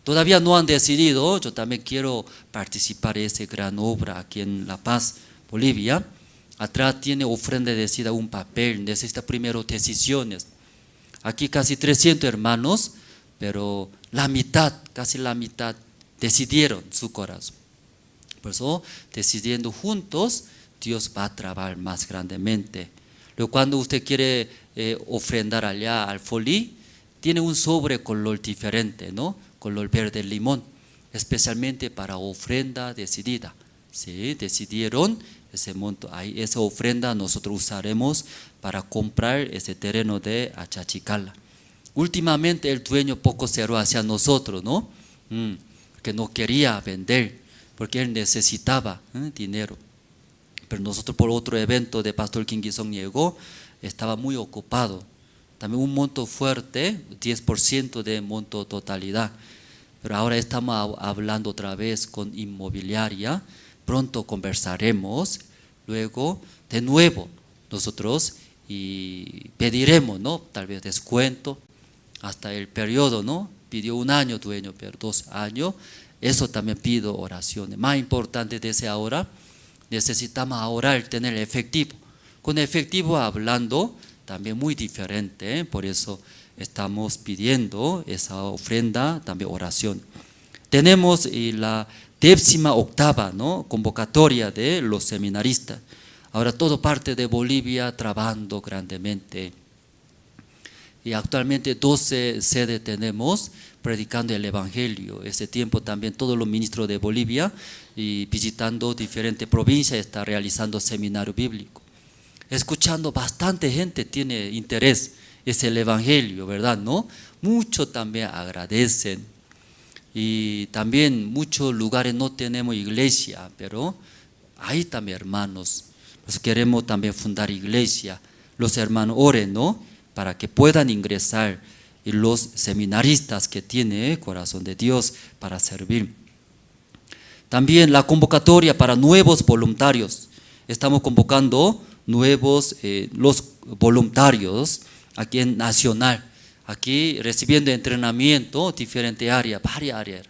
todavía no han decidido. Yo también quiero participar en esa gran obra aquí en La Paz, Bolivia. Atrás tiene ofrenda decidida un papel, necesita primero decisiones. Aquí casi 300 hermanos, pero la mitad, casi la mitad, decidieron su corazón. Por eso, decidiendo juntos, Dios va a trabajar más grandemente. Luego, cuando usted quiere ofrendar allá al folí, tiene un sobre color diferente, ¿no? Color verde limón, especialmente para ofrenda decidida. ¿Sí? Decidieron ese monto, ahí esa ofrenda nosotros usaremos para comprar ese terreno de Achachicala. Últimamente el dueño poco cerró hacia nosotros, ¿no? Que no quería vender, porque él necesitaba dinero. Pero nosotros por otro evento de Pastor Kim Gi-sung llegó, estaba muy ocupado. También un monto fuerte, 10% de monto totalidad. Pero ahora estamos hablando otra vez con inmobiliaria. Pronto conversaremos, luego de nuevo nosotros y pediremos, ¿no? Tal vez descuento hasta el periodo, ¿no? Pidió 1 año dueño, pero 2 años. Eso también pido oraciones. Más importante desde ahora, necesitamos ahorrar, tener efectivo. Con efectivo hablando también muy diferente, por eso estamos pidiendo esa ofrenda, también oración. Tenemos la 18ª, ¿no? convocatoria de los seminaristas. Ahora todo parte de Bolivia trabajando grandemente. Y actualmente 12 sedes tenemos predicando el Evangelio. Ese tiempo también todos los ministros de Bolivia y visitando diferentes provincias está realizando seminario bíblico. Escuchando bastante gente tiene interés, es el Evangelio, ¿verdad? ¿No? Muchos también agradecen. Y también muchos lugares no tenemos iglesia, pero hay también hermanos. Pues queremos también fundar iglesia. Los hermanos oren, ¿no? Para que puedan ingresar y los seminaristas que tienen corazón de Dios para servir. También la convocatoria para nuevos voluntarios. Estamos convocando nuevos los voluntarios aquí en Nacional. Aquí recibiendo entrenamiento, diferente área, varias áreas.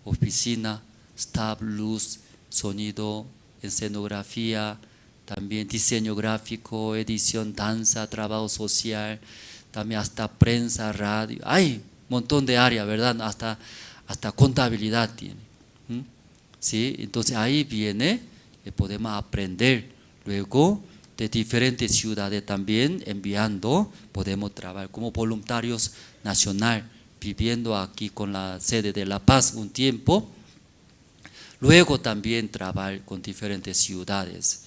Oficina, staff, luz, sonido, escenografía, también diseño gráfico, edición, danza, trabajo social, también hasta prensa, radio. Hay un montón de áreas, ¿verdad? Hasta contabilidad tiene. ¿Sí? Entonces ahí viene, podemos aprender. Luego de diferentes ciudades también enviando, podemos trabajar como voluntarios nacional, viviendo aquí con la sede de La Paz un tiempo. Luego también trabajar con diferentes ciudades.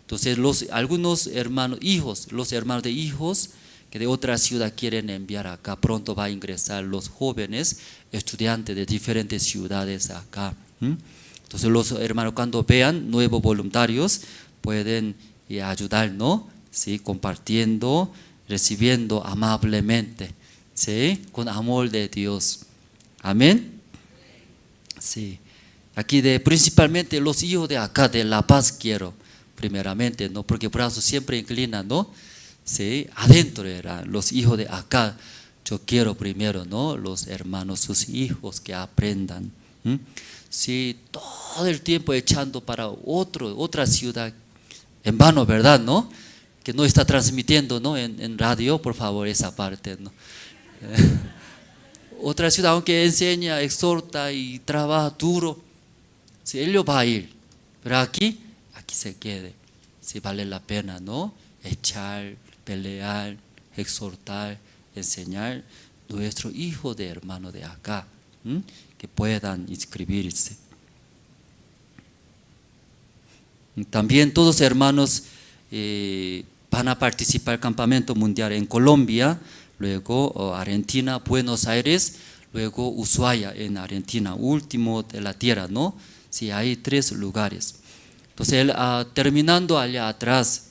Entonces algunos hermanos, hijos, los hermanos de hijos que de otra ciudad quieren enviar acá. Pronto va a ingresar los jóvenes estudiantes de diferentes ciudades acá. Entonces los hermanos cuando vean nuevos voluntarios pueden ayudarnos, ¿sí? Compartiendo, recibiendo amablemente, ¿sí? Con amor de Dios. Amén. Sí. Aquí principalmente los hijos de acá de La Paz quiero, primeramente, ¿no? Porque el brazo siempre inclina, ¿no? Sí, adentro eran los hijos de acá. Yo quiero primero, ¿no? Los hermanos, sus hijos que aprendan. Sí, todo el tiempo echando para otra ciudad, en vano, ¿verdad? ¿No? Que no está transmitiendo, ¿no? En radio, por favor, esa parte, ¿no? Otra ciudad, aunque enseña, exhorta y trabaja duro, sí, ellos va a ir, pero aquí se quede. Sí, vale la pena, ¿no? Echar, pelear, exhortar, enseñar nuestros hijos de hermanos de acá, que puedan inscribirse. También todos los hermanos van a participar del campamento mundial en Colombia, luego Argentina, Buenos Aires, luego Ushuaia en Argentina, último de la tierra, ¿no? Sí, hay 3 lugares. Entonces, terminando allá atrás,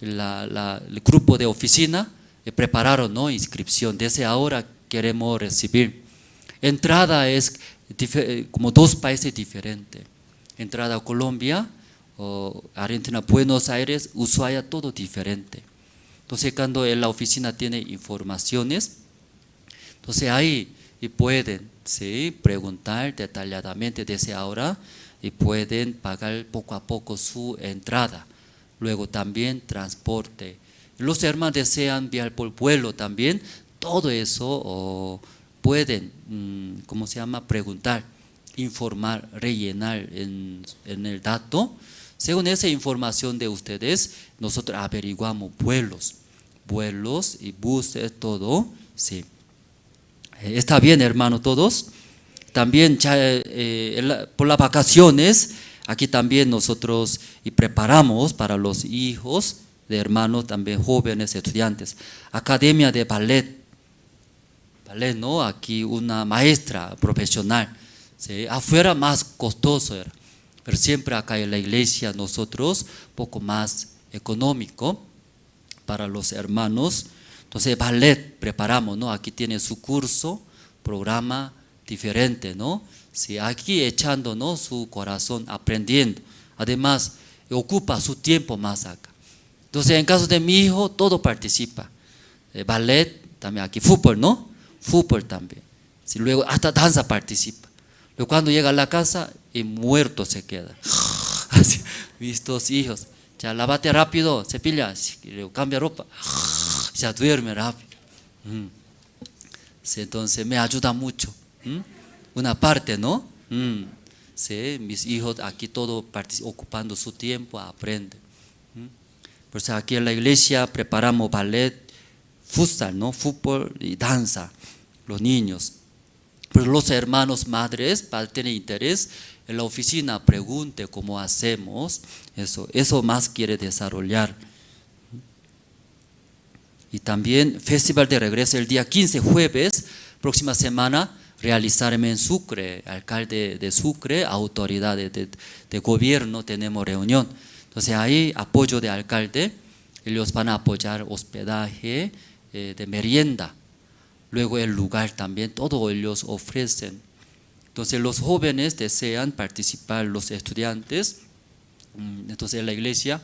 el grupo de oficina prepararon, ¿no? Inscripción. Desde ahora queremos recibir. Entrada es como 2 países diferentes. Entrada a Colombia, Argentina, Buenos Aires, Ushuaia, todo diferente. Entonces, cuando en la oficina tiene informaciones, entonces ahí pueden, ¿sí? Preguntar detalladamente desde ahora y pueden pagar poco a poco su entrada. Luego también transporte. Los hermanos desean viajar por vuelo también, todo eso pueden, ¿cómo se llama? Preguntar, informar, rellenar en el dato. Según esa información de ustedes, nosotros averiguamos vuelos y buses, todo, sí. ¿Está bien, hermano, todos? También por las vacaciones, aquí también nosotros preparamos para los hijos de hermanos, también jóvenes, estudiantes, academia de ballet, ¿no? Aquí una maestra profesional, ¿sí? Afuera más costoso era, pero siempre acá en la iglesia nosotros poco más económico para los hermanos. Entonces ballet preparamos, ¿no? Aquí tiene su curso, programa diferente, ¿no? Sí, aquí echando, ¿no? Su corazón, aprendiendo. Además, ocupa su tiempo más acá. Entonces, en caso de mi hijo, todo participa. Ballet, también aquí, fútbol, ¿no? Fútbol también. Sí, luego hasta danza participa. Luego cuando llega a la casa, y muerto se queda. Así, mis 2 hijos. Ya lávate rápido, cepilla, luego cambia ropa. Ya duerme rápido. Sí, entonces me ayuda mucho. Una parte, ¿no? Sí, mis hijos aquí todo ocupando su tiempo, aprenden. Por eso aquí en la iglesia preparamos ballet, futsal, ¿no? Fútbol y danza, los niños. Pero los hermanos madres, para tener interés, en la oficina pregunte cómo hacemos, eso más quiere desarrollar. Y también festival de regreso el día 15, jueves, próxima semana, realizaremos en Sucre, alcalde de Sucre, autoridades de gobierno, tenemos reunión. Entonces ahí apoyo de alcalde, ellos van a apoyar hospedaje, de merienda. Luego el lugar también, todo ellos ofrecen. Entonces los jóvenes desean participar, los estudiantes. Entonces en la iglesia